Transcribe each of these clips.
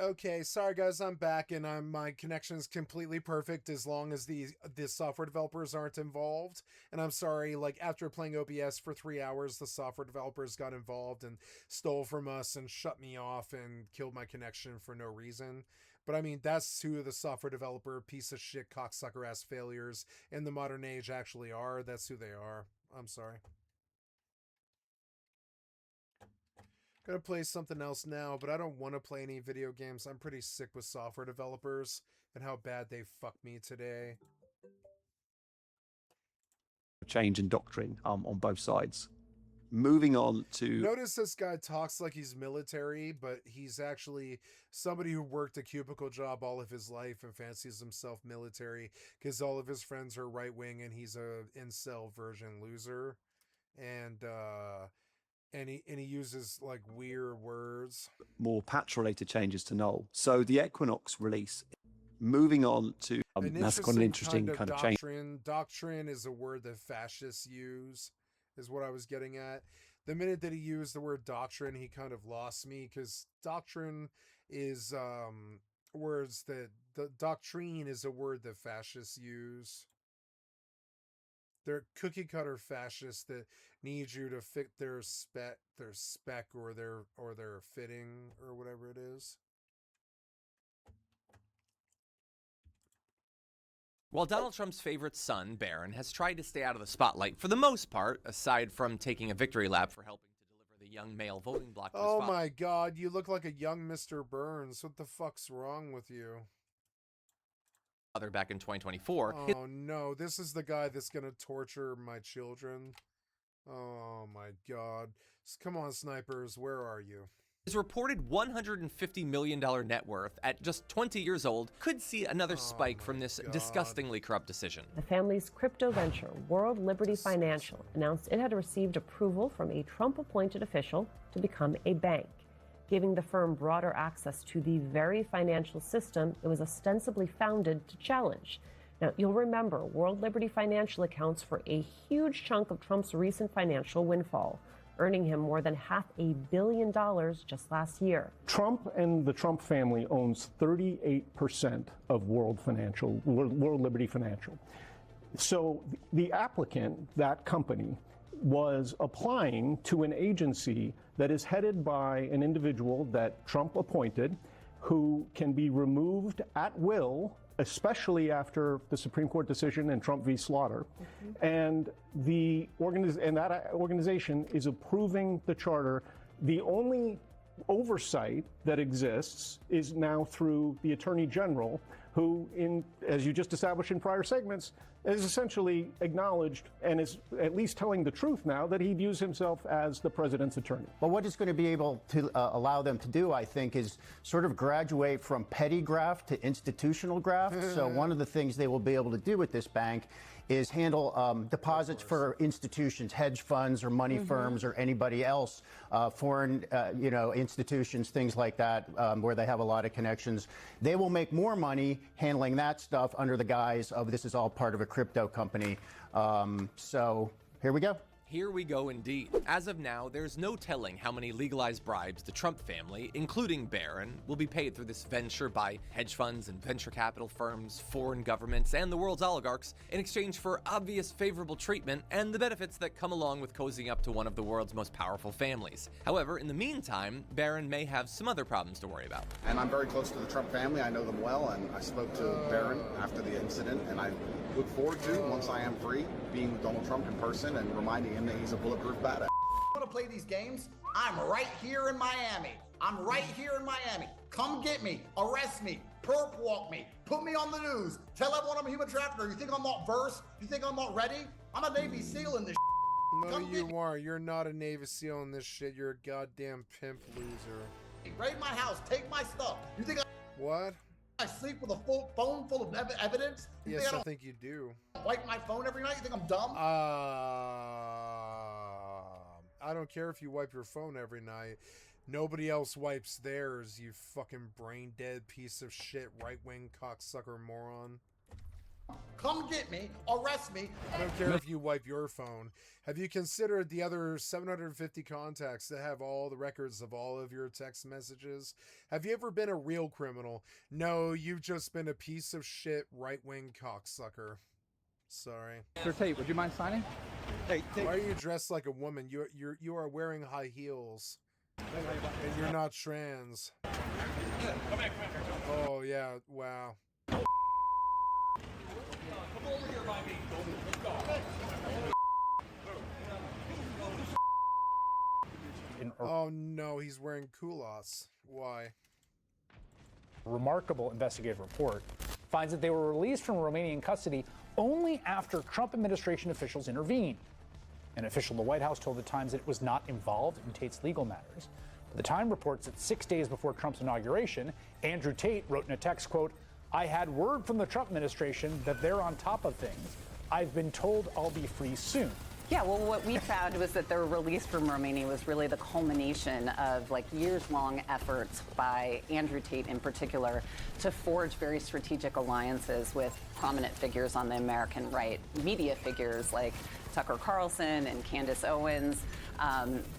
Okay, sorry guys, I'm back and my connection is completely perfect as long as the software developers aren't involved. And I'm sorry, like after playing OBS for 3 hours, the software developers got involved and stole from us and shut me off and killed my connection for no reason. But I mean, that's who the software developer piece of shit cocksucker ass failures in the modern age actually are. That's who they are. I'm sorry. Gonna play something else now, but I don't want to play any video games. I'm pretty sick with software developers and how bad they fucked me today. Change in doctrine on both sides. Moving on to... Notice this guy talks like he's military, but he's actually somebody who worked a cubicle job all of his life and fancies himself military because all of his friends are right wing and he's a incel version loser. And he uses like weird words. More patch-related changes to Null. So the Equinox release. Moving on to that's got an interesting kind of change. Doctrine is a word that fascists use, is what I was getting at. The minute that he used the word doctrine, he kind of lost me because doctrine is words that the doctrine is a word that fascists use. They're cookie cutter fascists that need you to fit their spec or their fitting or whatever it is. While Donald Trump's favorite son, Barron, has tried to stay out of the spotlight for the most part, aside from taking a victory lap for helping to deliver the young male voting bloc to his Oh my god, you look like a young Mr. Burns. What the fuck's wrong with you? father back in 2024. Oh no, this is the guy that's gonna torture my children. Oh my god. Come on, snipers, where are you? His reported $150 million net worth at just 20 years old could see another spike from this disgustingly corrupt decision. The family's crypto venture, World Liberty Financial, announced it had received approval from a Trump-appointed official to become a bank, giving the firm broader access to the very financial system it was ostensibly founded to challenge. Now, you'll remember World Liberty Financial accounts for a huge chunk of Trump's recent financial windfall, earning him more than $500 million just last year. Trump and the Trump family owns 38% of World Liberty Financial. So the applicant, that company, was applying to an agency that is headed by an individual that Trump appointed who can be removed at will, especially after the Supreme Court decision in Trump v. Slaughter. And that organization is approving the charter. The only oversight that exists is now through the Attorney General, who, as you just established in prior segments, is essentially acknowledged and is at least telling the truth now that he views himself as the president's attorney. Well, what it's going to be able to allow them to do, I think, is sort of graduate from petty graft to institutional graft. So one of the things they will be able to do with this bank is handle deposits for institutions, hedge funds or money firms or anybody else, foreign institutions, things like that, where they have a lot of connections. They will make more money handling that stuff under the guise of this is all part of a crypto company. So here we go. Here we go indeed. As of now, there's no telling how many legalized bribes the Trump family, including Barron, will be paid through this venture by hedge funds and venture capital firms, foreign governments, and the world's oligarchs in exchange for obvious favorable treatment and the benefits that come along with cozying up to one of the world's most powerful families. However, in the meantime, Barron may have some other problems to worry about. And I'm very close to the Trump family. I know them well, and I spoke to Barron after the incident, and I look forward to, once I am free, being with Donald Trump in person and reminding him that he's a bulletproof badass. Want to play these games? I'm right here in Miami. I'm right here in Miami. Come get me, arrest me, perp walk me, put me on the news, tell everyone I'm a human trafficker. You think I'm not versed? You think I'm not ready? I'm a Navy SEAL in this. No, you are. You're not a Navy SEAL in this shit. You're a goddamn pimp loser. Raid my house, take my stuff. You think What? I sleep with a full phone full of evidence? You Yes, think I think you do. wipe my phone every night? You think I'm dumb? I don't care if you wipe your phone every night. Nobody else wipes theirs, you fucking brain dead piece of shit, right wing cocksucker moron. Come get me, arrest me. I don't care if you wipe your phone. Have you considered the other 750 contacts that have all the records of all of your text messages? Have you ever been a real criminal? No, you've just been a piece of shit right-wing cocksucker. Sorry. Sir Tate, would you mind signing? Hey, Why are you dressed like a woman? You are wearing high heels. And you're not trans. Oh yeah, wow. Oh no, he's wearing culottes. Why? A remarkable investigative report finds that they were released from Romanian custody only after Trump administration officials intervened. An official in the White House told the Times that it was not involved in Tate's legal matters. But the Times reports that 6 days before Trump's inauguration, Andrew Tate wrote in a text, quote, "I had word from the Trump administration that they're on top of things. I've been told I'll be free soon." Yeah, well, what we found was that their release from Romania was really the culmination of years-long efforts by Andrew Tate in particular to forge very strategic alliances with prominent figures on the American right, media figures like Tucker Carlson and Candace Owens,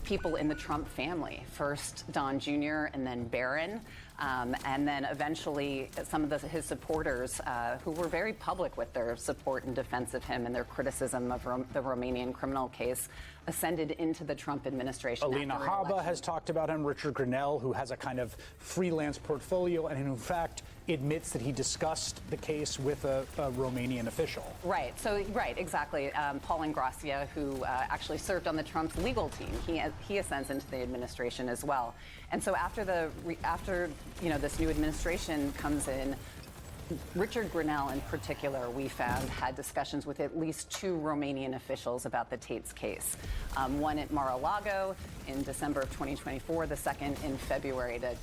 people in the Trump family, first Don Jr. and then Barron, and then eventually some of his supporters who were very public with their support and defense of him and their criticism of the Romanian criminal case ascended into the Trump administration. Alina Habba has talked about him. Richard Grenell, who has a kind of freelance portfolio and in fact admits that he discussed the case with a Romanian official. Right. So, right, exactly. Paul Ingrassia, who actually served on the Trump's legal team, he ascends into the administration as well. And so after this new administration comes in, Richard Grenell in particular, we found, had discussions with at least 2 Romanian officials about the Tate's case. One at Mar-a-Lago in December of 2024, the second in February at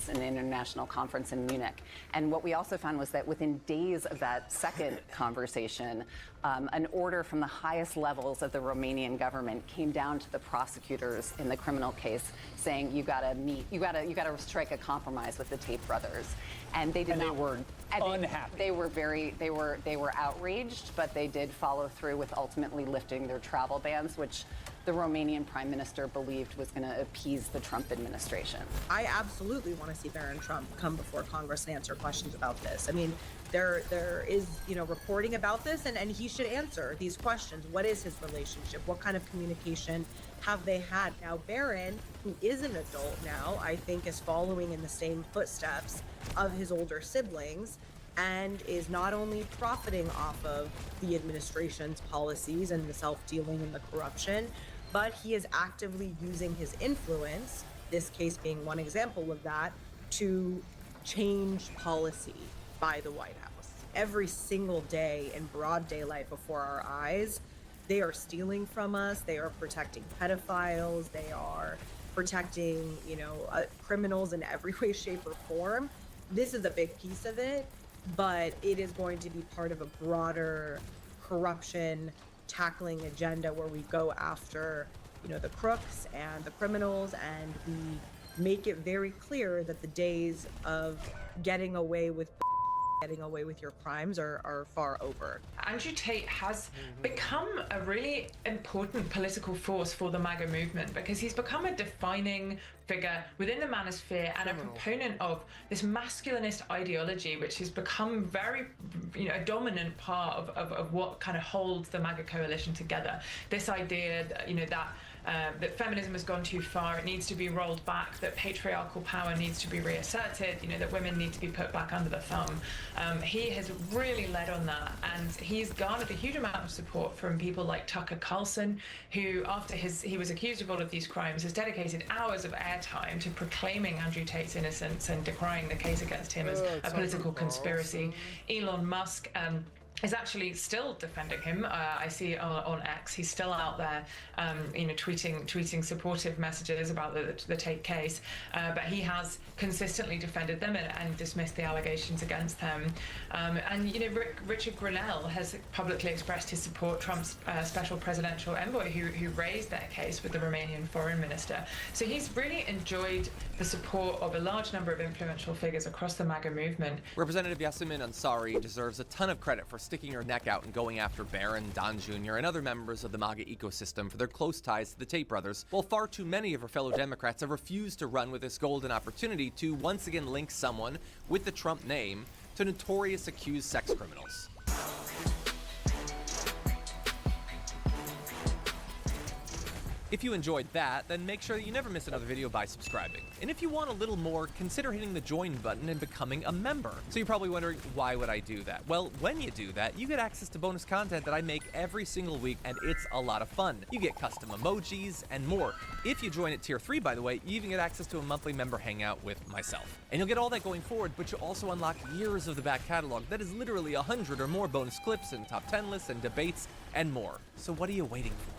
an international conference in Munich. And what we also found was that within days of that second conversation, an order from the highest levels of the Romanian government came down to the prosecutors in the criminal case saying, you gotta strike a compromise with the Tate brothers. And they did not. They were unhappy. They were outraged, but they did follow through with ultimately lifting their travel bans, which the Romanian prime minister believed was going to appease the Trump administration. I absolutely want to see Barron Trump come before Congress and answer questions about this. I mean, there is, reporting about this, and he should answer these questions. What is his relationship? What kind of communication have they had? Now, Barron, who is an adult now, I think is following in the same footsteps of his older siblings and is not only profiting off of the administration's policies and the self-dealing and the corruption, but he is actively using his influence, this case being one example of that, to change policy by the White House. Every single day in broad daylight before our eyes, they are stealing from us, they are protecting pedophiles, they are protecting, criminals in every way, shape, or form. This is a big piece of it, but it is going to be part of a broader corruption tackling agenda where we go after, the crooks and the criminals, and we make it very clear that the days of getting away with your crimes are far over. Andrew Tate has become a really important political force for the MAGA movement because he's become a defining figure within the manosphere and a proponent of this masculinist ideology, which has become very, a dominant part of what kind of holds the MAGA coalition together. This idea that, that feminism has gone too far, it needs to be rolled back, that patriarchal power needs to be reasserted, that women need to be put back under the thumb. He has really led on that, and he's garnered a huge amount of support from people like Tucker Carlson, who, after he was accused of all of these crimes, has dedicated hours of airtime to proclaiming Andrew Tate's innocence and decrying the case against him as a political conspiracy. Elon Musk is actually still defending him. I see on X, he's still out there, tweeting supportive messages about the Tate case, but he has consistently defended them and dismissed the allegations against them. Richard Grenell has publicly expressed his support, Trump's special presidential envoy, who raised their case with the Romanian foreign minister. So he's really enjoyed the support of a large number of influential figures across the MAGA movement. Representative Yasemin Ansari deserves a ton of credit for sticking her neck out and going after Barron, Don Jr., and other members of the MAGA ecosystem for their close ties to the Tate brothers, while far too many of her fellow Democrats have refused to run with this golden opportunity to once again link someone with the Trump name to notorious accused sex criminals. If you enjoyed that, then make sure that you never miss another video by subscribing. And if you want a little more, consider hitting the join button and becoming a member. So you're probably wondering, why would I do that? Well, when you do that, you get access to bonus content that I make every single week, and it's a lot of fun. You get custom emojis and more. If you join at tier 3, by the way, you even get access to a monthly member hangout with myself. And you'll get all that going forward, but you'll also unlock years of the back catalog that is literally 100 or more bonus clips and top 10 lists and debates and more. So what are you waiting for?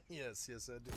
Yes, I do.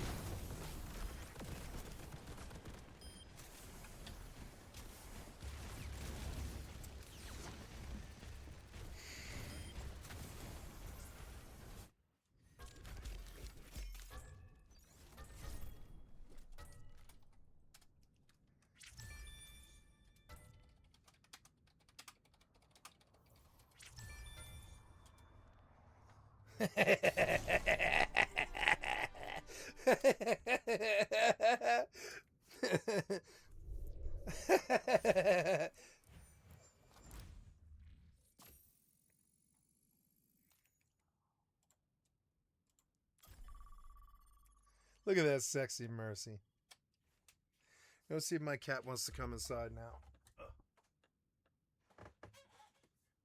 Look at that sexy Mercy. Go see if my cat wants to come inside now. Oh,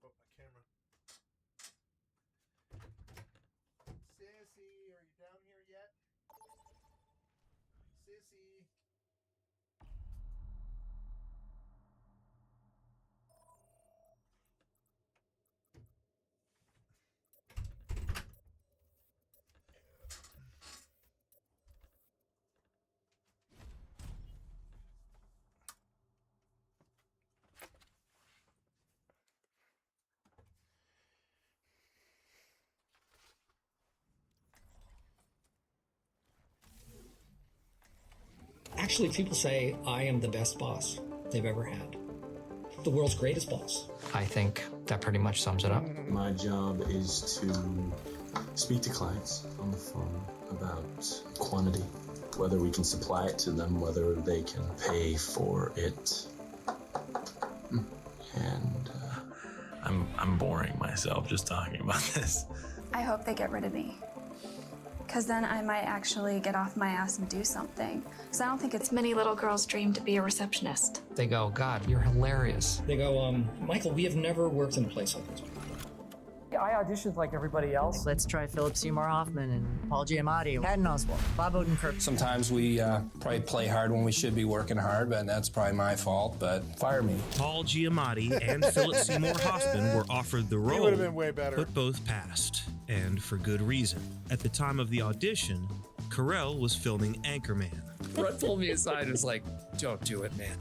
my camera. Sissy, are you down here yet? Sissy. Actually, people say I am the best boss they've ever had. The world's greatest boss. I think that pretty much sums it up. My job is to speak to clients on the phone about quantity, whether we can supply it to them, whether they can pay for it. And I'm boring myself just talking about this. I hope they get rid of me, because then I might actually get off my ass and do something. Because I don't think it's many little girls' dream to be a receptionist. They go, God, you're hilarious. They go, Michael, we have never worked in a place like this before. I auditioned like everybody else. Let's try Philip Seymour Hoffman and Paul Giamatti, Patton Oswalt, Bob Odenkirk. Sometimes we probably play hard when we should be working hard, but that's probably my fault, but fire me. Paul Giamatti and Philip Seymour Hoffman were offered the role, would have been way better. but both passed, and for good reason. At the time of the audition, Carell was filming Anchorman. Brett pulled me aside and was like, don't do it, man.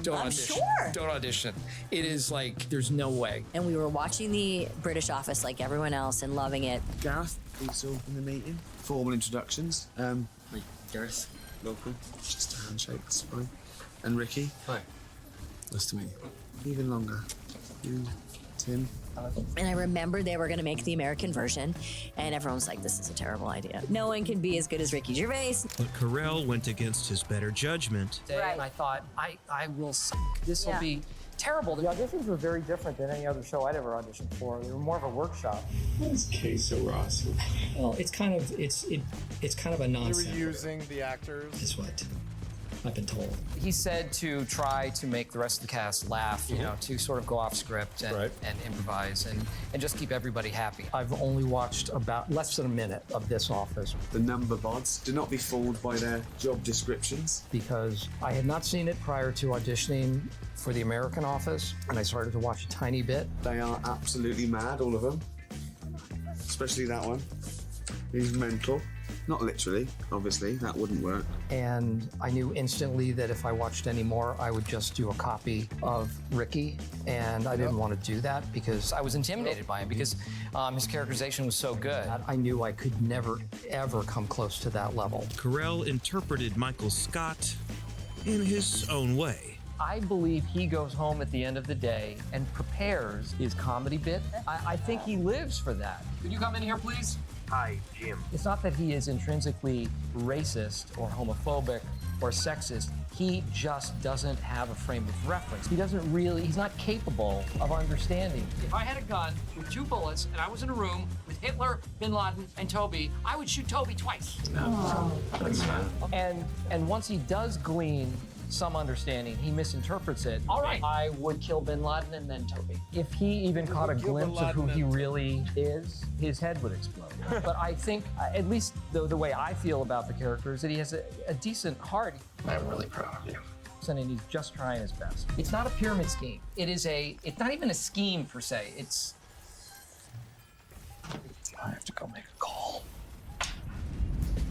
Don't I'm audition. sure. Don't audition. It is like, there's no way. And we were watching the British Office like everyone else and loving it. Gareth, also in the meeting. Formal introductions. Like Gareth, local, just a handshake, that's fine. And Ricky. Hi. Nice to meet you. Even longer. You, Tim. And I remember they were going to make the American version, and everyone was like, this is a terrible idea. No one can be as good as Ricky Gervais. But Carell went against his better judgment. And I thought, I will suck. This will Yeah. be terrible. The auditions were very different than any other show I'd ever auditioned for. They were more of a workshop. What is queso Ross? Well, it's kind of a They nonsense. were using the actors. Is what I've been told. He said to try to make the rest of the cast laugh, you know, to sort of go off script and improvise and just keep everybody happy. I've only watched about less than a minute of this Office. The number bods. Do not be fooled by their job descriptions. Because I had not seen it prior to auditioning for the American Office, and I started to watch a tiny bit. They are absolutely mad, all of them. Especially that one. He's mental. Not literally, obviously, that wouldn't work. And I knew instantly that if I watched any more, I would just do a copy of Ricky. And I didn't want to do that because I was intimidated by him because his characterization was so good. I knew I could never, ever come close to that level. Carell interpreted Michael Scott in his own way. I believe he goes home at the end of the day and prepares his comedy bit. I think he lives for that. Could you come in here, please? Hi, Jim. It's not that he is intrinsically racist or homophobic or sexist. He just doesn't have a frame of reference. He's not capable of understanding. If I had a gun with 2 bullets and I was in a room with Hitler, Bin Laden, and Toby, I would shoot Toby twice. That's sad. And once he does glean some understanding, he misinterprets it. All right, I would kill Bin Laden and then Toby. If he even caught a glimpse of who he really is, his head would explode. But I think, at least the way I feel about the character is that he has a decent heart. I'm really proud of you. And he's just trying his best. It's not a pyramid scheme. It's not even a scheme per se. I have to go make a call.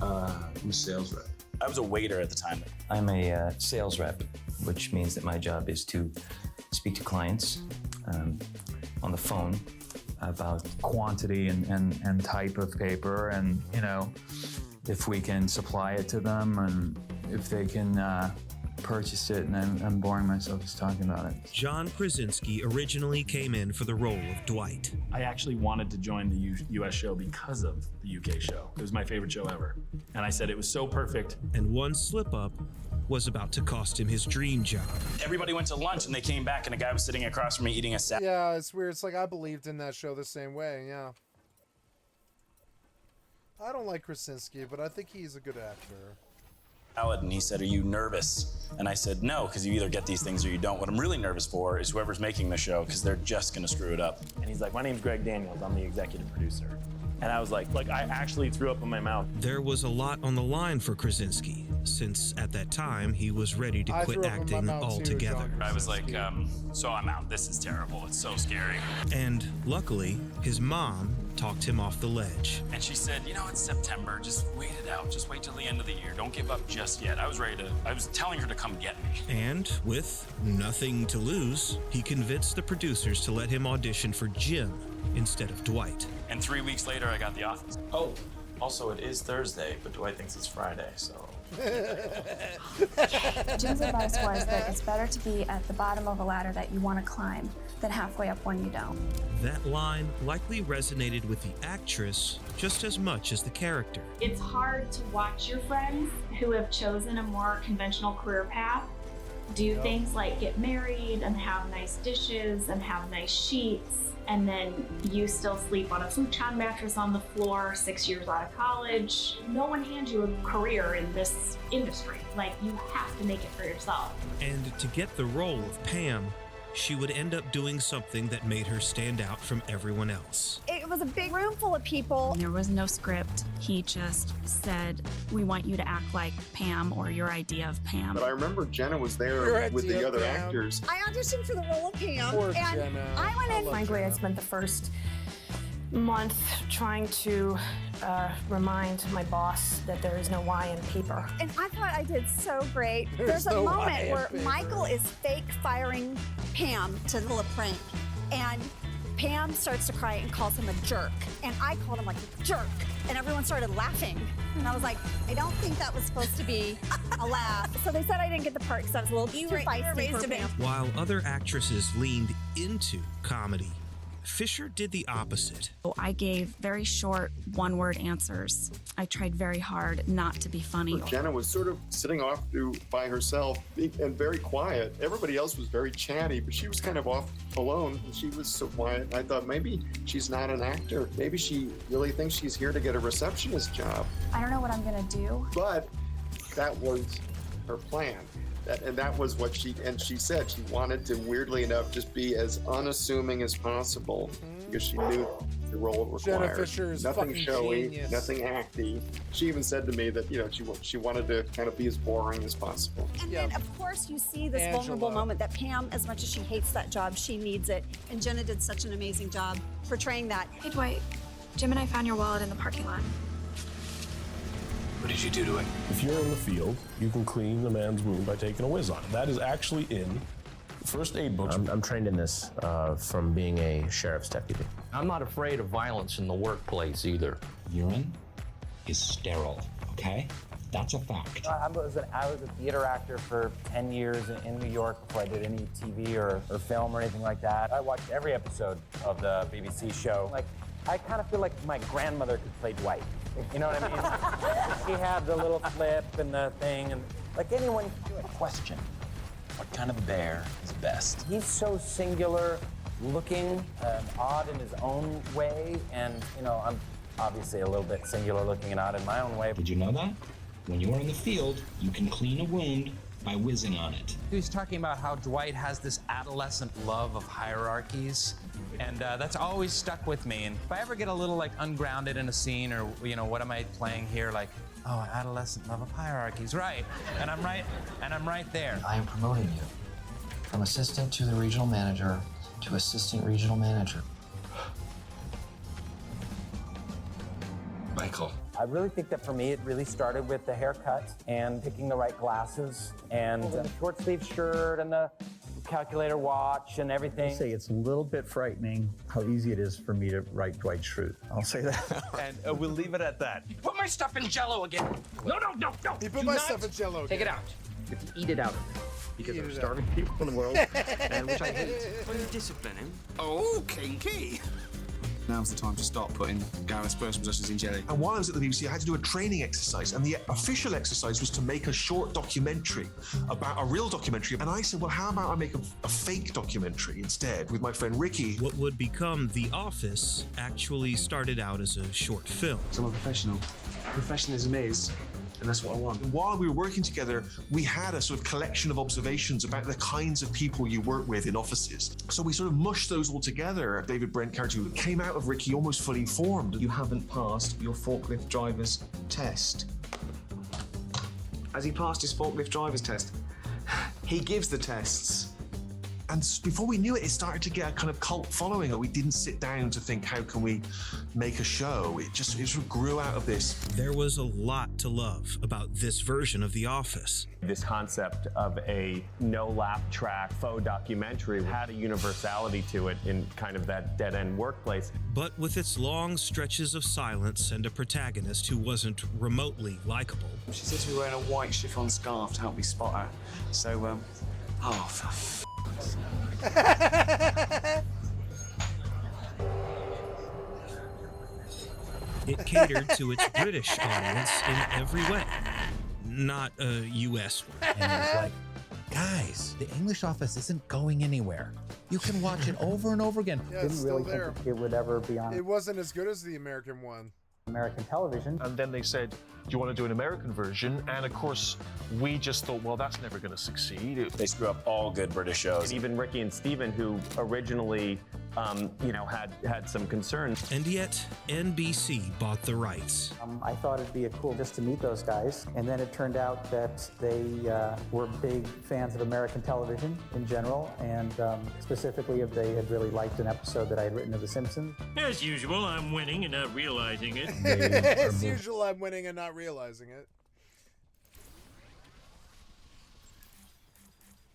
I'm a sales rep. I was a waiter at the time. I'm a sales rep, which means that my job is to speak to clients on the phone about quantity and type of paper, and you know, if we can supply it to them and if they can purchase it. And I'm boring myself just talking about it. John Krasinski originally came in for the role of Dwight. I actually wanted to join the US show because of the UK show. It was my favorite show ever. And I said it was so perfect. And one slip-up was about to cost him his dream job. Everybody went to lunch and they came back and a guy was sitting across from me eating a salad. Yeah, it's weird. It's like I believed in that show the same way, yeah. I don't like Krasinski, but I think he's a good actor. And he said, "Are you nervous?" And I said, "No, because you either get these things or you don't. What I'm really nervous for is whoever's making the show, because they're just going to screw it up." And he's like, "My name's Greg Daniels. I'm the executive producer." And I was like I actually threw up in my mouth. There was a lot on the line for Krasinski, since at that time he was ready to quit acting altogether. I was like, so I'm out. This is terrible. It's so scary. And luckily, his mom talked him off the ledge. And she said, "You know, it's September. Just wait it out. Just wait till the end of the year. Don't give up just yet." I was telling her to come get me. And with nothing to lose, he convinced the producers to let him audition for Jim instead of Dwight. And 3 weeks later, I got the office. Oh, also, it is Thursday, but Dwight thinks it's Friday, so Jim's advice was that it's better to be at the bottom of a ladder that you want to climb than halfway up when you don't. That line likely resonated with the actress just as much as the character. It's hard to watch your friends who have chosen a more conventional career path do things like get married and have nice dishes and have nice sheets, and then you still sleep on a futon mattress on the floor 6 years out of college. No one hands you a career in this industry. Like, you have to make it for yourself. And to get the role of Pam, she would end up doing something that made her stand out from everyone else. It was a big room full of people. There was no script. He just said, we want you to act like Pam, or your idea of Pam. But I remember Jenna was there with the other actors. I auditioned for the role of Pam. Poor and Jenna. I went in. Frankly, I spent the first month trying to remind my boss that there is no Y in paper. And I thought I did so great. There's a no moment Y in where paper. Michael is fake firing Pam to pull a prank. And Pam starts to cry and calls him a jerk. And I called him like a jerk. And everyone started laughing. And I was like, I don't think that was supposed to be a laugh. So they said I didn't get the part because I was a little too feisty for Pam. While other actresses leaned into comedy, Fisher did the opposite. I gave very short, one-word answers. I tried very hard not to be funny. Jenna was sort of sitting off by herself and very quiet. Everybody else was very chatty, but she was kind of off alone, and she was so quiet. I thought maybe she's not an actor. Maybe she really thinks she's here to get a receptionist job. I don't know what I'm gonna do. But that was her plan. That was what she said she wanted to, weirdly enough, just be as unassuming as possible because she knew the role required. Jenna Fisher is nothing fucking showy, genius. nothing acty. She even said to me that she wanted to kind of be as boring as possible. And then, of course, you see this Angela. vulnerable moment that Pam, as much as she hates that job, she needs it. And Jenna did such an amazing job portraying that. Hey, Dwight. Jim and I found your wallet in the parking lot. What did you do to it? If you're in the field, you can clean the man's wound by taking a whiz on it. That is actually in the first aid books. I'm trained in this from being a sheriff's deputy. I'm not afraid of violence in the workplace either. Urine is sterile, okay? That's a fact. I was a theater actor for 10 years in New York before I did any TV or film or anything like that. I watched every episode of the BBC show. Like, I kind of feel like my grandmother could play Dwight. You know what I mean? She had the little flip and the thing, and like anyone can do it. Question. What kind of bear is best? He's so singular looking and odd in his own way, and I'm obviously a little bit singular looking and odd in my own way. Did you know that? When you are in the field, you can clean a wound by whizzing on it. He was talking about how Dwight has this adolescent love of hierarchies, and that's always stuck with me. And if I ever get a little like ungrounded in a scene, or what am I playing here? Like, oh, adolescent love of hierarchies, right? And I'm right there. I am promoting you from assistant to the regional manager to assistant regional manager. Michael. I really think that for me, it really started with the haircut and picking the right glasses and the short sleeve shirt and the calculator watch and everything. I'll say it's a little bit frightening how easy it is for me to write Dwight Schrute. I'll say that. And we'll leave it at that. Put my stuff in Jell-O again. No. He put my stuff in Jell-O. Take it out. You have to eat it out. Because there are starving people in the world, and which I hate. Will you discipline him? Oh, kinky. Now's the time to start putting Gareth's personal possessions in jelly. And while I was at the BBC, I had to do a training exercise, and the official exercise was to make a short documentary about a real documentary. And I said, well, how about I make a fake documentary instead with my friend Ricky? What would become The Office actually started out as a short film. So I'm a professional. Professionalism is, and that's what I want. And while we were working together, we had a sort of collection of observations about the kinds of people you work with in offices. So we sort of mushed those all together. David Brent character who came out of Ricky almost fully formed. You haven't passed your forklift driver's test. Has he passed his forklift driver's test? He gives the tests. before we knew it, it started to get a kind of cult following. We didn't sit down to think, how can we make a show? It just grew out of this. There was a lot to love about this version of The Office. This concept of a no-laugh track faux documentary had a universality to it in kind of that dead-end workplace. But with its long stretches of silence and a protagonist who wasn't remotely likable. She said to me wearing a white chiffon scarf to help me spot her. So, oh, for f***ing sake. It catered to its British audience in every way, not a US one. And it was like, guys, the English Office isn't going anywhere. You can watch it over and over again. Yeah, it's still there. It would ever be on It wasn't as good as the American one. American television. And then they said, do you want to do an American version? And of course, we just thought, well, that's never going to succeed. They screw up all good British shows. And even Ricky and Steven, who originally, had some concerns. And yet, NBC bought the rights. I thought it'd be cool just to meet those guys. And then it turned out that they were big fans of American television in general. And specifically, if they had really liked an episode that I had written of The Simpsons. As usual, I'm winning and not realizing it. As usual, I'm winning and not realizing it.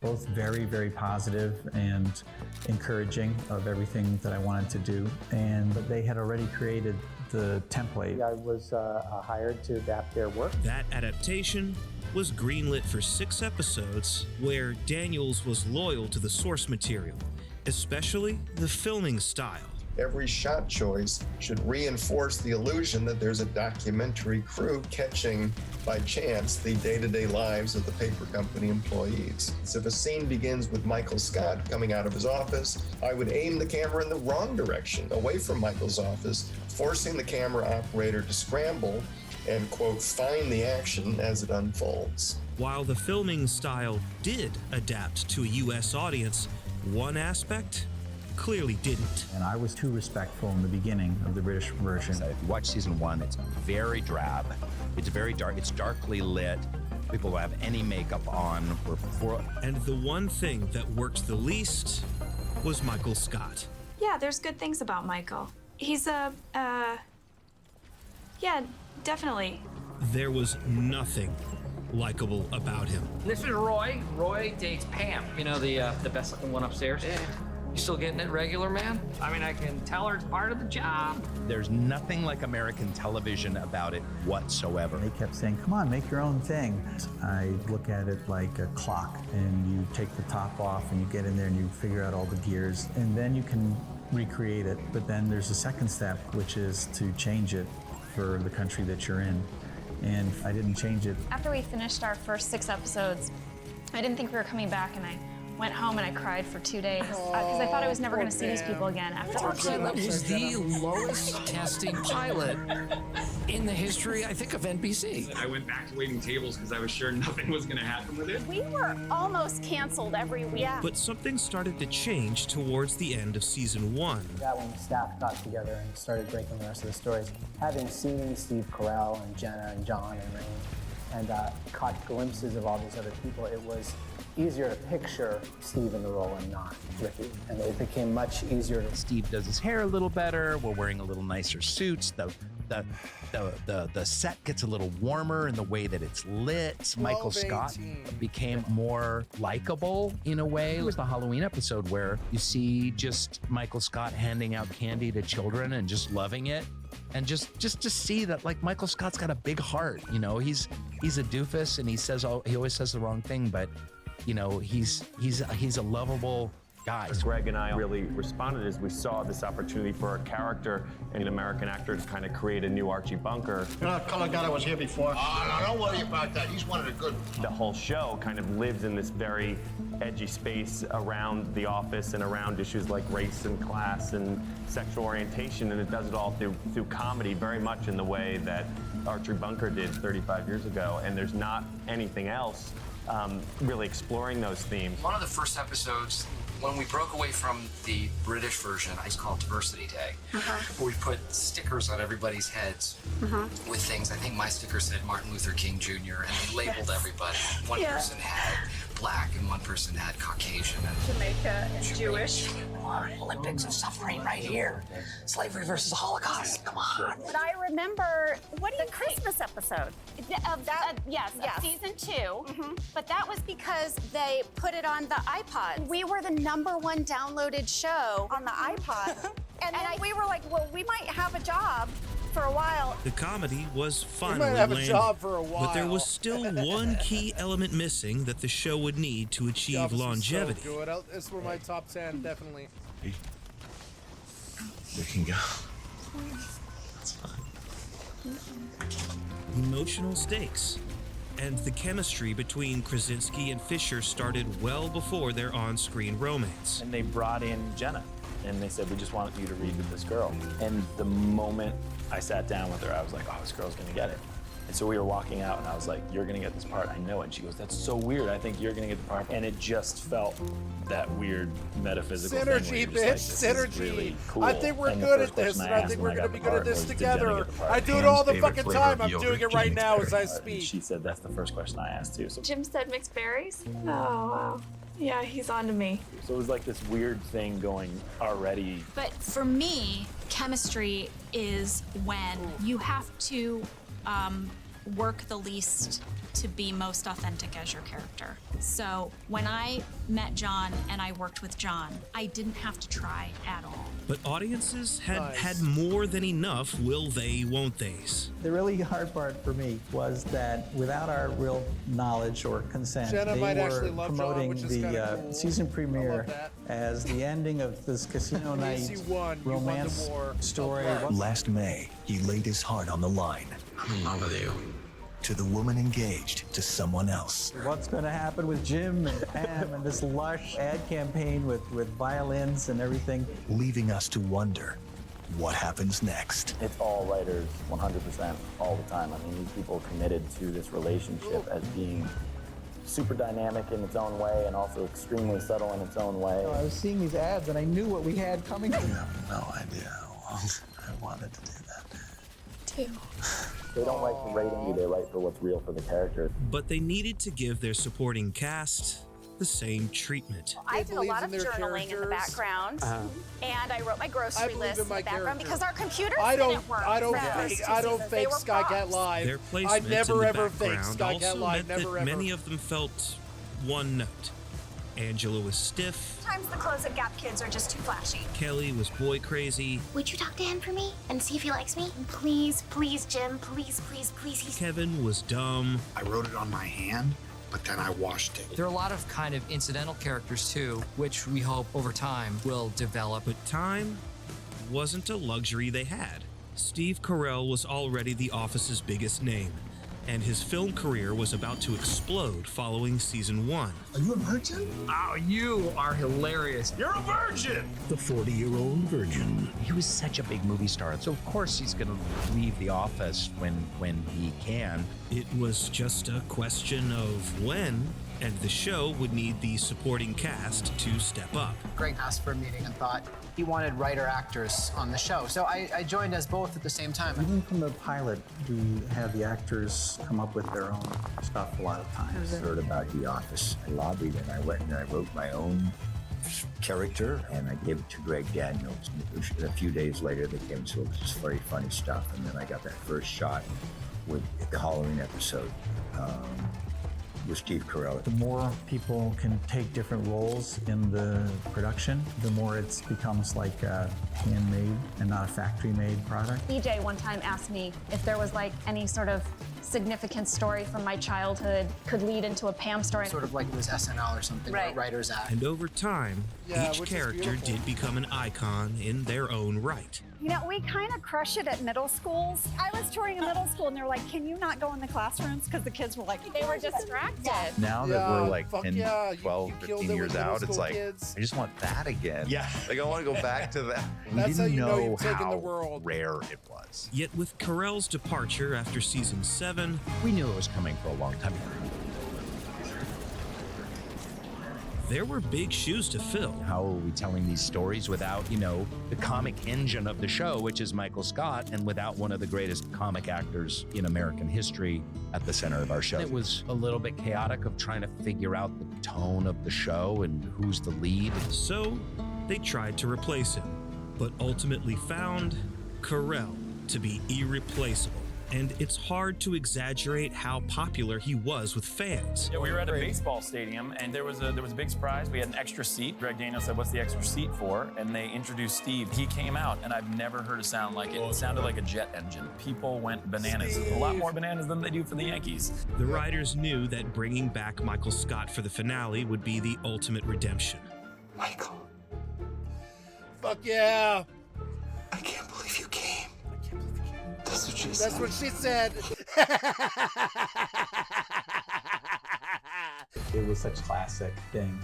Both very, very positive and encouraging of everything that I wanted to do. And they had already created the template. I was hired to adapt their work. That adaptation was greenlit for 6 episodes, where Daniels was loyal to the source material, especially the filming style. Every shot choice should reinforce the illusion that there's a documentary crew catching by chance the day-to-day lives of the paper company employees. So if a scene begins with Michael Scott coming out of his office, I would aim the camera in the wrong direction, away from Michael's office, forcing the camera operator to scramble and, quote, find the action as it unfolds. While the filming style did adapt to a US audience, one aspect clearly didn't. And I was too respectful in the beginning of the British version. If you watch season 1, it's very drab. It's very dark. It's darkly lit. People don't have any makeup on. And the one thing that worked the least was Michael Scott. Yeah, there's good things about Michael. He's yeah, definitely. There was nothing likable about him. This is Roy. Roy dates Pam. You know, the best looking one upstairs? Yeah. You still getting it regular, man? I mean, I can tell her it's part of the job. There's nothing like American television about it whatsoever. They kept saying, come on, make your own thing. I look at it like a clock, and you take the top off and you get in there and you figure out all the gears, and then you can recreate it. But then there's a second step, which is to change it for the country that you're in. And I didn't change it. After we finished our first 6 episodes, I didn't think we were coming back, and I went home and I cried for 2 days because I thought I was never going to see these people again after all. That was the lowest testing pilot in the history, I think, of NBC. I went back to waiting tables because I was sure nothing was going to happen with it. We were almost canceled every week. Yeah. But something started to change towards the end of season 1. That when the staff got together and started breaking the rest of the stories, having seen Steve Carell and Jenna and John and Rain and caught glimpses of all these other people, it was easier to picture Steve in the role and not Ricky. And it became much easier to... Steve does his hair a little better. We're wearing a little nicer suits. The set gets a little warmer in the way that it's lit. Michael Scott became more likable in a way. It was the Halloween episode where you see just Michael Scott handing out candy to children and just loving it. And just to see that, like, Michael Scott's got a big heart. You know, he's a doofus and he always says the wrong thing, but you know, he's a lovable guy. Greg and I really responded as we saw this opportunity for a character and an American actor to kind of create a new Archie Bunker. You know, that color guy that was here before? Oh, no, don't worry about that. He's one of the good ones. The whole show kind of lives in this very edgy space around the office and around issues like race and class and sexual orientation, and it does it all through comedy, very much in the way that Archie Bunker did 35 years ago, and there's not anything else really exploring those themes. One of the first episodes, when we broke away from the British version, I call it Diversity Day, where we put stickers on everybody's heads with things. I think my sticker said Martin Luther King Jr., and they labeled everybody. One person had black and one person had Caucasian. Jamaica and Jewish. Olympics of suffering right here. Slavery versus the Holocaust. Come on. But I remember the Christmas episode. Of season 2. But that was because they put it on the iPod. We were the #1 downloaded show on the iPod. and then we were like, well, we might have a job for a while. The comedy was finally might have a landed, job for a but there while. was still one key element missing that the show would need to achieve longevity. So good. It's one of my top 10, definitely. You can go. That's fine. Emotional stakes. And the chemistry between Krasinski and Fisher started well before their on-screen romance. And they brought in Jenna, and they said, we just want you to read with this girl. And the moment I sat down with her, I was like, oh, this girl's gonna get it. And so we were walking out, and I was like, you're gonna get this part, I know it. And she goes, that's so weird, I think you're gonna get the part. And it just felt that weird metaphysical Synergy, thing bitch, where you're just like, this is synergy. really cool. I think we're And the good first at this, question and I asked think when we're got gonna be the good at part this was, did Jenna together. get the part? I do it Pam's all the favorite fucking flavor time. of I'm yogurt, doing it right Jim's now as favorite I part. And speak. she said that's the first question I asked too. So Jim said mixed berries. Oh, wow. Yeah, he's on to me. it was like this weird thing going already. But for me, chemistry is when you have to work the least to be most authentic as your character. So when I met John and I worked with John, I didn't have to try at all. But audiences had more than enough will they, won't theys. The really hard part for me was that without our real knowledge or consent, Jenna they might were actually love John, promoting which is the kinda cool. season I love premiere that. as the ending of this casino In night case you won the romance war. story. Last May, he laid his heart on the line. I'm in love with you. To the woman engaged to someone else. What's going to happen with Jim and Pam and this lush ad campaign with violins and everything? Leaving us to wonder what happens next. It's all writers 100% all the time. I mean, these people are committed to this relationship as being super dynamic in its own way and also extremely subtle in its own way. I was seeing these ads and I knew what we had coming. You have no idea how long I wanted to do that. Too. They don't write for rating you, they write for what's real for the character. But they needed to give their supporting cast the same treatment. I did a lot of journaling in the background, and I wrote my grocery list in the background because our computers didn't work. I don't for fake the first 2 seasons. They were Skycat props. Live. Their I placements never in ever the faked background Skycat also Live. meant Never that ever. many of them felt one note. Angela was stiff, Sometimes the clothes at Gap Kids are just too flashy. Kelly was boy crazy, Would you talk to him for me and see if he likes me? Please, please, Jim. Please, please, please. Kevin was dumb, I wrote it on my hand, but then I washed it. There are a lot of kind of incidental characters too, which we hope over time will develop. but time wasn't a luxury they had. Steve Carell was already the office's biggest name, and his film career was about to explode following season 1. Are you a virgin? Oh, you are hilarious. You're a virgin! The 40-year-old virgin. He was such a big movie star, so of course he's going to leave the office when he can. It was just a question of when, and the show would need the supporting cast to step up. Greg asked for a meeting and thought he wanted writer-actors on the show. So I joined us both at the same time. Even from the pilot, we had the actors come up with their own stuff a lot of times. Heard about The Office. I lobbied and I went and I wrote my own character and I gave it to Greg Daniels. A few days later they came and said, this is very funny stuff. And then I got that first shot with the Halloween episode with Steve Carell. The more people can take different roles in the production, the more it becomes like a handmade and not a factory-made product. BJ one time asked me if there was like any sort of significant story from my childhood could lead into a Pam story. Sort of like it was SNL or something, Right. where writers act. And over time, each character did become an icon in their own right. You know, we kind of crush it at middle schools. I was touring a middle school and they're like, can you not go in the classroons? Because the kids were like, they were distracted. Now that we're like fuck 10, yeah, 12, you killed 15 it years with middle out, it's school like, kids. I just want that again. Yeah. Like, I want to go back to that. We That's how didn't you know know you've taken how the world. rare it was. Yet with Carell's departure after season 7, We knew it was coming for a long time. there were big shoes to fill. How are we telling these stories without, the comic engine of the show, which is Michael Scott, and without one of the greatest comic actors in American history at the center of our show? It was a little bit chaotic of trying to figure out the tone of the show and who's the lead. So they tried to replace him, but ultimately found Carell to be irreplaceable. And it's hard to exaggerate how popular he was with fans. Yeah, we were at a baseball stadium, and there was a big surprise. We had an extra seat. Greg Daniels said, "What's the extra seat for?" And they introduced Steve. He came out, and I've never heard a sound like it. It sounded like a jet engine. People went bananas. A lot more bananas than they do for the Yankees. The writers knew that bringing back Michael Scott for the finale would be the ultimate redemption. Michael. Fuck yeah. I can't believe you came. That's what she said. That's what she said. It was such a classic thing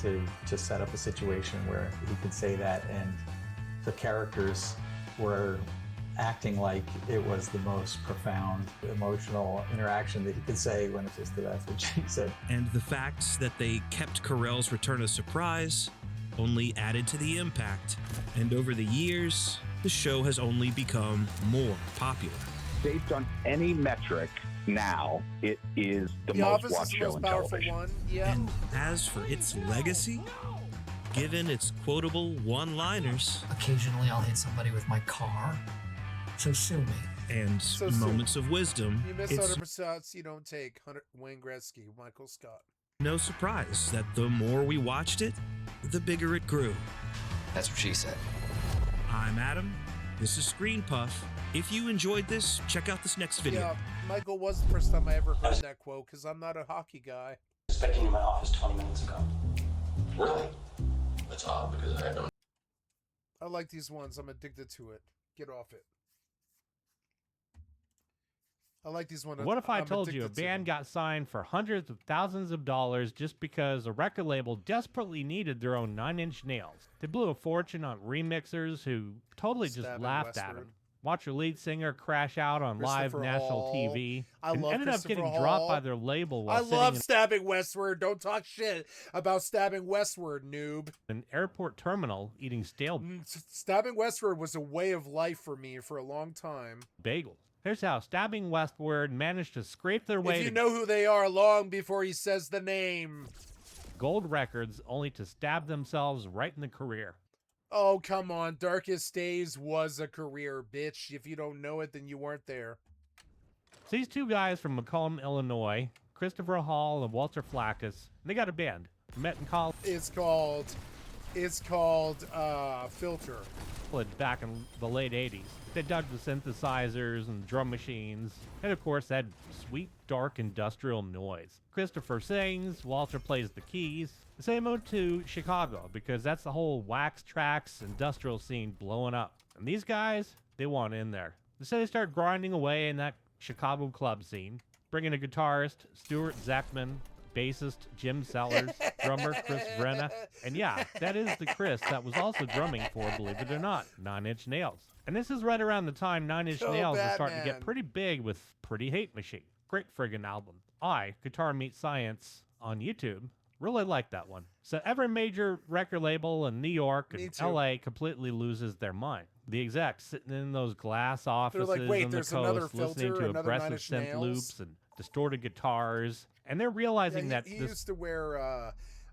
to just set up a situation where he could say that, and the characters were acting like it was the most profound emotional interaction that he could say when it's just that's what she said. And the fact that they kept Carell's return a surprise only added to the impact. And over the years, the show has only become more popular. Based on any metric now, it is the most watched show in television. One. Yeah. And as for its legacy, given its quotable one-liners, occasionally I'll hit somebody with my car, so sue me. And moments of wisdom, You miss 100%, you don't take Wayne Gretzky, Michael Scott. No surprise that the more we watched it, the bigger it grew. That's what she said. I'm Adam. This is Screen Puff. If you enjoyed this, check out this next video. Yeah, Michael was the first time I ever heard that quote, because I'm not a hockey guy. Expecting you in my office 20 minutes ago. Really? That's odd because I don't. I like these ones. I'm addicted to it. Get off it. I like these ones. What if I told you a band got signed for hundreds of thousands of dollars just because a record label desperately needed their own 9 Inch Nails? They blew a fortune on remixers who totally just laughed at them. Watch your lead singer crash out on live national TV and ended up getting dropped by their label while I love Stabbing Westward. Don't talk shit about Stabbing Westward, noob. An airport terminal eating stale Stabbing Westward was a way of life for me for a long time. bagels. Here's how Stabbing Westward managed to scrape their way If you to know who they are long before he says the name. gold records, only to stab themselves right in the career. Oh, come on. Darkest Days was a career, bitch. If you don't know it, then you weren't there. So these two guys from Macomb, Illinois, Christopher Hall and Walter Flackus, they got a band. Met in college. It's called Filter. Back in the late 80s. They dug the synthesizers and drum machines, and of course that sweet, dark industrial noise. Christopher sings, Walter plays the keys. So they moved to Chicago because that's the whole wax tracks industrial scene blowing up. And these guys, they want in there. So they start grinding away in that Chicago club scene, bringing a guitarist, Stuart Zeckman, bassist Jim Sellers, drummer Chris Brenna, and yeah, that is the Chris that was also drumming for, believe it or not, 9 Inch Nails. And this is right around the time 9 Inch Nails was starting to get pretty big with Pretty Hate Machine. Great friggin' album. Guitar Meets Science on YouTube, really like that one. So every major record label in New York and LA completely loses their mind. The execs sitting in those glass offices like, wait, on the there's another coast listening Filter, to another aggressive 9 Inch synth Nails? loops and distorted guitars. And they're realizing that he this used to wear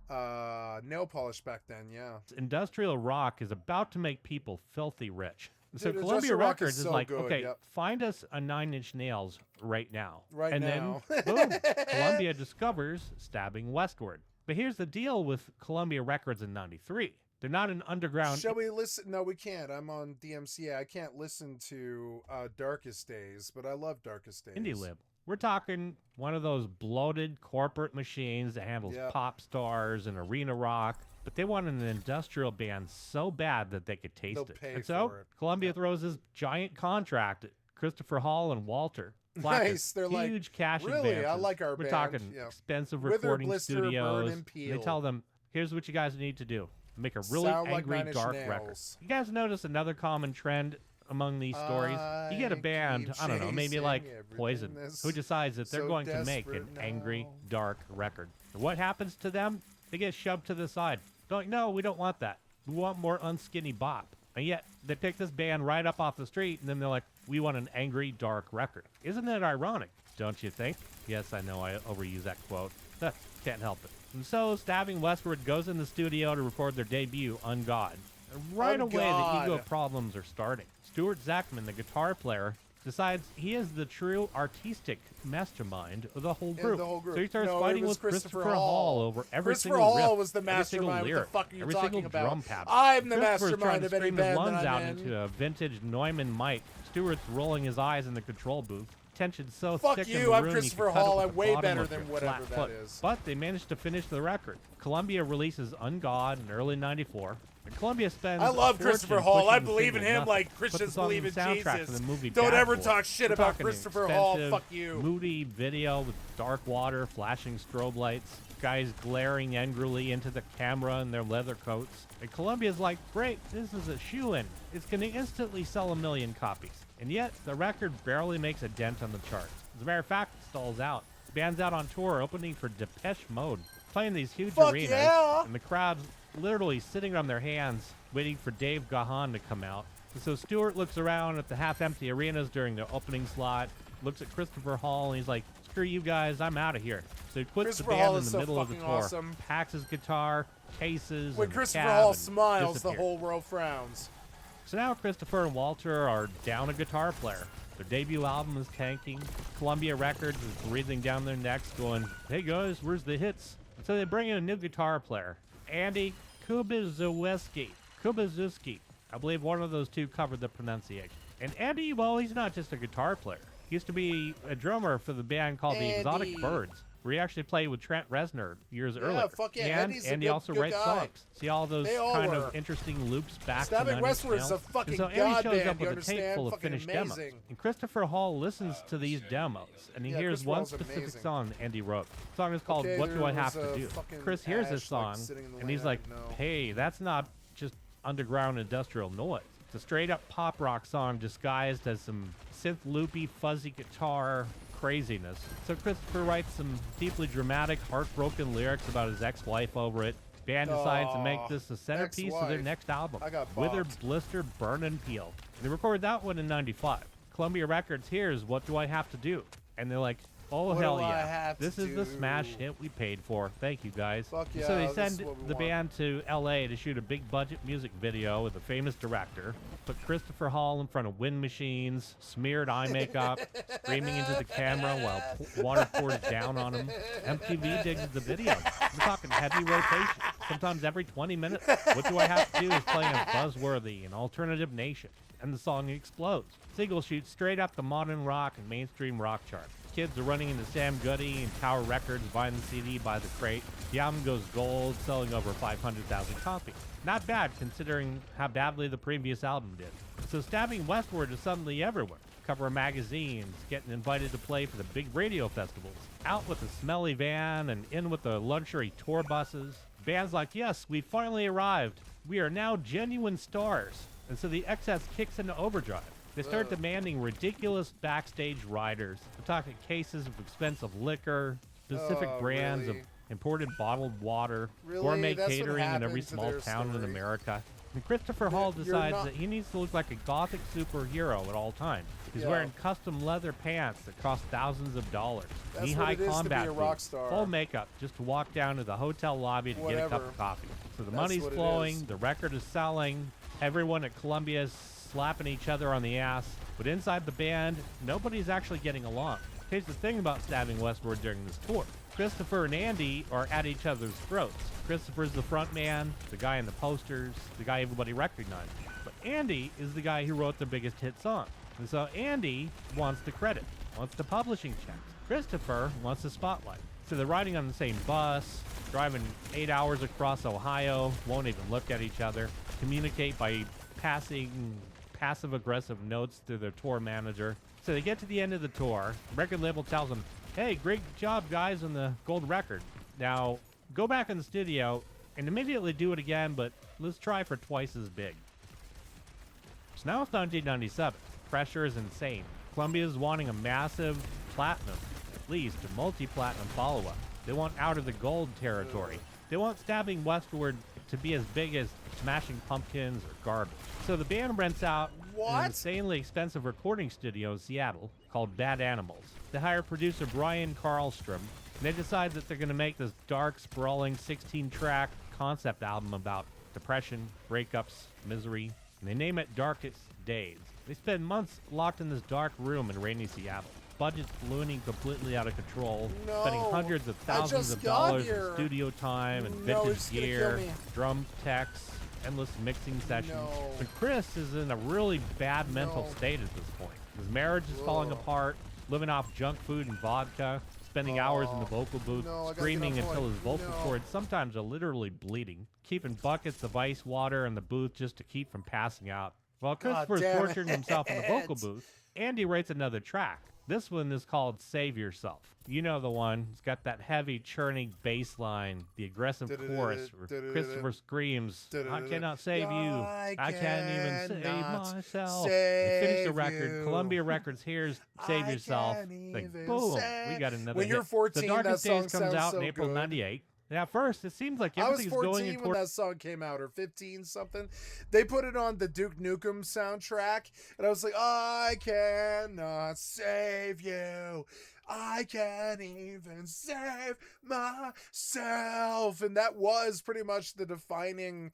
nail polish back then, yeah. industrial rock is about to make people filthy rich. So Dude, Columbia industrial rock Records is so like, good, okay, yep. find us a 9 Inch Nails right now. Right and now. then, boom, Columbia discovers Stabbing Westward. But here's the deal with Columbia Records in 93. They're not an underground... Shall we listen? No, we can't. I'm on DMCA. I can't listen to Darkest Days, but I love Darkest Days. Indie lib. We're talking one of those bloated corporate machines that handles pop stars and arena rock, but they wanted an industrial band so bad that they could taste They'll it. pay And so for it. Columbia throws this giant contract at Christopher Hall and Walter. Nice. They're huge like, cash really? advances. I like our We're band. talking Yeah. expensive Wither, recording blister, studios. burn, and peel. They tell them, here's what you guys need to do. Make a really Sound like angry, 9 Inch dark Nails. record. You guys notice another common trend among these stories? You get a band, I don't know, maybe like Poison, who decides that they're so going to make an desperate angry, now. dark record. And what happens to them? They get shoved to the side. They're like, no, we don't want that. We want more unskinny bop. And yet, they pick this band right up off the street, and then they're like, we want an angry, dark record. Isn't it ironic? Don't you think? Yes, I know I overuse that quote. Can't help it. And so, Stabbing Westward goes in the studio to record their debut, On God. And right away, the ego problems are starting. Stuart Zachman, the guitar player, decides he is the true artistic mastermind of the whole group. So he starts fighting with Christopher Hall over every single riff, Hall was the every single mastermind. lyric, What the fuck are you every talking single about? drum pattern. I'm the Christopher's trying mastermind to of any scream his band lungs that out I'm in. into a vintage Neumann mic. Stewart's rolling his eyes in the control booth. Tension so Fuck thick you, in the I'm room, Christopher you could cut Hall. it I'm with the way bottom better of than your whatever flat that foot. is. But they managed to finish the record. Columbia releases On God in early '94. And Columbia spends I love a Christopher fortune Hall. I pushing the believe in single him Nothing. like Put Christians the song believe the in soundtrack Jesus. For the movie Don't Bad ever Boys. talk shit We're about talking Christopher Hall. expensive, Fuck you. Moody video with dark water, flashing strobe lights, guys glaring angrily into the camera in their leather coats. And Columbia's like, great, this is a shoo-in. It's going to instantly sell 1 million copies. And yet, the record barely makes a dent on the charts. As a matter of fact, it stalls out. The band's out on tour opening for Depeche Mode, playing these huge arenas, and the crowd's literally sitting on their hands, waiting for Dave Gahan to come out. And so Stewart looks around at the half-empty arenas during the opening slot, looks at Christopher Hall, and he's like, screw you guys, I'm out of here. So he puts the band in the middle of the tour, awesome. packs his guitar, cases, When and Christopher cab, Hall and smiles, the disappears. whole world frowns. So now Christopher and Walter are down a guitar player. Their debut album is tanking. Columbia Records is breathing down their necks going, hey guys, where's the hits? And so they bring in a new guitar player, Andy Kubiszewski. I believe one of those two covered the pronunciation. And Andy, well, he's not just a guitar player. He used to be a drummer for the band called the Exotic Birds, where he actually played with Trent Reznor years earlier. Fuck yeah, and Andy's a Andy good- also good writes guy. songs. See all those They all kind were. of interesting loops back Stabbing to Westward is a 90s fucking And so Andy god shows band, up you with a tape understand? full of Fucking finished demos. amazing. And Christopher Hall listens to these demos, and he Yeah, hears Christopher one Hall's specific amazing. song Andy wrote. The song is called Okay, What Do I there Have was to a Do? fucking Chris hears this Ash, like, song, sitting in the and he's lane, like, I know. hey, that's not just underground industrial noise. It's a straight-up pop rock song disguised as some synth loopy, fuzzy guitar craziness. So Christopher writes some deeply dramatic, heartbroken lyrics about his ex-wife over it. Band decides to make this the centerpiece of their ex-wife. next album, I got Withered bopped. Blister, Burn and Peel. And they recorded that one in '95. Columbia Records hears What Do I Have to Do? And they're like, oh, What hell do I yeah. have This to is the do? smash hit we paid for. Thank you, guys. Fuck And so yeah, they this send is what we the want. band to L.A. to shoot a big budget music video with a famous director, put Christopher Hall in front of wind machines, smeared eye makeup, screaming into the camera while water pours down on him. MTV digs the video. We're talking heavy rotation, sometimes every 20 minutes. What Do I Have to Do is playing a buzzworthy and alternative nation, and the song explodes. Single shoots straight up the modern rock and mainstream rock chart. Kids are running into Sam Goody and Tower Records, buying the CD by the crate. The album goes gold, selling over 500,000 copies. Not bad considering how badly the previous album did. So Stabbing Westward is suddenly everywhere. Cover of magazines, getting invited to play for the big radio festivals. Out with the smelly van and in with the luxury tour buses. Bands like, yes, we finally arrived. We are now genuine stars. And so the excess kicks into overdrive. They start demanding ridiculous backstage riders. We're talking cases of expensive liquor, specific brands really? of imported bottled water, Really? gourmet That's what catering in every happened to small their town in story? America. And Christopher Hall You're decides not- that he needs to look like a gothic superhero at all times. He's Yeah. wearing custom leather pants that cost thousands of dollars, That's knee-high what it is to be combat a rock boots, star. full makeup just to walk down to the hotel lobby to get a cup Whatever. of coffee. So the That's money's what it flowing, is. the record is selling, everyone at Columbia is slapping each other on the ass, but inside the band, nobody's actually getting along. Here's the thing about Stabbing Westward during this tour. Christopher and Andy are at each other's throats. Christopher's the front man, the guy in the posters, the guy everybody recognizes. But Andy is the guy who wrote their biggest hit song. And so Andy wants the credit, wants the publishing checks. Christopher wants the spotlight. So they're riding on the same bus, driving 8 hours across Ohio, won't even look at each other, communicate by passing passive-aggressive notes to their tour manager. So they get to the end of the tour. The record label tells them, hey, great job, guys, on the gold record. Now, go back in the studio and immediately do it again, but let's try for twice as big. So now it's 1997. Pressure is insane. Columbia is wanting a massive platinum, at least a multi-platinum follow-up. They want out of the gold territory. They want Stabbing Westward to be as big as Smashing Pumpkins or Garbage. So the band rents out an insanely expensive recording studio in Seattle called Bad Animals. They hire producer Brian Karlstrom, and they decide that they're going to make this dark, sprawling 16-track concept album about depression, breakups, misery, and they name it Darkest Days. They spend months locked in this dark room in rainy Seattle. Budget's ballooning completely out of control, spending hundreds of thousands of dollars in studio time and vintage gear, drum techs, endless mixing sessions. But Chris is in a really bad mental state at this point. His marriage is falling apart, living off junk food and vodka, spending hours in the vocal booth, screaming until his vocal cords sometimes are literally bleeding, keeping buckets of ice water in the booth just to keep from passing out. While Christopher's torturing himself in the vocal booth, Andy writes another track. This one is called Save Yourself. You know the one. It's got that heavy, churning bass line, the aggressive chorus where Christopher screams, I cannot save you. I can't even save myself. They finish the record. Columbia Records hears Save Yourself. Like, boom, we got another When hit. you're 14, The Darkest that song Days comes sounds out so in April good. '98. And at first, it seems like I was everything's 14 going in when that song came out, or 15 something. They put it on the Duke Nukem soundtrack, and I was like, I cannot save you. I can't even save myself. And that was pretty much the defining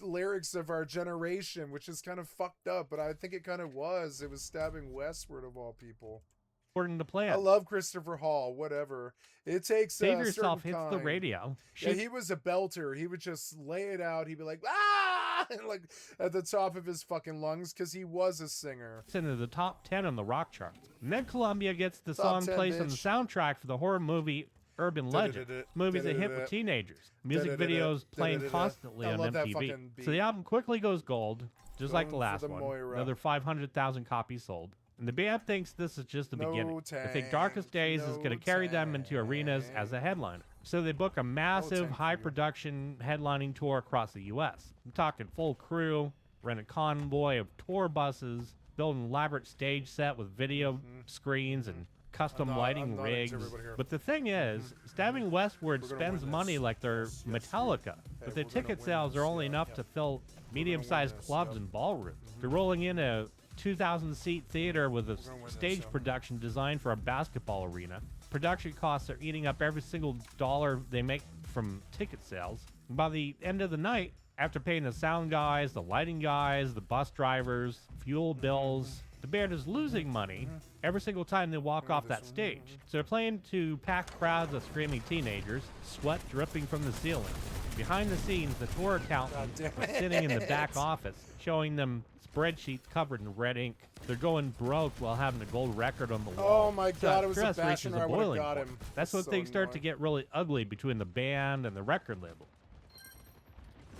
lyrics of our generation, which is kind of fucked up, but I think it kind of was. It was Stabbing Westward of all people. according to plan. I love Christopher Hall, whatever. It takes Save a Yourself certain hits the kind. radio. Yeah, he was a belter. He would just lay it out. He'd be like, ah, and like at the top of his fucking lungs because he was a singer. It's into the top 10 on the rock charts. And then Columbia gets the Top song 10, placed on the bitch. soundtrack for the horror movie Urban Legend. Movies a hit with teenagers. Music videos playing constantly I on love that MTV. fucking beat. So the album quickly goes gold, just like the Going for last the one. Moira. Another 500,000 copies sold. And the band thinks this is just the beginning. They think Darkest Days is going to carry them into arenas as a headliner. So they book a massive, high-production headlining tour across the U.S. I'm talking full crew, rent a convoy of tour buses, build an elaborate stage set with video screens and custom lighting rigs. But the thing is, Stabbing Westward spends money like they're Metallica, but their ticket sales are only enough to fill medium-sized clubs and ballrooms. They're rolling in a 2,000-seat theater with a stage production designed for a basketball arena. Production costs are eating up every single dollar they make from ticket sales. And by the end of the night, after paying the sound guys, the lighting guys, the bus drivers, fuel bills, the band is losing money every single time they walk off that stage. So they're playing to packed crowds of screaming teenagers, sweat dripping from the ceiling. Behind the scenes, the tour accountant is sitting in the back office, showing them spreadsheets covered in red ink. They're going broke while having a gold record on the wall. Oh my God, it was Stress Sebastian, reaches or a I would've boiling got point. him. That's when So things start to annoying. get really ugly between the band and the record label.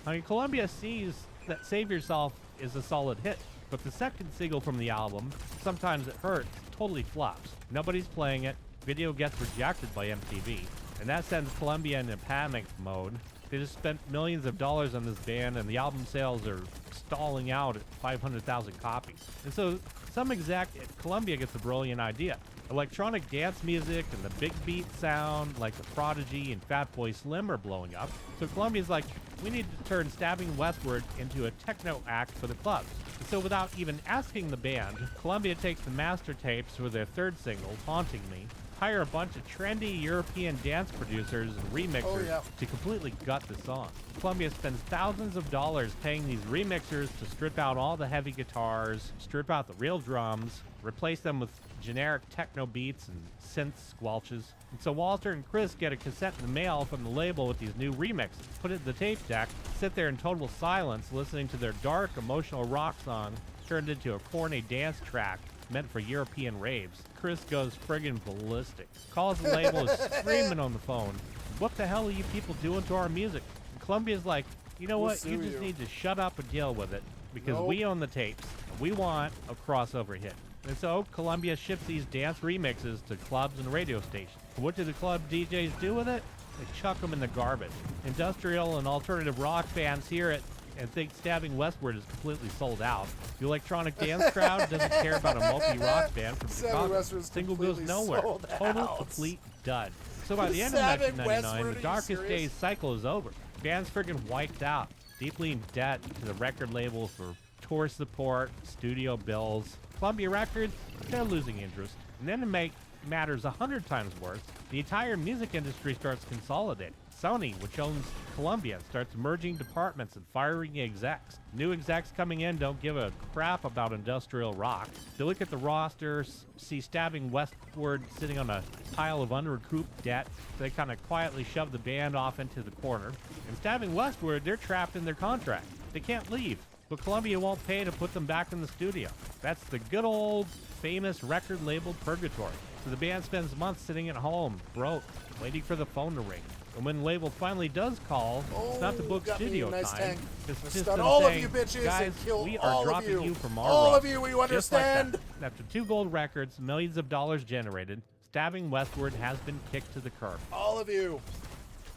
I mean, Columbia sees that Save Yourself is a solid hit, but the second single from the album, Sometimes It Hurts, totally flops. Nobody's playing it, video gets rejected by MTV, and that sends Columbia into panic mode. They just spent millions of dollars on this band, and the album sales are stalling out at 500,000 copies. And so some exec at Columbia gets a brilliant idea. Electronic dance music and the big beat sound like the Prodigy and Fatboy Slim are blowing up. So Columbia's like, we need to turn Stabbing Westward into a techno act for the clubs. And so without even asking the band, Columbia takes the master tapes for their third single, Haunting Me, hire a bunch of trendy European dance producers and remixers to completely gut the song. Columbia spends thousands of dollars paying these remixers to strip out all the heavy guitars, strip out the real drums, replace them with generic techno beats and synth squelches. And so Walter and Chris get a cassette in the mail from the label with these new remixes, put it in the tape deck, sit there in total silence listening to their dark, emotional rock song turned into a corny dance track meant for European raves. Chris goes friggin' ballistic. Calls the label, is screaming on the phone. What the hell are you people doing to our music? And Columbia's like, you know We'll what? You sue just you." need to shut up and deal with it because Nope. we own the tapes. And we want a crossover hit. And so Columbia ships these dance remixes to clubs and radio stations. What do the club DJs do with it? They chuck them in the garbage. Industrial and alternative rock fans hear it and think Stabbing Westward is completely sold out. The electronic dance crowd doesn't care about a multi-rock band from Stabbing Chicago. Westward is Single goes completely nowhere. sold Total out. complete dud. So by the end of Seven 1999, Westward, the are darkest you serious? days cycle is over. Band's friggin' wiped out, deeply in debt to the record label for tour support, studio bills. Columbia Records, they're losing interest. And then to make matters 100 times worse, the entire music industry starts consolidating. Sony, which owns Columbia, starts merging departments and firing execs. New execs coming in don't give a crap about industrial rock. They look at the roster, see Stabbing Westward sitting on a pile of underrecouped debt. So they kind of quietly shove the band off into the corner. And Stabbing Westward, they're trapped in their contract. They can't leave, but Columbia won't pay to put them back in the studio. That's the good old famous record label purgatory. So the band spends months sitting at home, broke, waiting for the phone to ring. And when the label finally does call, it's not to book studio time. It's just them all saying, of you bitches guys, and kill we all are of dropping you. you from our All of roster." you, we Just like that. understand. After 2 gold records, millions of dollars generated, Stabbing Westward has been kicked to the curb. All of you.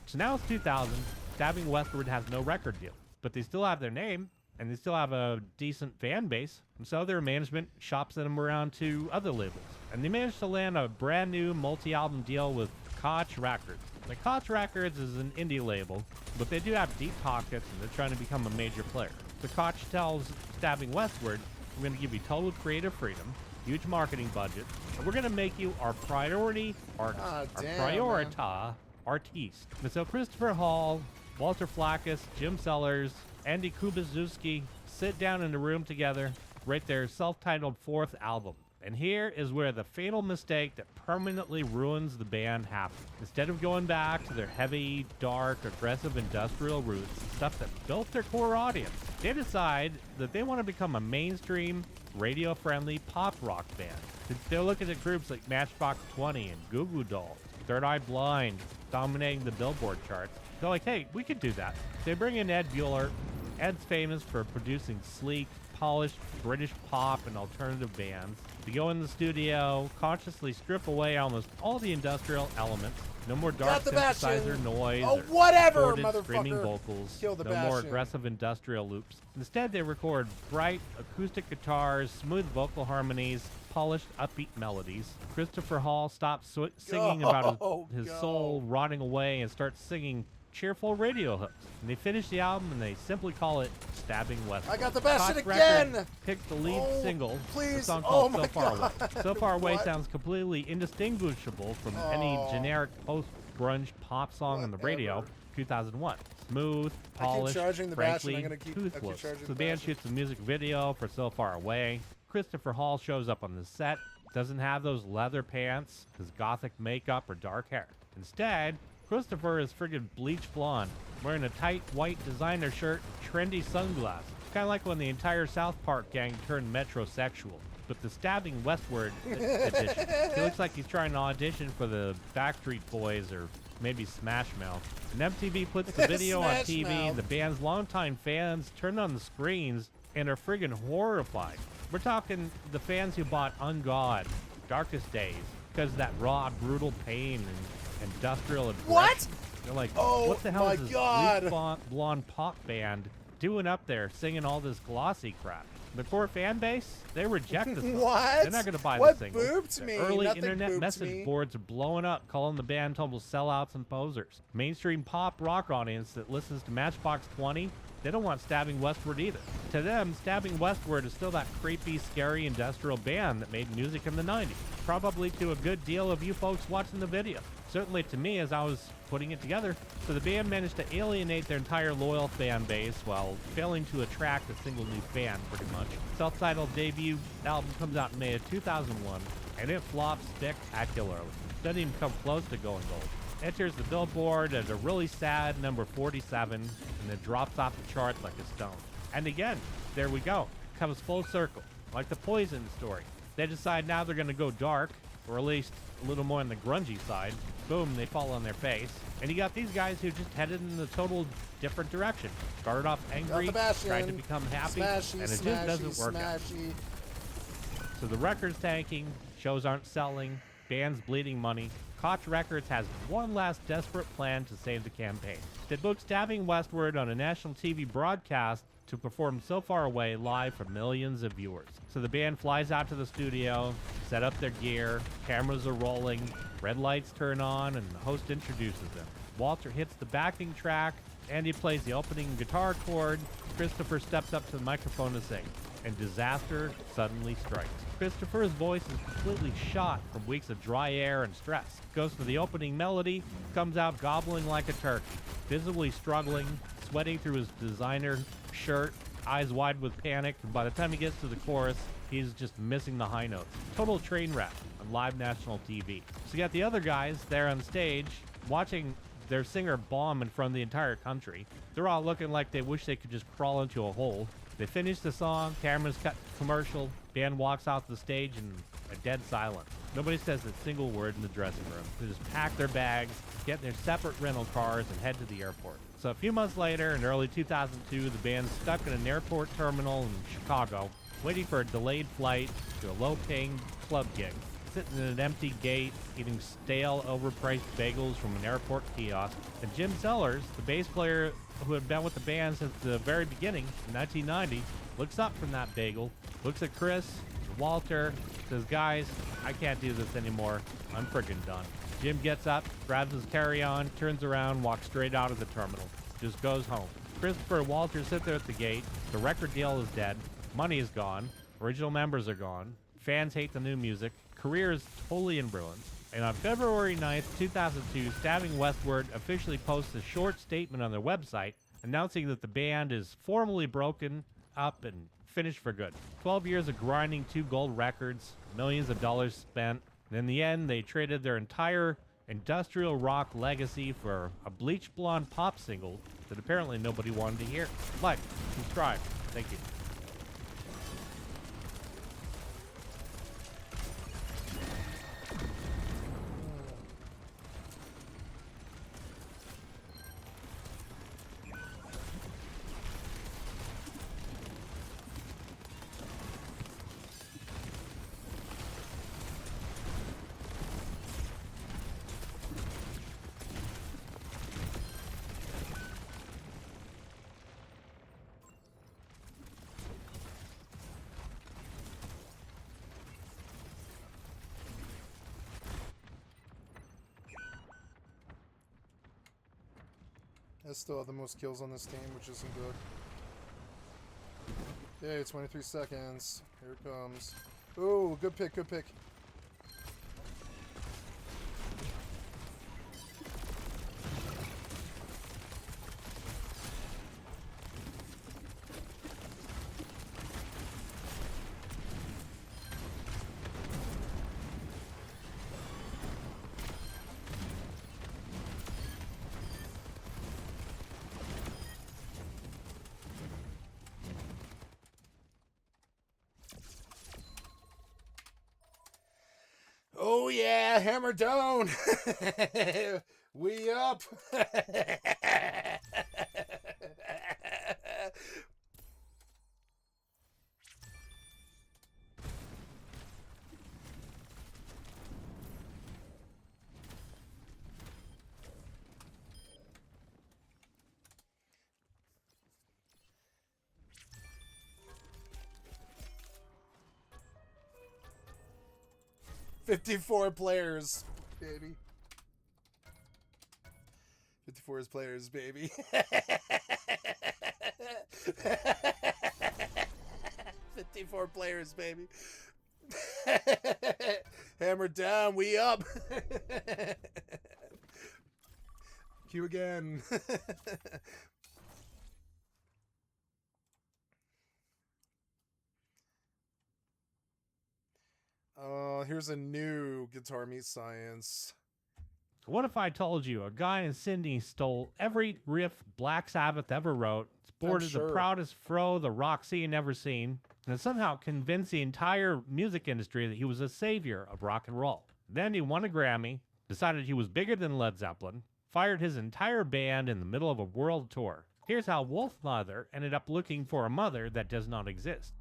So now it's 2000. Stabbing Westward has no record deal, but they still have their name, and they still have a decent fan base. And so their management shops them around to other labels. And they managed to land a brand new multi-album deal with Koch Records. Like, Koch Records is an indie label, but they do have deep pockets, and they're trying to become a major player. So Koch tells Stabbing Westward, "We're going to give you total creative freedom, huge marketing budget, and we're going to make you our priority artist, our priorita artiste." And so Christopher Hall, Walter Flackus, Jim Sellers, Andy Kubaszewski sit down in a room together, write their self-titled 4th album. And here is where the fatal mistake that permanently ruins the band happened. Instead of going back to their heavy, dark, aggressive industrial roots, stuff that built their core audience, they decide that they want to become a mainstream, radio-friendly pop rock band. They're looking at groups like Matchbox 20 and Goo Goo Dolls, Third Eye Blind, dominating the Billboard charts. They're like, hey, we could do that. They bring in Ed Bueller. Ed's famous for producing sleek, polished British pop and alternative bands. They go in the studio, consciously strip away almost all the industrial elements. No more dark synthesizer noise or whatever, distorted screaming motherfucker. vocals. Kill the No more Bastion. aggressive industrial loops. Instead, they record bright acoustic guitars, smooth vocal harmonies, polished upbeat melodies. Christopher Hall stops singing about his soul rotting away and starts singing cheerful radio hooks. And they finish the album and they simply call it Stabbing Westward. I got the Bastion Koch again! Records picked the lead single, please. a song Oh called my So Far Away. God. So Far Away What? sounds completely indistinguishable from any generic post-grunge pop song on the radio. 2001. Smooth, polished, charging the Bastion. frankly, I'm gonna keep toothless. charging So the the band Bastion. shoots a music video for So Far Away. Christopher Hall shows up on the set, doesn't have those leather pants, his gothic makeup, or dark hair. Instead, Christopher is friggin' bleach blonde, wearing a tight white designer shirt and trendy sunglasses. Kind of like when the entire South Park gang turned metrosexual. But the Stabbing Westward edition. He looks like he's trying to audition for the Backstreet Boys or maybe Smash Mouth. And MTV puts the video on Smash TV, Mouth. and the band's longtime fans turn on the screens and are friggin' horrified. We're talking the fans who bought On God, Darkest Days, because of that raw, brutal pain and industrial aggression. What? They're like, Oh what the hell my is this God. bleach blonde pop band doing up there singing all this glossy crap? The core fan base, they reject the song. What? They're not going to buy What the single. booped The me? Early Nothing internet booped message me. boards are blowing up, calling the band total sellouts and posers. Mainstream pop rock audience that listens to Matchbox 20, they don't want Stabbing Westward either. To them, Stabbing Westward is still that creepy, scary industrial band that made music in the 90s. Probably to a good deal of you folks watching the video. Certainly to me as I was putting it together. So the band managed to alienate their entire loyal fan base while failing to attract a single new fan, pretty much. Self-titled debut album comes out in May of 2001, and it flops spectacularly. Doesn't even come close to going gold. Enters the Billboard as a really sad number 47, and then drops off the charts like a stone. And again, there we go. Comes full circle, like the Poison story. They decide now they're going to go dark, or at least a little more on the grungy side. Boom, they fall on their face. And you got these guys who just headed in a total different direction. Started off angry, tried to become happy, Smashy, and it smashy, just doesn't work out. smashy. So the record's tanking, shows aren't selling, band's bleeding money, Koch Records has one last desperate plan to save the campaign. They book Stabbing Westward on a national TV broadcast to perform So Far Away live for millions of viewers. So the band flies out to the studio, set up their gear, cameras are rolling, red lights turn on, and the host introduces them. Walter hits the backing track, Andy plays the opening guitar chord, Christopher steps up to the microphone to sing, and disaster suddenly strikes. Christopher's voice is completely shot from weeks of dry air and stress. Goes to the opening melody, comes out gobbling like a turkey, visibly struggling, sweating through his designer shirt, eyes wide with panic, and by the time he gets to the chorus, he's just missing the high notes. Total train wreck on live national TV. So you got the other guys there on stage watching their singer bomb in front of the entire country. They're all looking like they wish they could just crawl into a hole. They finish the song, cameras cut to commercial, band walks off the stage, and a dead silence. Nobody says a single word in the dressing room. They just pack their bags, get in their separate rental cars, and head to the airport. So a few months later, in early 2002, the band's stuck in an airport terminal in Chicago, waiting for a delayed flight to a low-paying club gig. Sitting in an empty gate, eating stale, overpriced bagels from an airport kiosk. And Jim Sellers, the bass player who had been with the band since the very beginning, in 1990, looks up from that bagel, looks at Chris, Walter, says, "Guys, I can't do this anymore. I'm friggin' done." Jim gets up, grabs his carry-on, turns around, walks straight out of the terminal. Just goes home. Christopher and Walter sit there at the gate. The record deal is dead. Money is gone. Original members are gone. Fans hate the new music. Career is totally in ruins. And on February 9th, 2002, Stabbing Westward officially posts a short statement on their website announcing that the band is formally broken up and finished for good. 12 years of grinding 2 gold records, millions of dollars spent, and in the end, they traded their entire industrial rock legacy for a bleach blonde pop single that apparently nobody wanted to hear. Like, subscribe. Thank you. I still have the most kills on this team, which isn't good. Yay, 23 seconds. Here it comes. Ooh, good pick, good pick. Oh yeah, hammer down. We up. 54 players, baby. 54 is players, baby. 54 players, baby. Hammer down, we up. Q again. Here's a new Guitar Meets Science. What if I told you a guy in Sydney stole every riff Black Sabbath ever wrote, sported the proudest fro the rock scene ever seen, and somehow convinced the entire music industry that he was a savior of rock and roll? Then he won a Grammy, decided he was bigger than Led Zeppelin, fired his entire band in the middle of a world tour. Here's how Wolfmother ended up looking for a mother that does not exist.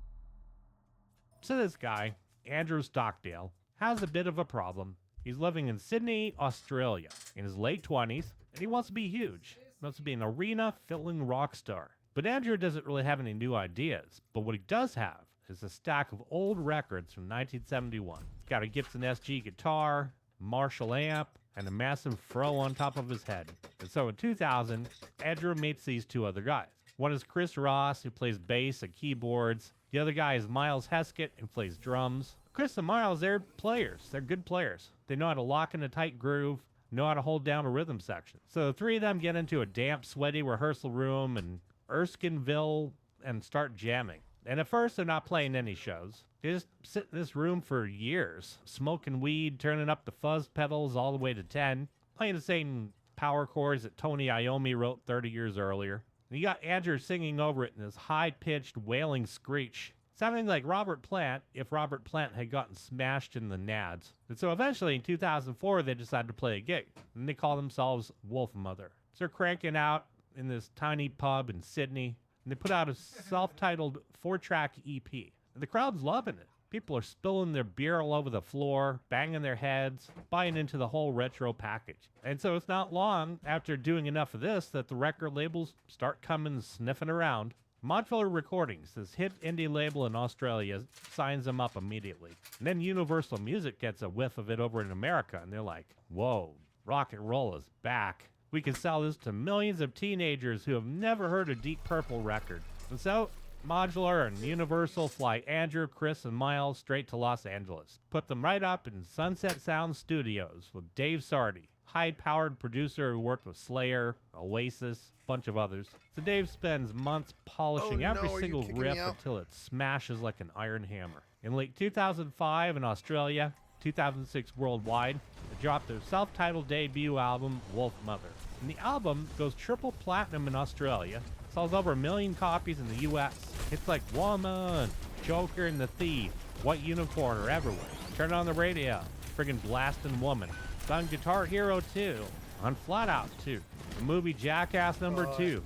So this guy, Andrew Stockdale, has a bit of a problem. He's living in Sydney, Australia, in his late 20s, and he wants to be huge. He wants to be an arena-filling rock star. But Andrew doesn't really have any new ideas. But what he does have is a stack of old records from 1971. He's got a Gibson SG guitar, Marshall amp, and a massive fro on top of his head. And so in 2000, Andrew meets these two other guys. One is Chris Ross, who plays bass and keyboards. The other guy is Miles Heskett, who plays drums. Chris and Miles, they're players. They're good players. They know how to lock in a tight groove, know how to hold down a rhythm section. So the three of them get into a damp, sweaty rehearsal room in Erskineville and start jamming. And at first, they're not playing any shows. They just sit in this room for years, smoking weed, turning up the fuzz pedals all the way to 10, playing the same power chords that Tony Iommi wrote 30 years earlier. And you got Andrew singing over it in this high-pitched, wailing screech, sounding like Robert Plant if Robert Plant had gotten smashed in the nads. And so eventually, in 2004, they decided to play a gig, and they call themselves Wolf Mother. So they're cranking out in this tiny pub in Sydney, and they put out a self-titled 4-track EP. And the crowd's loving it. People are spilling their beer all over the floor, banging their heads, buying into the whole retro package. And so it's not long after doing enough of this that the record labels start coming sniffing around. Modular Recordings, this hit indie label in Australia, signs them up immediately. And then Universal Music gets a whiff of it over in America, and they're like, whoa, rock and roll is back. We can sell this to millions of teenagers who have never heard a Deep Purple record. And so, Modular and Universal fly Andrew, Chris, and Miles straight to Los Angeles. Put them right up in Sunset Sound Studios with Dave Sardy, high-powered producer who worked with Slayer, Oasis, a bunch of others. So Dave spends months polishing every single riff until it smashes like an iron hammer. In late 2005 in Australia, 2006 worldwide, they dropped their self-titled debut album, Wolf Mother. And the album goes triple platinum in Australia, sells over 1 million copies in the US. Hits like Woman, Joker and the Thief, White Unicorn are everywhere. Turn on the radio, friggin' blasting Woman. It's on Guitar Hero 2, on Flat Out 2, the movie Jackass number 2.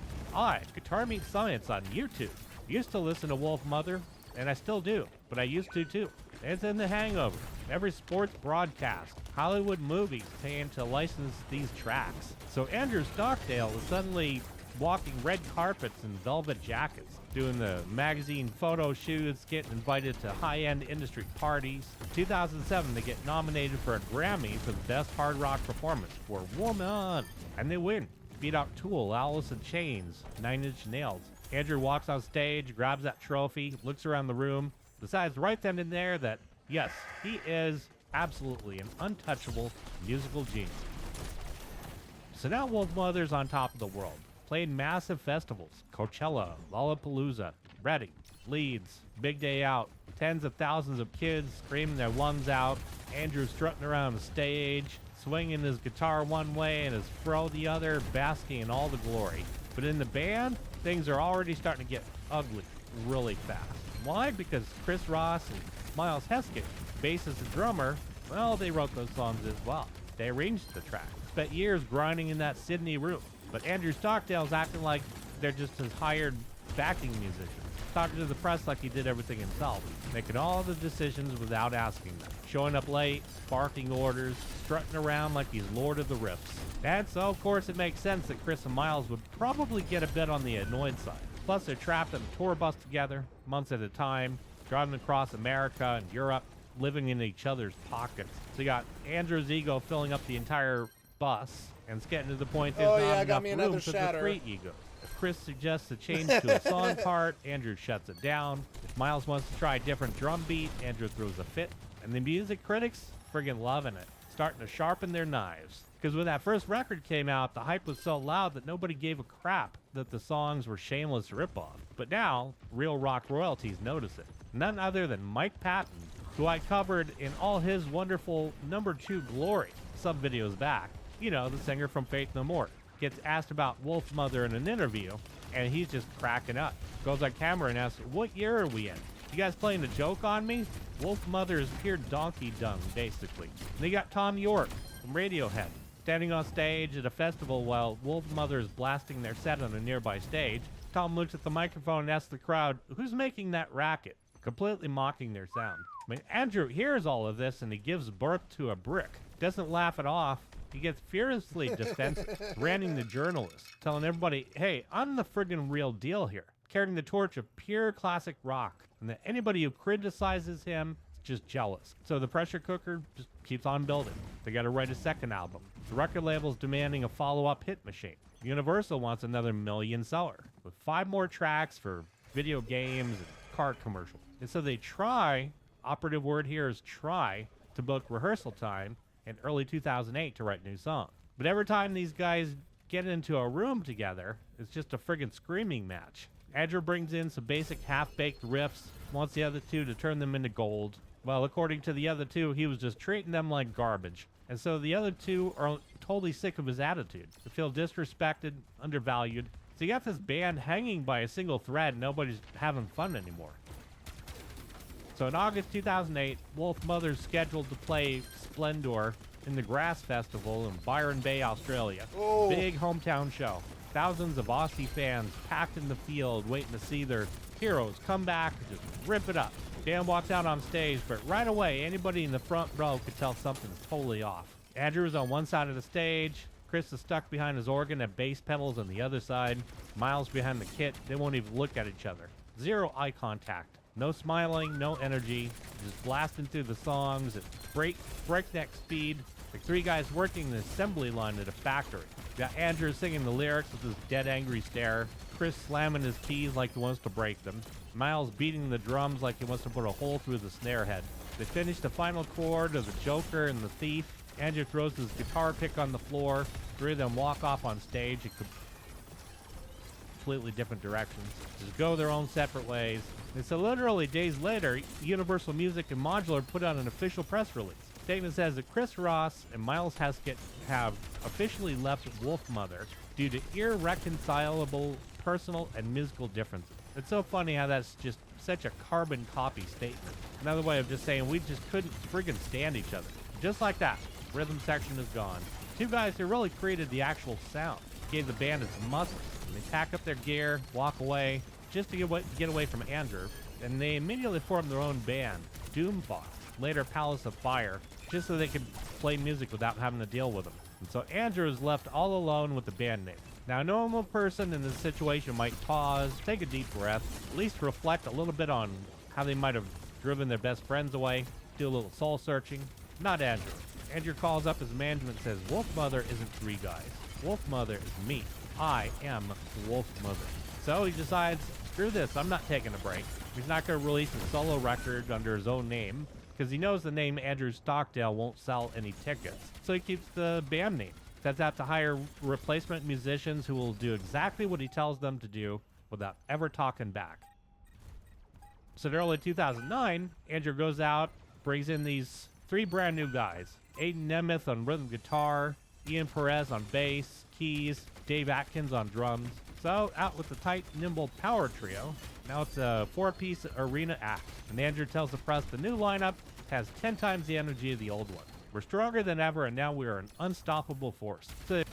Guitar Meets Science on YouTube. Used to listen to Wolf Mother, and I still do, but I used to too. It's in The Hangover, every sports broadcast, Hollywood movies paying to license these tracks. So Andrew Stockdale is suddenly walking red carpets in velvet jackets, doing the magazine photo shoots, getting invited to high-end industry parties. In 2007, they get nominated for a Grammy for the Best Hard Rock Performance for Woman, and they win. Beat out Tool, Alice in Chains, 9 Inch Nails. Andrew walks on stage, grabs that trophy, looks around the room, decides right then and there that, yes, he is absolutely an untouchable musical genius. So now Wolf Mother's on top of the world, playing massive festivals, Coachella, Lollapalooza, Reading, Leeds, Big Day Out, tens of thousands of kids screaming their lungs out, Andrew strutting around the stage, swinging his guitar one way and his fro the other, basking in all the glory. But in the band, things are already starting to get ugly really fast. Why? Because Chris Ross and Miles Heskett, bassist and drummer, well, they wrote those songs as well. They arranged the track. Spent years grinding in that Sydney room. But Andrew Stockdale's acting like they're just his hired backing musicians, talking to the press like he did everything himself, making all the decisions without asking them, showing up late, barking orders, strutting around like he's Lord of the Riffs. And so, of course, it makes sense that Chris and Miles would probably get a bit on the annoyed side. Plus, they're trapped on a tour bus together, months at a time, driving across America and Europe, living in each other's pockets. So you got Andrew's ego filling up the entire bus, and it's getting to the point there's not enough room for the three egos. If Chris suggests a change to a song part, Andrew shuts it down. If Miles wants to try a different drum beat, Andrew throws a fit. And the music critics, friggin' loving it, starting to sharpen their knives. Because when that first record came out, the hype was so loud that nobody gave a crap that the songs were shameless ripoff. But now, real rock royalties notice it. None other than Mike Patton, who I covered in all his wonderful number 2 glory some videos back. You know, the singer from Faith No More. Gets asked about Wolf Mother in an interview, and he's just cracking up. Goes on camera and asks, what year are we in? You guys playing a joke on me? Wolf Mother is pure donkey dung, basically. And they got Tom York from Radiohead standing on stage at a festival while Wolf Mother is blasting their set on a nearby stage. Tom looks at the microphone and asks the crowd, who's making that racket? Completely mocking their sound. I mean, Andrew hears all of this and he gives birth to a brick. Doesn't laugh it off. He gets furiously defensive, ranting the journalist, telling everybody, hey, I'm the friggin' real deal here, carrying the torch of pure classic rock, and that anybody who criticizes him is just jealous. So the pressure cooker just keeps on building. They gotta write a second album. The record label's demanding a follow-up hit machine. Universal wants another million seller, with 5 more tracks for video games and car commercials. And so they try, operative word here is try, to book rehearsal time in early 2008 to write new songs. But every time these guys get into a room together, it's just a friggin' screaming match. Andrew brings in some basic half-baked riffs, wants the other two to turn them into gold. Well, according to the other two, he was just treating them like garbage. And so the other two are totally sick of his attitude. They feel disrespected, undervalued. So you got this band hanging by a single thread, nobody's having fun anymore. So in August 2008, Wolf Mother's scheduled to play Splendor in the Grass Festival in Byron Bay, Australia. Oh. Big hometown show. Thousands of Aussie fans packed in the field waiting to see their heroes come back and just rip it up. Dan walked out on stage, but right away, anybody in the front row could tell something's totally off. Andrew is on one side of the stage. Chris is stuck behind his organ and bass pedals on the other side. Miles behind the kit. They won't even look at each other. Zero eye contact. No smiling, no energy, just blasting through the songs at breakneck speed, like 3 guys working the assembly line at a factory. Got Andrew singing the lyrics with his dead angry stare, Chris slamming his keys like he wants to break them, Miles beating the drums like he wants to put a hole through the snare head. They finish the final chord of the Joker and the Thief. Andrew throws his guitar pick on the floor. 3 of them walk off on stage in completely different directions, just go their own separate ways. And so literally days later, Universal Music and Modular put out an official press release. Statement says that Chris Ross and Miles Heskett have officially left Wolf Mother due to irreconcilable personal and musical differences. It's so funny how that's just such a carbon copy statement. Another way of just saying we just couldn't friggin' stand each other. Just like that, rhythm section is gone. 2 guys who really created the actual sound, gave the band its muscles. And they pack up their gear, walk away, just to get away from Andrew, and they immediately formed their own band, Doomfall, later Palace of Fire, just so they could play music without having to deal with them. And so Andrew is left all alone with the band name. Now, a normal person in this situation might pause, take a deep breath, at least reflect a little bit on how they might have driven their best friends away, do a little soul searching. Not Andrew. Andrew calls up his management and says, Wolf Mother isn't 3 guys. Wolf Mother is me. I am Wolf Mother. So he decides, screw this, I'm not taking a break. He's not going to release a solo record under his own name because he knows the name Andrew Stockdale won't sell any tickets. So he keeps the band name. Sets out to hire replacement musicians who will do exactly what he tells them to do without ever talking back. So in early 2009, Andrew goes out, brings in these 3 brand new guys. Aiden Nemeth on rhythm guitar, Ian Perez on bass, keys, Dave Atkins on drums. So out with the tight, nimble power trio. Now it's a 4-piece arena act. And Andrew tells the press the new lineup has 10 times the energy of the old one. We're stronger than ever, and now we are an unstoppable force. So it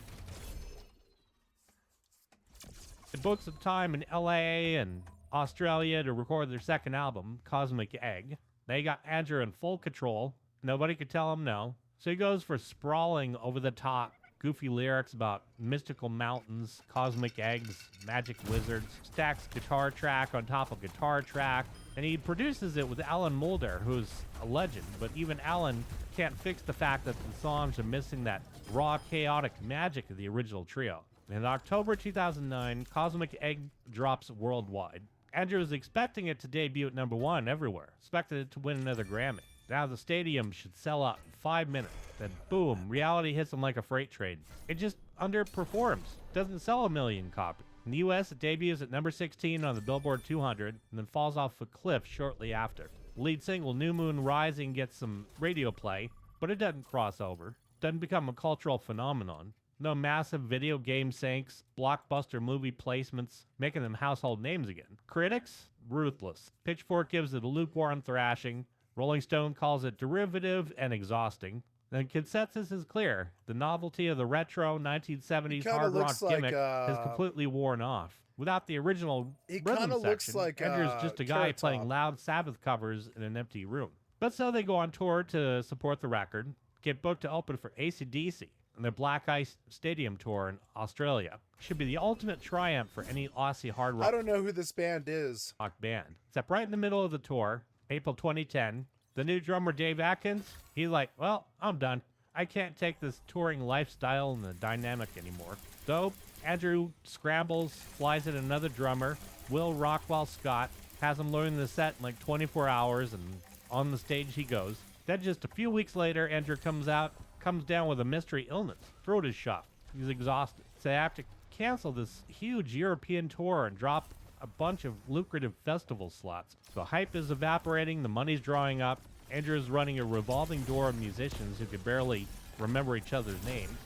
booked some time in LA and Australia to record their second album, Cosmic Egg. They got Andrew in full control. Nobody could tell him no. So he goes for sprawling, over-the-top, goofy lyrics about mystical mountains, cosmic eggs, magic wizards, stacks guitar track on top of guitar track, and he produces it with Alan Mulder, who's a legend, but even Alan can't fix the fact that the songs are missing that raw, chaotic magic of the original trio. In October 2009, Cosmic Egg drops worldwide. Andrew was expecting it to debut at #1 everywhere, expected it to win another Grammy. Now the stadium should sell out in 5 minutes. Then boom, reality hits him like a freight train. It just underperforms. Doesn't sell 1 million copies. In the US, it debuts at #16 on the Billboard 200 and then falls off a cliff shortly after. The lead single, New Moon Rising, gets some radio play, but it doesn't cross over. Doesn't become a cultural phenomenon. No massive video game syncs, blockbuster movie placements, making them household names again. Critics? Ruthless. Pitchfork gives it a lukewarm thrashing. Rolling Stone calls it derivative and exhausting. The consensus is clear. The novelty of the retro 1970s hard rock gimmick has completely worn off. Without the original rhythm section, looks like Andrew's just a guy playing loud Sabbath covers in an empty room. But so they go on tour to support the record, get booked to open for AC/DC and the Black Ice Stadium tour in Australia. Should be the ultimate triumph for any Aussie hard rock. I don't know who this band is. Rock band. Except right in the middle of the tour, April 2010, the new drummer Dave Atkins, he's like, well, I'm done. I can't take this touring lifestyle and the dynamic anymore. So Andrew scrambles, flies in another drummer, Will Rockwell Scott, has him learn the set in like 24 hours, and on the stage he goes. Then just a few weeks later, Andrew comes down with a mystery illness. Throat is shot. He's exhausted. So they have to cancel this huge European tour and drop a bunch of lucrative festival slots. The hype is evaporating, the money's drying up. Andrew is running a revolving door of musicians who could barely remember each other's names.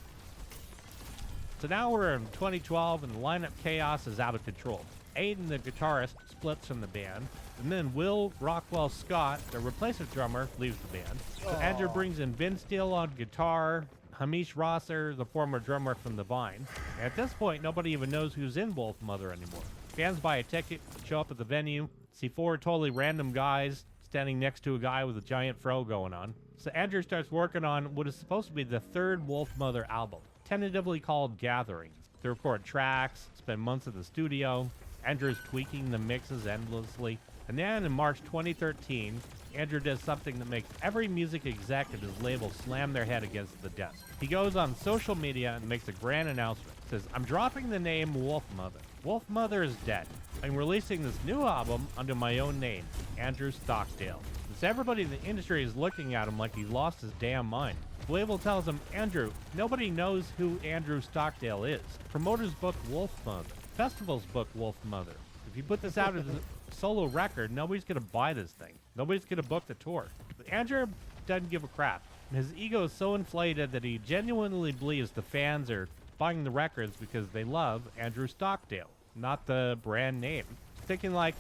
So now we're in 2012 and the lineup chaos is out of control. Aiden, the guitarist, splits from the band, and then Will Rockwell Scott, the replacement drummer, leaves the band. So Andrew brings in Vince Steele on guitar, Hamish Rosser, the former drummer from The Vine. And at this point, nobody even knows who's in Wolf Mother anymore. Fans buy a ticket, show up at the venue, see four totally random guys standing next to a guy with a giant fro going on. So Andrew starts working on what is supposed to be the third Wolf Mother album, tentatively called Gatherings. They record tracks, spend months at the studio. Andrew's tweaking the mixes endlessly. And then in March 2013, Andrew does something that makes every music exec at his label slam their head against the desk. He goes on social media and makes a grand announcement. Says, I'm dropping the name Wolf Mother. Wolf Mother is dead. I'm releasing this new album under my own name, Andrew Stockdale. Since everybody in the industry is looking at him like he lost his damn mind. The label tells him, Andrew, nobody knows who Andrew Stockdale is. Promoters book Wolf Mother. Festivals book Wolf Mother. If you put this out as a solo record, nobody's going to buy this thing. Nobody's going to book the tour. But Andrew doesn't give a crap. His ego is so inflated that he genuinely believes the fans are buying the records because they love Andrew Stockdale, not the brand name. Thinking like,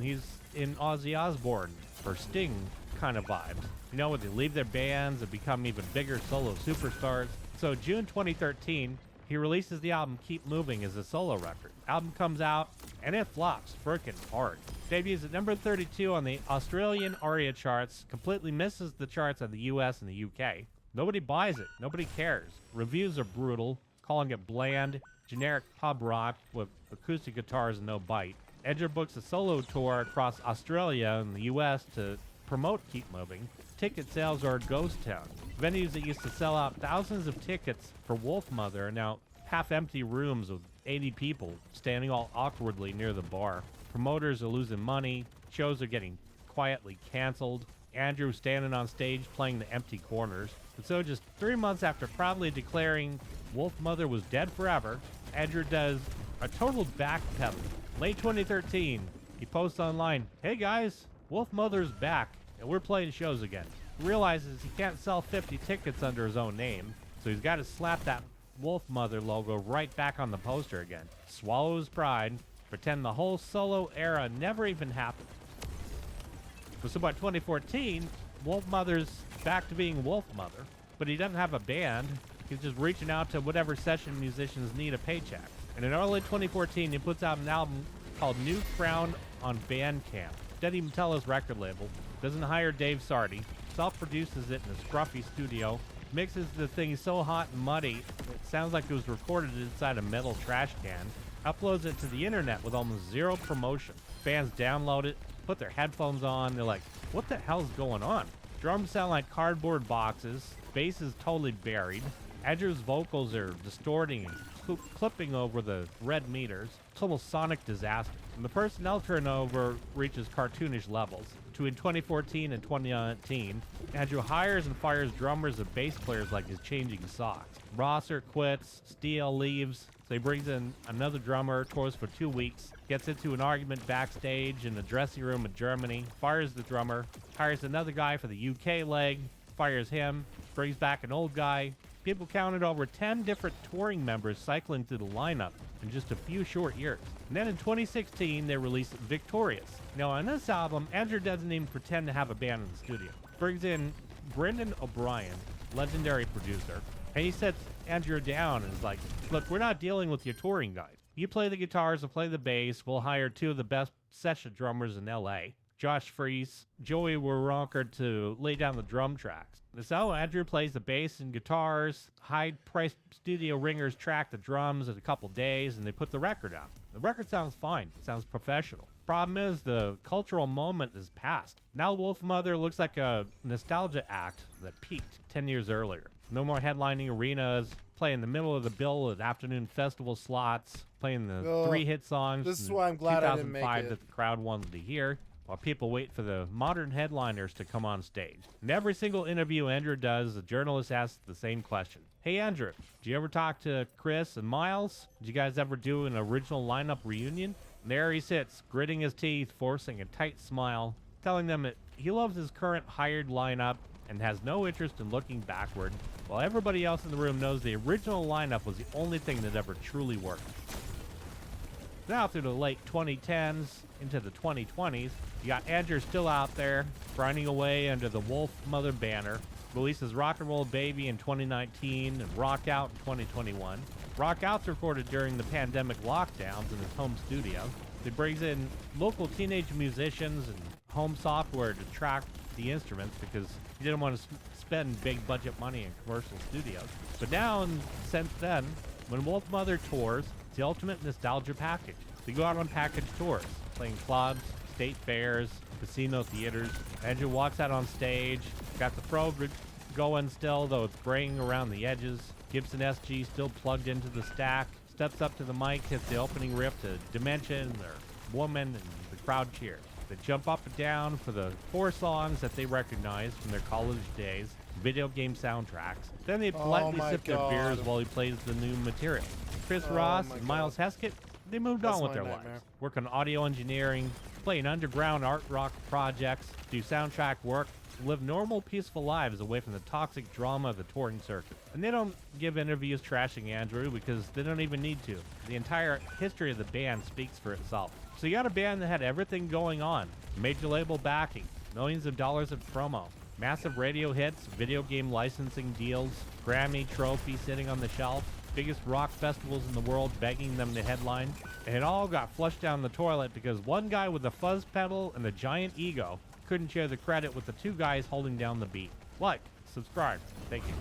he's in Ozzy Osbourne or Sting kind of vibes. When they leave their bands and become even bigger solo superstars. So June 2013, he releases the album Keep Moving as a solo record. Album comes out, and it flops freaking hard. Debuts at number 32 on the Australian ARIA charts, completely misses the charts in the US and the UK. Nobody buys it. Nobody cares. Reviews are brutal, calling it bland, generic pub rock with acoustic guitars and no bite. Andrew books a solo tour across Australia and the US to promote Keep Moving. Ticket sales are a ghost town. Venues that used to sell out thousands of tickets for Wolf Mother are now half-empty rooms with 80 people standing all awkwardly near the bar. Promoters are losing money. Shows are getting quietly canceled. Andrew standing on stage playing the empty corners. And so just 3 months after proudly declaring Wolf Mother was dead forever, Andrew does a total backpedal. Late 2013, he posts online, hey guys, Wolf Mother's back, and we're playing shows again. He realizes he can't sell 50 tickets under his own name, so he's got to slap that Wolf Mother logo right back on the poster again. Swallow his pride, pretend the whole solo era never even happened. So by 2014, Wolf Mother's back to being Wolf Mother, but he doesn't have a band. He's just reaching out to whatever session musicians need a paycheck. And in early 2014, he puts out an album called New Crown on Bandcamp. Doesn't even tell his record label. Doesn't hire Dave Sardy. Self-produces it in a scruffy studio. Mixes the thing so hot and muddy, it sounds like it was recorded inside a metal trash can. Uploads it to the internet with almost zero promotion. Fans download it, put their headphones on. They're like, what the hell's going on? Drums sound like cardboard boxes. Bass is totally buried. Andrew's vocals are distorting and clipping over the red meters. Total sonic disaster. And the personnel turnover reaches cartoonish levels. Between 2014 and 2019, Andrew hires and fires drummers and bass players like he's changing socks. Rosser quits, Steele leaves, so he brings in another drummer, tours for 2 weeks, gets into an argument backstage in a dressing room in Germany, fires the drummer, hires another guy for the UK leg, fires him, brings back an old guy. People counted over 10 different touring members cycling through the lineup in just a few short years. And then in 2016, they released Victorious. Now on this album, Andrew doesn't even pretend to have a band in the studio. Brings in Brendan O'Brien, legendary producer, and he sets Andrew down and is like, look, we're not dealing with your touring guide. You play the guitars and play the bass, we'll hire 2 of the best session drummers in LA. Josh Freese, Joey Waronker to lay down the drum tracks. So Andrew plays the bass and guitars. High-priced studio ringers track the drums in a couple days, and they put the record out. The record sounds fine. It sounds professional. Problem is, the cultural moment is past. Now Wolfmother looks like a nostalgia act that peaked 10 years earlier. No more headlining arenas, play in the middle of the bill at afternoon festival slots, playing the 3 hit songs This is from why I'm glad I didn't make 2005 it. that the crowd wanted to hear, while people wait for the modern headliners to come on stage. In every single interview Andrew does, the journalist asks the same question. Hey Andrew, did you ever talk to Chris and Miles? Did you guys ever do an original lineup reunion? And there he sits, gritting his teeth, forcing a tight smile, telling them that he loves his current hired lineup and has no interest in looking backward, while everybody else in the room knows the original lineup was the only thing that ever truly worked. Now through the late 2010s into the 2020s, you got Andrew still out there, grinding away under the Wolfmother banner, releases Rock and Roll Baby in 2019 and Rock Out in 2021. Rock Out's recorded during the pandemic lockdowns in his home studio. He brings in local teenage musicians and home software to track the instruments because he didn't want to spend big budget money in commercial studios. But now and since then, when Wolfmother tours, it's the ultimate nostalgia package. They go out on package tours, playing clubs, state fairs, casino theaters. Andrew walks out on stage, got the probe going still, though it's graying around the edges. Gibson SG still plugged into the stack, steps up to the mic, hits the opening riff to Dimension or Woman, and the crowd cheers. They jump up and down for the 4 songs that they recognize from their college days, video game soundtracks. Then they politely sip their beers while he plays the new material. Chris Ross and Miles Heskett, they moved on with their lives. Work on audio engineering, play in underground art rock projects, do soundtrack work, live normal, peaceful lives away from the toxic drama of the touring circuit. And they don't give interviews trashing Andrew because they don't even need to. The entire history of the band speaks for itself. So you got a band that had everything going on. Major label backing, millions of dollars of promo, massive radio hits, video game licensing deals, Grammy trophy sitting on the shelf, biggest rock festivals in the world begging them to headline. And it all got flushed down the toilet because one guy with a fuzz pedal and a giant ego couldn't share the credit with the 2 guys holding down the beat. Like, subscribe. Thank you.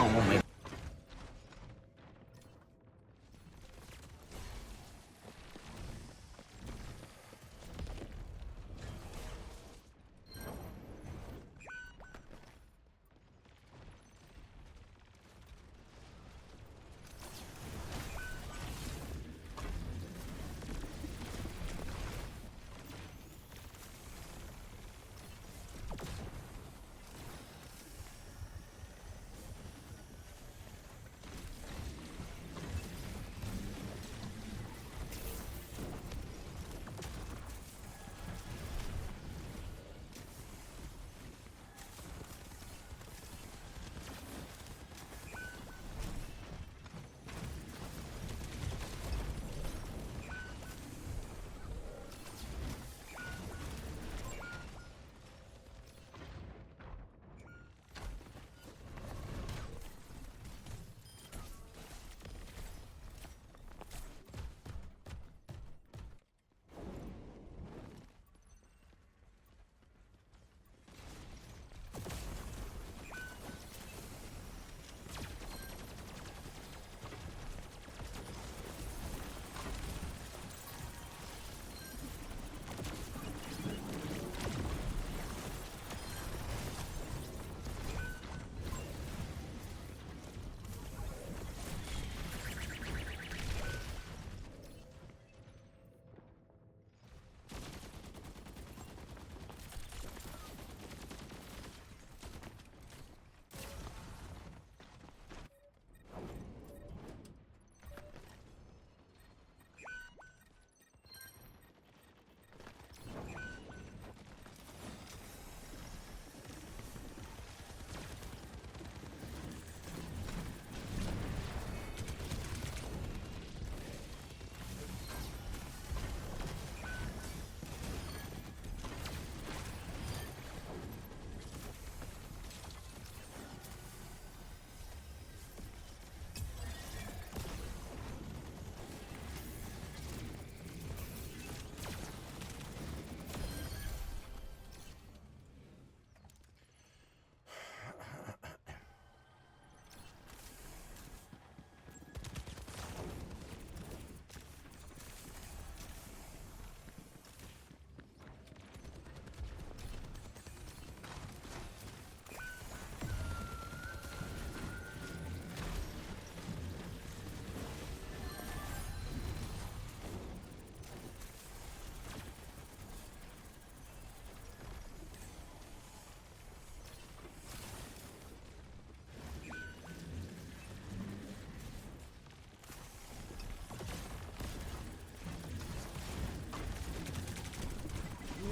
normal man.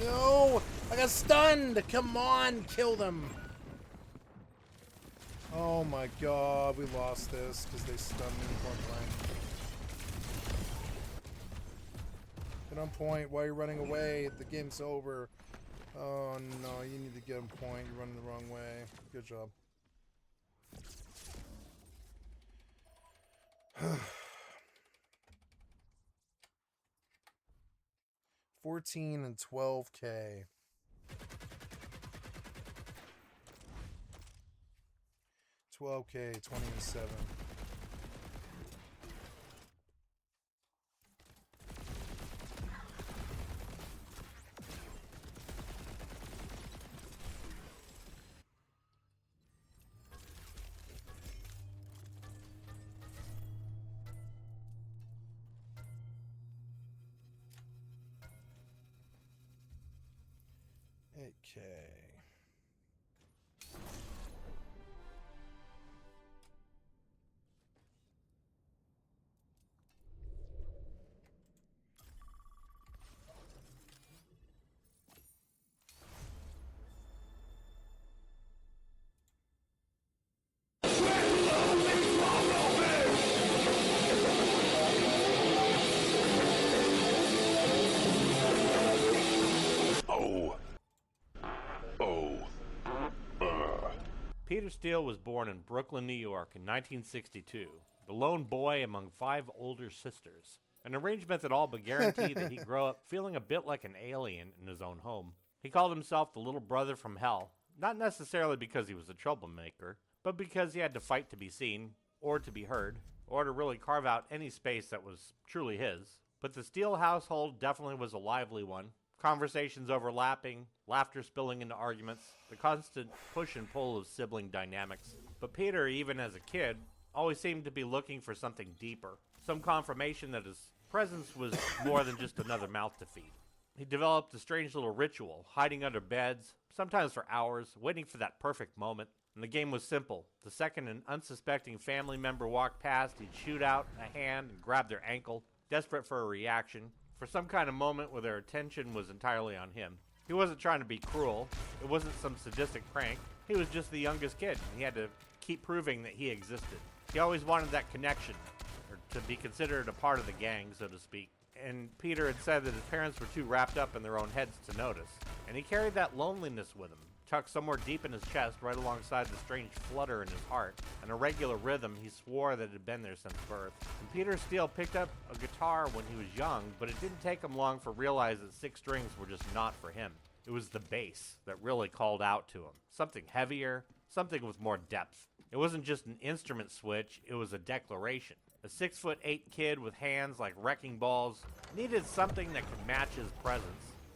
No! I got stunned! Come on, kill them! Oh my god, we lost this because they stunned me point blank. Get on point. Why are you running away? The game's over. Oh no, you need to get on point. You're running the wrong way. Good job. 14 and 12K. 12K, 20 and 7. Okay. Peter Steele was born in Brooklyn, New York in 1962, the lone boy among 5 older sisters, an arrangement that all but guaranteed that he grow up feeling a bit like an alien in his own home. He called himself the little brother from hell, not necessarily because he was a troublemaker, but because he had to fight to be seen, or to be heard, or to really carve out any space that was truly his. But the Steele household definitely was a lively one. Conversations overlapping, laughter spilling into arguments, the constant push and pull of sibling dynamics. But Peter, even as a kid, always seemed to be looking for something deeper, some confirmation that his presence was more than just another mouth to feed. He developed a strange little ritual, hiding under beds, sometimes for hours, waiting for that perfect moment. And the game was simple. The second an unsuspecting family member walked past, he'd shoot out a hand and grab their ankle, desperate for a reaction, for some kind of moment where their attention was entirely on him. He wasn't trying to be cruel. It wasn't some sadistic prank. He was just the youngest kid, and he had to keep proving that he existed. He always wanted that connection, or to be considered a part of the gang, so to speak. And Peter had said that his parents were too wrapped up in their own heads to notice. And he carried that loneliness with him, tucked somewhere deep in his chest, right alongside the strange flutter in his heart, an irregular rhythm he swore that had been there since birth. And Peter Steele picked up a guitar when he was young, but it didn't take him long to realize that 6 strings were just not for him. It was the bass that really called out to him. Something heavier, something with more depth. It wasn't just an instrument switch, it was a declaration. A 6'8" kid with hands like wrecking balls needed something that could match his presence.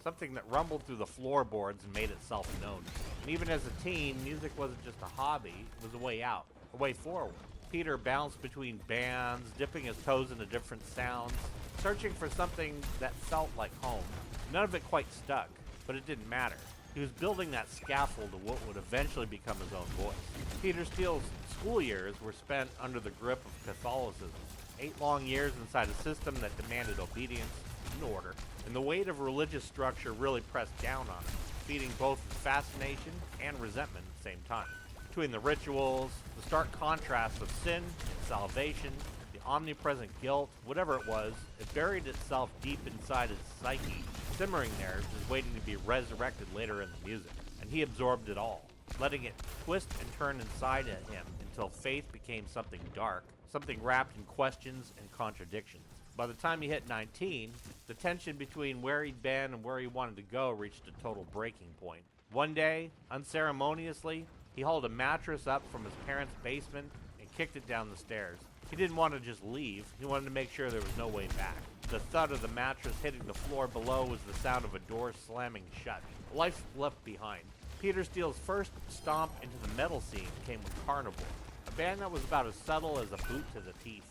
Something that rumbled through the floorboards and made itself known. And even as a teen, music wasn't just a hobby, it was a way out, a way forward. Peter bounced between bands, dipping his toes into different sounds, searching for something that felt like home. None of it quite stuck, but it didn't matter. He was building that scaffold of what would eventually become his own voice. Peter Steele's school years were spent under the grip of Catholicism. 8 long years inside a system that demanded obedience and order. And the weight of religious structure really pressed down on him, feeding both fascination and resentment at the same time. Between the rituals, the stark contrast of sin and salvation, the omnipresent guilt, whatever it was, it buried itself deep inside his psyche, simmering there, just waiting to be resurrected later in the music. And he absorbed it all, letting it twist and turn inside of him until faith became something dark, something wrapped in questions and contradictions. By the time he hit 19, the tension between where he'd been and where he wanted to go reached a total breaking point. One day, unceremoniously, he hauled a mattress up from his parents' basement and kicked it down the stairs. He didn't want to just leave, he wanted to make sure there was no way back. The thud of the mattress hitting the floor below was the sound of a door slamming shut. Life left behind. Peter Steele's first stomp into the metal scene came with Carnival, a band that was about as subtle as a boot to the teeth.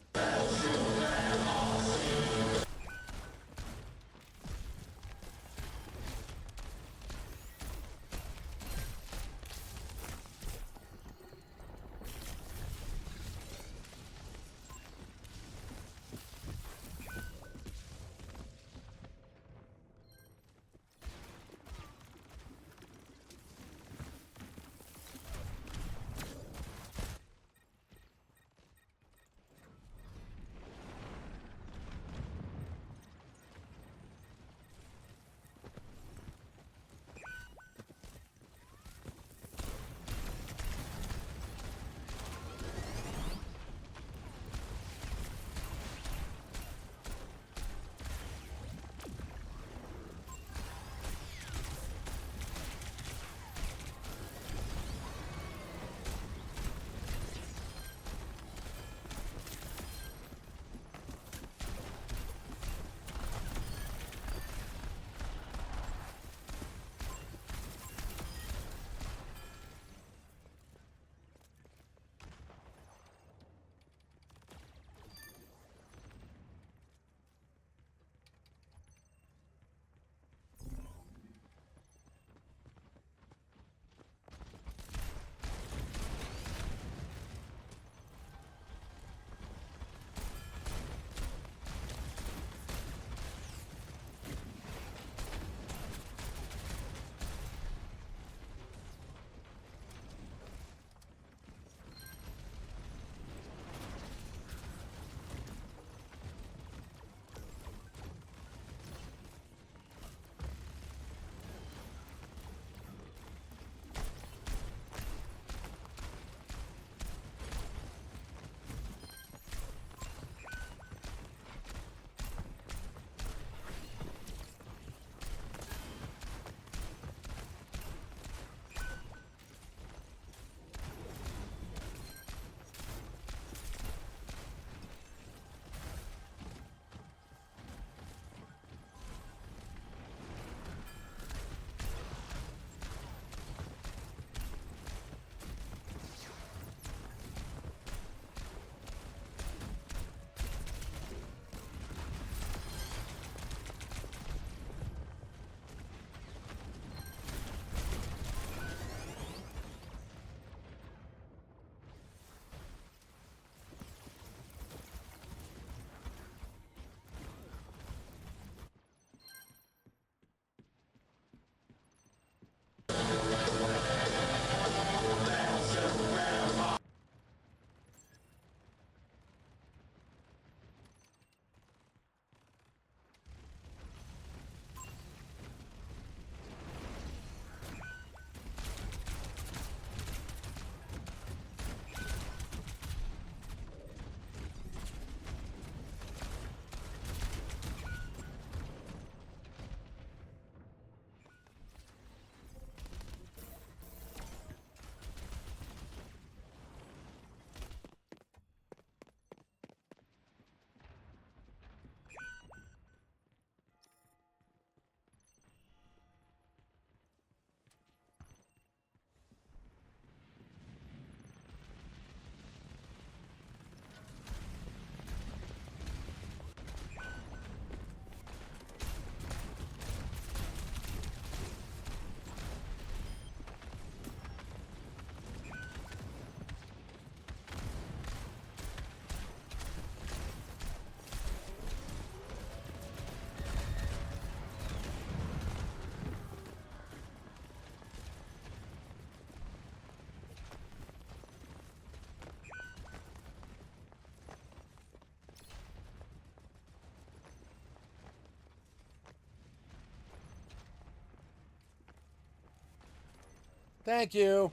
Thank you.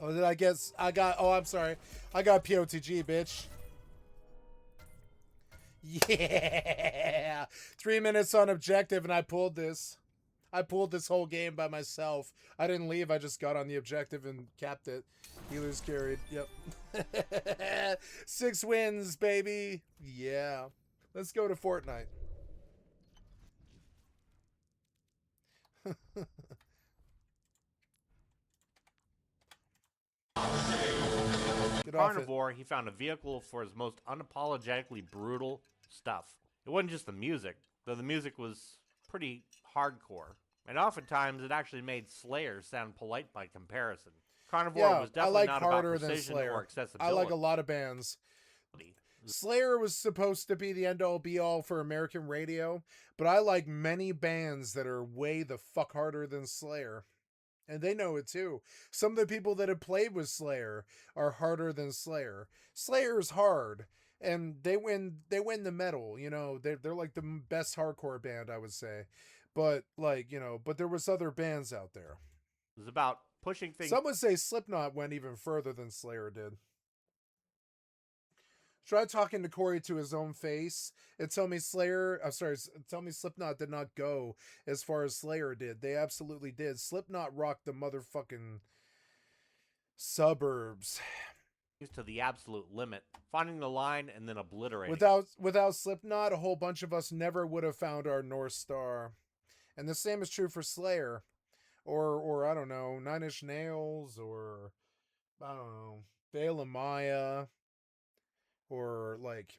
Oh, did I guess I got? Oh, I'm sorry. I got POTG, bitch. Yeah, 3 minutes on objective, and I pulled this. I pulled this whole game by myself. I didn't leave. I just got on the objective and capped it. Healers carried. Yep. 6 wins, baby. Yeah. Let's go to Fortnite. Carnivore, he found a vehicle for his most unapologetically brutal stuff. It wasn't just the music, though the music was pretty hardcore. And oftentimes it actually made Slayer sound polite by comparison. Carnivore was definitely not about precision or accessibility. I like a lot of bands. Slayer was supposed to be the end-all be-all for American radio, but I like many bands that are way the fuck harder than Slayer. And they know it too. Some of the people that have played with Slayer are harder than Slayer. Slayer's hard, and they win the medal, you know. They're like the best hardcore band, I would say. But like, you know, but there was other bands out there. It was about pushing things. Some would say Slipknot went even further than Slayer did. Try talking to Corey to his own face and tell me tell me Slipknot did not go as far as Slayer did. They absolutely did. Slipknot rocked the motherfucking suburbs to the absolute limit, finding the line and then obliterating. Without Slipknot, a whole bunch of us never would have found our North Star. And the same is true for Slayer. Or I don't know, 9 Inch Nails, or I don't know, Bale and Maya. or like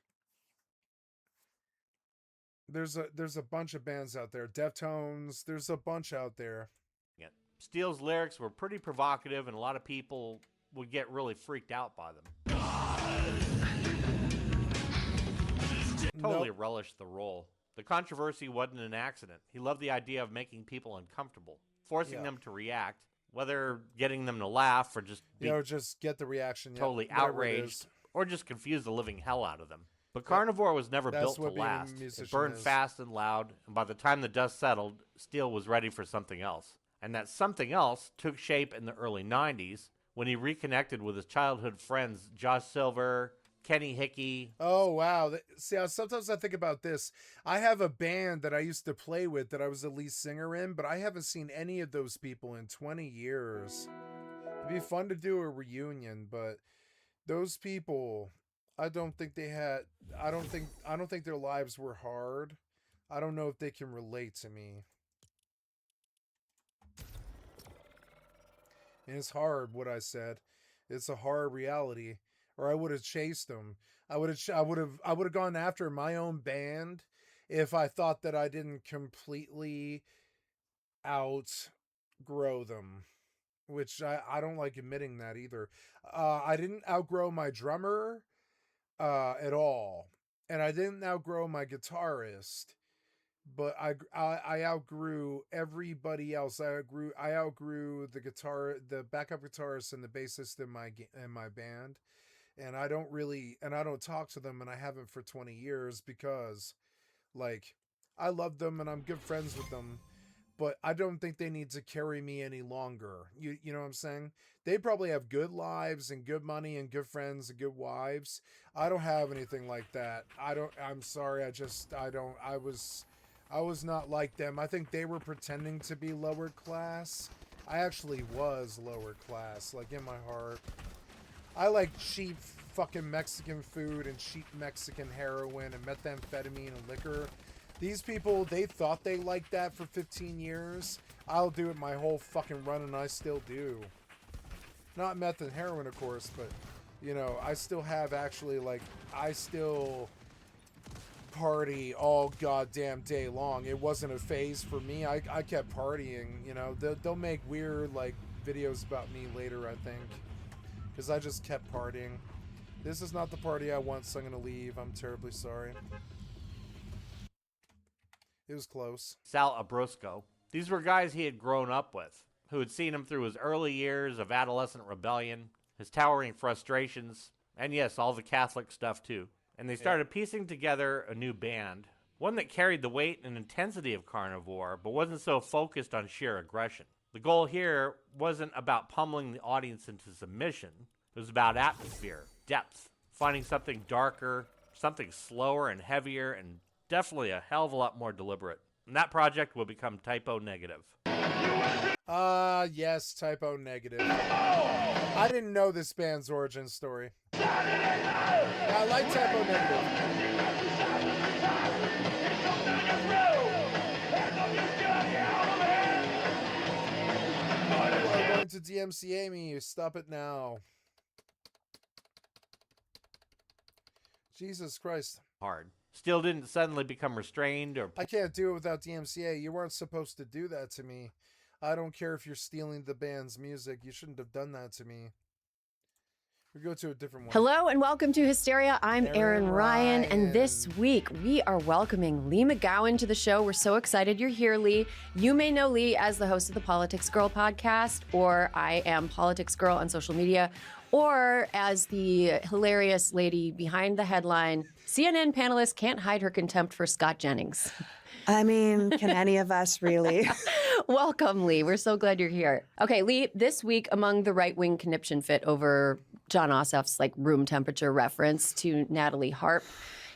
there's a bunch of bands out there. Deftones, there's a bunch out there. Steele's lyrics were pretty provocative, and a lot of people would get really freaked out by them. Totally relished the role. The controversy wasn't an accident. He loved the idea of making people uncomfortable, forcing them to react, whether getting them to laugh or just be just get the reaction. Totally outraged, or just confuse the living hell out of them. But Carnivore was never built to last. It burned fast and loud, and by the time the dust settled, Steele was ready for something else. And that something else took shape in the early 90s when he reconnected with his childhood friends Josh Silver, Kenny Hickey. Oh, wow. See, sometimes I think about this. I have a band that I used to play with that I was the lead singer in, but I haven't seen any of those people in 20 years. It'd be fun to do a reunion, but those people, I don't think their lives were hard. I don't know if they can relate to me. And it's hard what I said. It's a hard reality. Or I would have chased them. I would have gone after my own band if I thought that I didn't completely outgrow them. Which I don't like admitting that either. I didn't outgrow my drummer at all. And I didn't outgrow my guitarist. But I outgrew everybody else. I outgrew the backup guitarist and the bassist in my band. And I don't talk to them, and I haven't for 20 years because, like, I love them and I'm good friends with them, but I don't think they need to carry me any longer. You know what I'm saying? They probably have good lives and good money and good friends and good wives. I don't have anything like that. I'm sorry. I was not like them. I think they were pretending to be lower class. I actually was lower class, like in my heart. I like cheap fucking Mexican food and cheap Mexican heroin and methamphetamine and liquor. These people, they thought they liked that for 15 years. I'll do it my whole fucking run, and I still do. Not meth and heroin, of course, but, you know, I still have actually, like, I still party all goddamn day long. It wasn't a phase for me. I kept partying, you know. They'll make weird, like, videos about me later, I think. Because I just kept partying. This is not the party I want, so I'm going to leave. I'm terribly sorry. It was close. Sal Abrosco. These were guys he had grown up with, who had seen him through his early years of adolescent rebellion, his towering frustrations, and yes, all the Catholic stuff too. And they started piecing together a new band, one that carried the weight and intensity of Carnivore, but wasn't so focused on sheer aggression. The goal here wasn't about pummeling the audience into submission. It was about atmosphere, depth, finding something darker, something slower and heavier, and definitely a hell of a lot more deliberate. And that project would become Typo Negative. Yes, Typo Negative. I didn't know this band's origin story. I like Typo Negative. Going to DMCA me. Stop it now. Jesus Christ. Hard. Steele didn't suddenly become restrained or... I can't do it without DMCA. You weren't supposed to do that to me. I don't care if you're stealing the band's music. You shouldn't have done that to me. We go to a different one. Hello and welcome to Hysteria. I'm Erin Ryan, and this week we are welcoming Lee McGowan to the show. We're so excited you're here, Lee. You may know Lee as the host of the Politics Girl podcast, or I Am Politics Girl on social media, or as the hilarious lady behind the headline, CNN panelist can't hide her contempt for Scott Jennings. I mean, can any of us really? Welcome, Lee. We're so glad you're here. Okay, Lee, this week among the right-wing conniption fit over John Ossoff's like room temperature reference to Natalie Harp,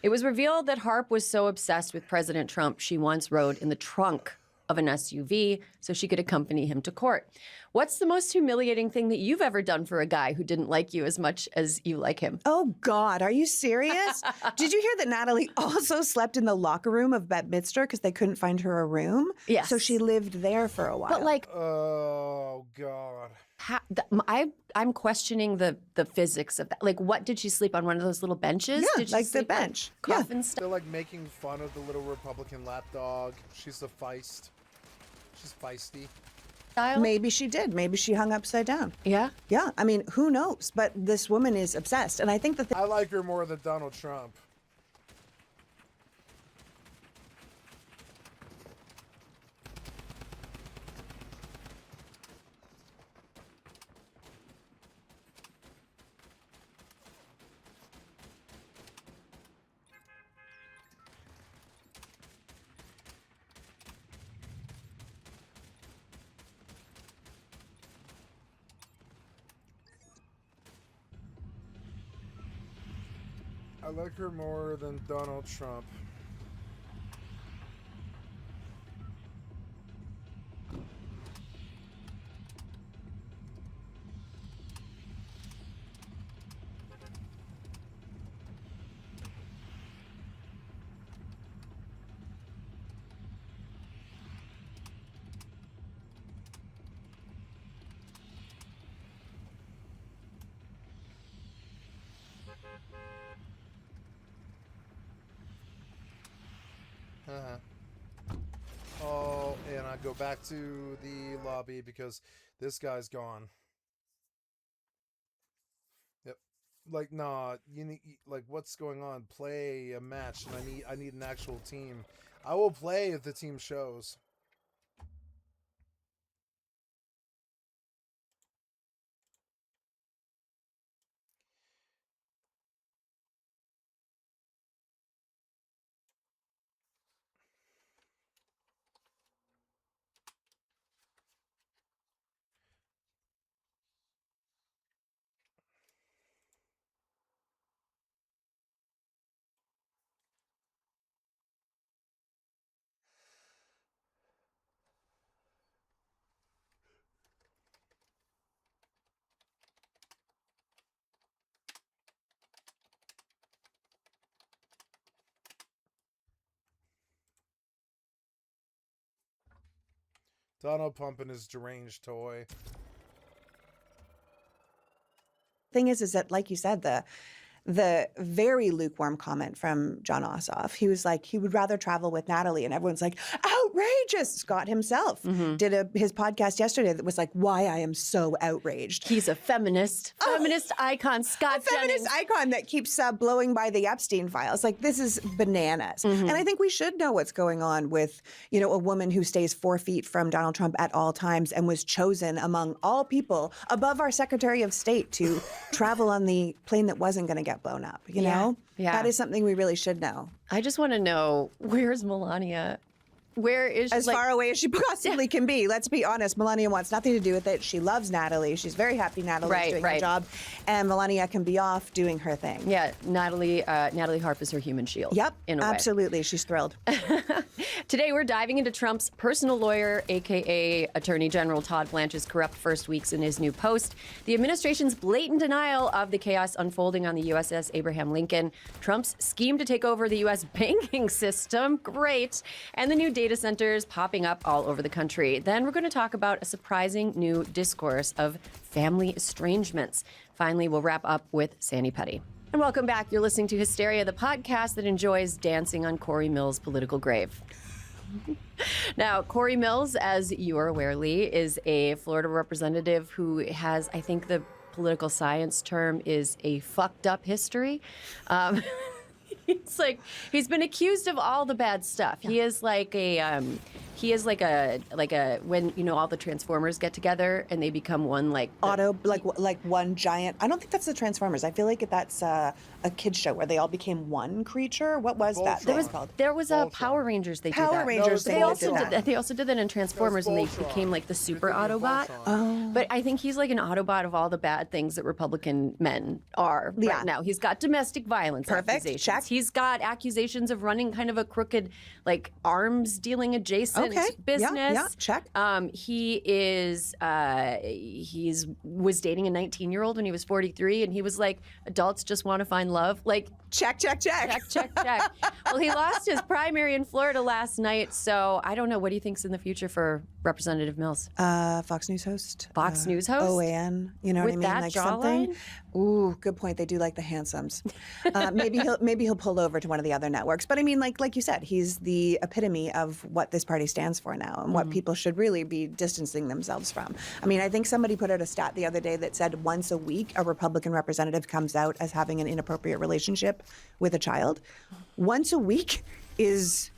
it was revealed that Harp was so obsessed with President Trump she once rode in the trunk of an SUV so she could accompany him to court. What's the most humiliating thing that you've ever done for a guy who didn't like you as much as you like him? Oh, God. Are you serious? Did you hear that Natalie also slept in the locker room of Bette Midler because they couldn't find her a room? Yes. So she lived there for a while. But like... Oh, God. I'm questioning the physics of that. Like, what did she sleep on? One of those little benches? Yeah, did she like the sleep on bench. coffin Yeah. stuff? They're like making fun of the little Republican lapdog. She's a feist. She's feisty. Maybe she did. Maybe she hung upside down. Yeah? Yeah. I mean, who knows? But this woman is obsessed. And I think that I like her more than Donald Trump. I like her more than Donald Trump. Oh, and I go back to the lobby because this guy's gone. Yep. Like, nah, you need, like, what's going on? Play a match, and I need an actual team. I will play if the team shows. Donald pumping his deranged toy. thing is that, like you said, the very lukewarm comment from John Ossoff, he was like, he would rather travel with Natalie, and everyone's like, outrageous. Scott himself did his podcast yesterday that was like, why I am so outraged. He's a feminist icon, Scott feminist icon that keeps blowing by the Epstein files. Like, this is bananas. And I think we should know what's going on with, you know, a woman who stays 4 feet from Donald Trump at all times and was chosen among all people above our Secretary of State to travel on the plane that wasn't going to get blown up, you know? Yeah. That is something we really should know. I just want to know, where's Melania? Where is she? As far away as she possibly can be. Let's be honest. Melania wants nothing to do with it. She loves Natalie. She's very happy Natalie's doing her job. And Melania can be off doing her thing. Yeah, Natalie Harp is her human shield. Yep, in a way. absolutely. She's thrilled. Today, we're diving into Trump's personal lawyer, a.k.a. Attorney General Todd Blanche's corrupt first weeks in his new post, the administration's blatant denial of the chaos unfolding on the USS Abraham Lincoln, Trump's scheme to take over the U.S. banking system, great, and the new data centers popping up all over the country. Then we're going to talk about a surprising new discourse of family estrangements. Finally, we'll wrap up with Sandy Petty. And welcome back. You're listening to Hysteria, the podcast that enjoys dancing on Corey Mills' political grave. Now, Corey Mills, as you are aware, Lee, is a Florida representative who has, I think the political science term is a fucked up history. It's like he's been accused of all the bad stuff. Yeah. He is like a when, you know, all the Transformers get together and they become one like one giant. I don't think that's the Transformers. I feel like that's a kid's show where they all became one creature. What was that? There was a Power Rangers. They Power did that. Rangers. They also did that. They also did that in Transformers, and they became like the super Autobot. Oh. But I think he's like an Autobot of all the bad things that Republican men are right now. He's got domestic violence accusations. Check. He's got accusations of running kind of a crooked, like, arms dealing adjacent business. Yeah, check. He was dating a 19-year-old when he was 43, and he was like, adults just want to find love. Like, check. Well, he lost his primary in Florida last night, so I don't know. What do you think's in the future for Representative Mills? Fox News host. Fox News host? OAN. You know With what I mean? that Like jawline? something. Ooh, good point. They do like the handsomes. Maybe he'll pull over to one of the other networks. But I mean, like you said, he's the epitome of what this party stands for now and what people should really be distancing themselves from. I mean, I think somebody put out a stat the other day that said once a week a Republican representative comes out as having an inappropriate relationship with a child. Once a week is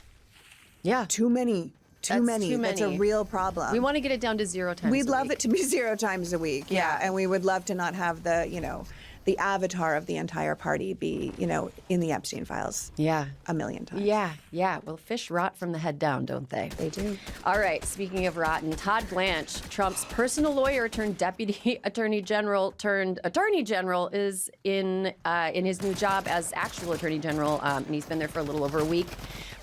too many. Too many. That's a real problem. We want to get it down to 0 times. We'd love it to be 0 times a week. Yeah. And we would love to not have the avatar of the entire party be, in the Epstein files. Yeah. A million times. Yeah. Well, fish rot from the head down, don't they? They do. All right. Speaking of rotten, Todd Blanche, Trump's personal lawyer turned deputy attorney general turned attorney general, is in his new job as actual attorney general, and he's been there for a little over a week.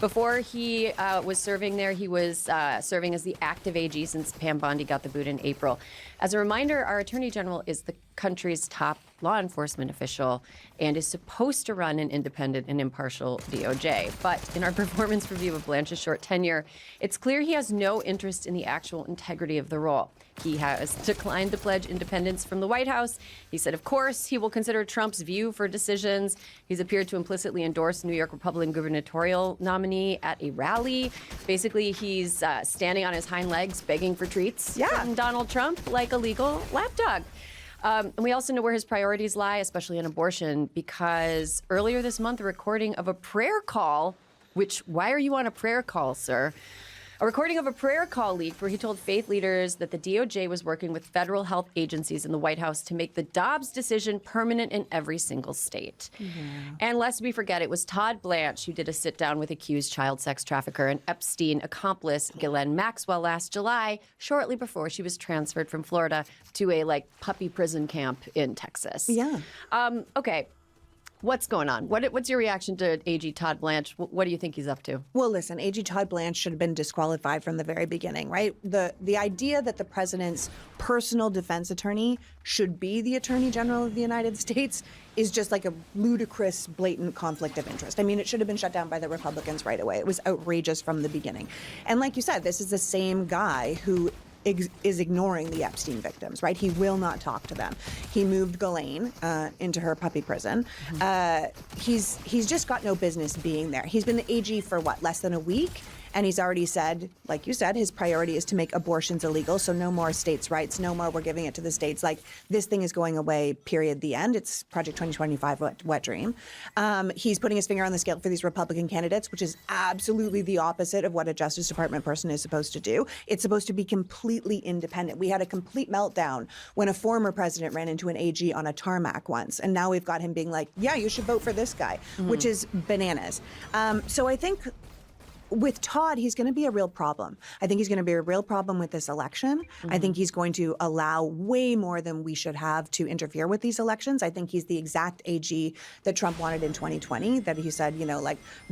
Before he was serving there, he was serving as the active AG since Pam Bondi got the boot in April. As a reminder, our attorney general is the country's top law enforcement official and is supposed to run an independent and impartial DOJ. But in our performance review of Blanche's short tenure, it's clear he has no interest in the actual integrity of the role. He has declined to pledge independence from the White House. He said, of course, he will consider Trump's view for decisions. He's appeared to implicitly endorse New York Republican gubernatorial nominee at a rally. Basically, he's standing on his hind legs, begging for treats from Donald Trump like a legal lapdog. And we also know where his priorities lie, especially in abortion, because earlier this month, a recording of a prayer call, why are you on a prayer call, sir? A recording of a prayer call leaked where he told faith leaders that the DOJ was working with federal health agencies in the White House to make the Dobbs decision permanent in every single state. And lest we forget, it was Todd Blanche who did a sit-down with accused child sex trafficker and Epstein accomplice Ghislaine Maxwell last July, shortly before she was transferred from Florida to a puppy prison camp in Texas. Yeah. Okay. What's going on? What's your reaction to AG Todd Blanche? What do you think he's up to? Well, listen, AG Todd Blanche should have been disqualified from the very beginning, right? The idea that the president's personal defense attorney should be the attorney general of the United States is just like a ludicrous, blatant conflict of interest. I mean, it should have been shut down by the Republicans right away. It was outrageous from the beginning. And like you said, this is the same guy who is ignoring the Epstein victims, right? He will not talk to them. He moved Ghislaine into her puppy prison. He's just got no business being there. He's been the AG for less than a week? And he's already said, like you said, his priority is to make abortions illegal. So no more states' rights, no more we're giving it to the states. This thing is going away, period, the end. It's Project 2025 wet dream. He's putting his finger on the scale for these Republican candidates, which is absolutely the opposite of what a Justice Department person is supposed to do. It's supposed to be completely independent. We had a complete meltdown when a former president ran into an AG on a tarmac once. And now we've got him being like, yeah, you should vote for this guy, which is bananas. So I think with Todd, he's going to be a real problem. I think he's going to be a real problem with this election. I think he's going to allow way more than we should have to interfere with these elections. I think he's the exact AG that Trump wanted in 2020, that he said,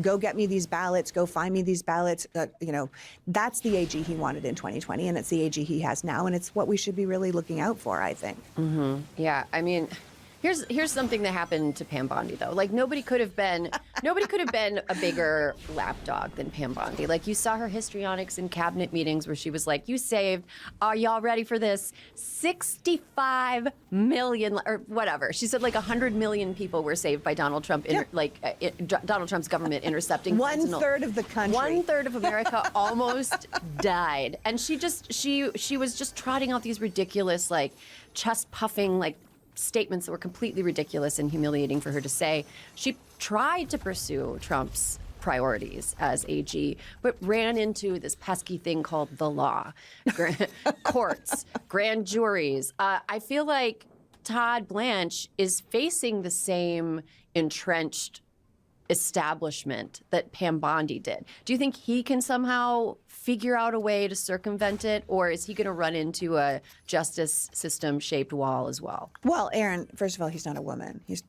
go get me these ballots, go find me these ballots. That's the AG he wanted in 2020, and it's the AG he has now, and it's what we should be really looking out for, I think. Yeah, I mean, Here's something that happened to Pam Bondi, though. Nobody could have been a bigger lapdog than Pam Bondi. You saw her histrionics in cabinet meetings where she was like, "You saved, are y'all ready for this? 65 million or whatever." She said 100 million people were saved by Donald Trump. Donald Trump's government intercepting 1/3 of the country. 1/3 of America almost died, and she was just trotting out these ridiculous chest puffing statements that were completely ridiculous and humiliating for her to say. She tried to pursue Trump's priorities as AG, but ran into this pesky thing called the law, courts, grand juries. I feel like Todd Blanche is facing the same entrenched establishment that Pam Bondi did. Do you think he can somehow figure out a way to circumvent it, or is he going to run into a justice system-shaped wall as well? Well, Aaron, first of all, he's not a woman. He's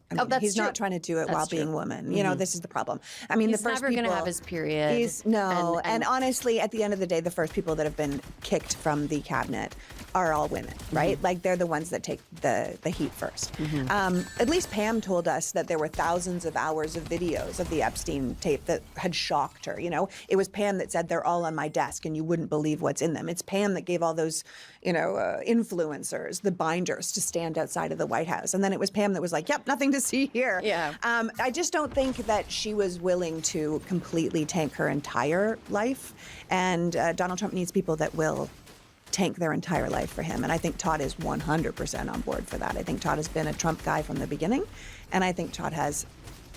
not trying to do it while being a woman. This is the problem. I mean, he's the first never going to have his period. And honestly, at the end of the day, the first people that have been kicked from the cabinet are all women, right? They're the ones that take the heat first. At least Pam told us that there were thousands of hours of videos photos of the Epstein tape that had shocked her. It was Pam that said they're all on my desk and you wouldn't believe what's in them. It's Pam that gave all those, influencers the binders to stand outside of the White House. And then it was Pam that was like, yep, nothing to see here. Yeah. I just don't think that she was willing to completely tank her entire life. And Donald Trump needs people that will tank their entire life for him. And I think Todd is 100% on board for that. I think Todd has been a Trump guy from the beginning. And I think Todd has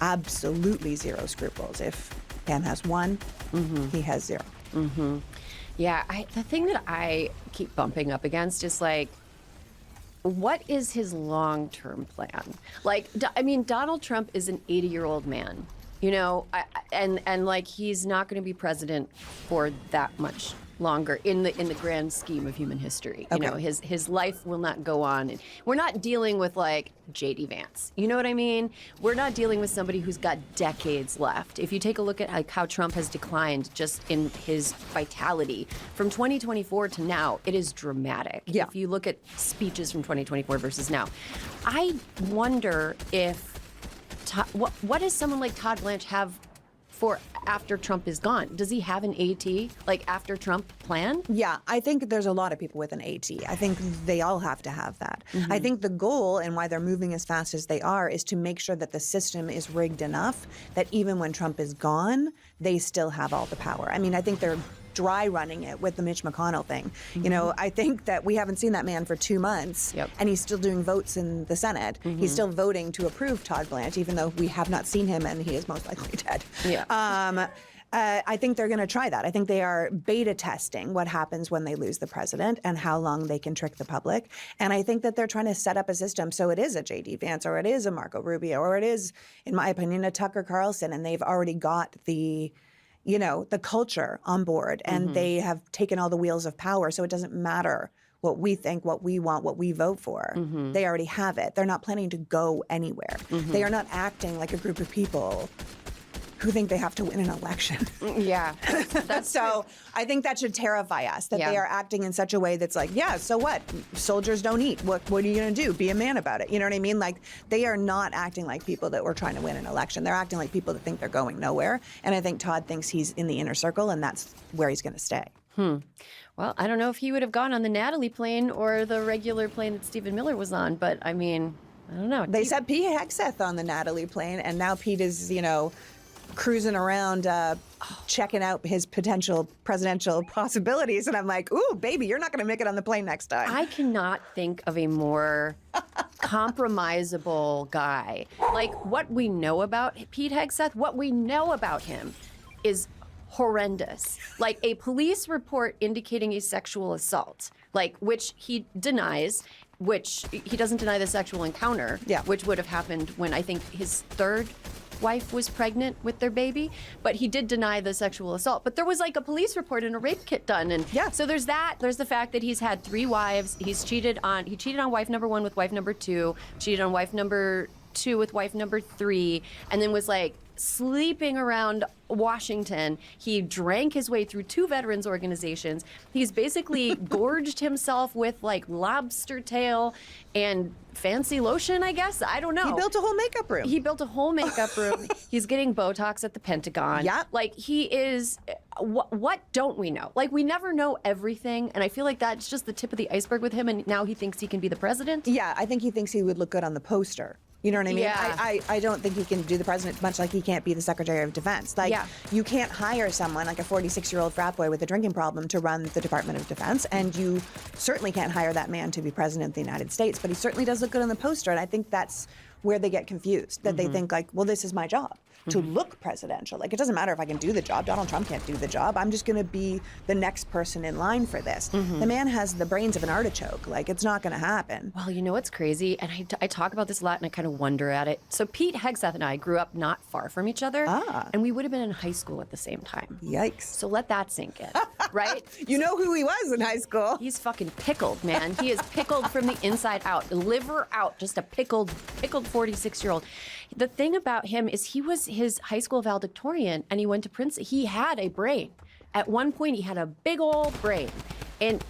absolutely zero scruples. If Pam has one, he has zero. Mm-hmm. Yeah, the thing that I keep bumping up against is like, what is his long-term plan? Like, Donald Trump is an 80-year-old man, and like he's not going to be president for that much longer in the grand scheme of human history. Okay. His life will not go on. And we're not dealing with like J.D. Vance. You know what I mean? We're not dealing with somebody who's got decades left. If you take a look at like how Trump has declined just in his vitality from 2024 to now, it is dramatic. Yeah. If you look at speeches from 2024 versus now, I wonder if what does someone like Todd Blanche have for after Trump is gone? Does he have an AT, like after Trump plan? Yeah, I think there's a lot of people with an AT. I think they all have to have that. I think the goal and why they're moving as fast as they are is to make sure that the system is rigged enough that even when Trump is gone, they still have all the power. I think they're dry running it with the Mitch McConnell thing. I think that we haven't seen that man for 2 months, and he's still doing votes in the Senate. He's still voting to approve Todd Blanche, even though we have not seen him and he is most likely dead. Yeah. I think they're going to try that. I think they are beta testing what happens when they lose the president and how long they can trick the public. And I think that they're trying to set up a system so it is a J.D. Vance or it is a Marco Rubio or it is, in my opinion, a Tucker Carlson, and they've already got the culture on board, and they have taken all the wheels of power, so it doesn't matter what we think, what we want, what we vote for. They already have it. They're not planning to go anywhere. They are not acting like a group of people who think they have to win an election. Yeah. That's so I think that should terrify us, that they are acting in such a way that's like, yeah, so what? Soldiers don't eat. What are you going to do? Be a man about it. You know what I mean? Like, they are not acting like people that were trying to win an election. They're acting like people that think they're going nowhere. And I think Todd thinks he's in the inner circle, and that's where he's going to stay. Well, I don't know if he would have gone on the Natalie plane or the regular plane that Stephen Miller was on, but I don't know. They said Pete Hegseth on the Natalie plane, and now Pete is, cruising around checking out his potential presidential possibilities, and I'm like, ooh, baby, you're not going to make it on the plane next time. I cannot think of a more compromisable guy. Like, what we know about Pete Hegseth, what we know about him is horrendous. Like, a police report indicating a sexual assault, which he denies, which he doesn't deny the sexual encounter, which would have happened when I think his third wife was pregnant with their baby, but he did deny the sexual assault. But there was like a police report and a rape kit done, and so there's that. There's the fact that he's had 3 wives. He cheated on wife number 1 with wife number 2, cheated on wife number 2 with wife number 3, and then was like sleeping around Washington. He drank his way through 2 veterans organizations. He's basically gorged himself with like lobster tail and fancy lotion, I guess. I don't know. He built a whole makeup room. He's getting Botox at the Pentagon. Yeah. Like, he is, what don't we know? Like, we never know everything, and I feel like that's just the tip of the iceberg with him, and now he thinks he can be the president? Yeah, I think he thinks he would look good on the poster. You know what I mean? Yeah. I don't think he can do the president, much like he can't be the Secretary of Defense. Like, you can't hire someone like a 46-year-old frat boy with a drinking problem to run the Department of Defense, and you certainly can't hire that man to be president of the United States, but he certainly does look good on the poster, and I think that's where they get confused, that they think like, well, this is my job. To look presidential. Like, it doesn't matter if I can do the job. Donald Trump can't do the job. I'm just going to be the next person in line for this. The man has the brains of an artichoke. Like, it's not going to happen. Well, you know what's crazy? And I talk about this a lot, and I kind of wonder at it. So Pete Hegseth and I grew up not far from each other, and we would have been in high school at the same time. Yikes. So let that sink in, right? You know who he was in high school. He's fucking pickled, man. He is pickled from the inside out, liver out, just a pickled 46-year-old. The thing about him is he was his high school valedictorian, and he went to Princeton. He had a brain. At one point, he had a big old brain. And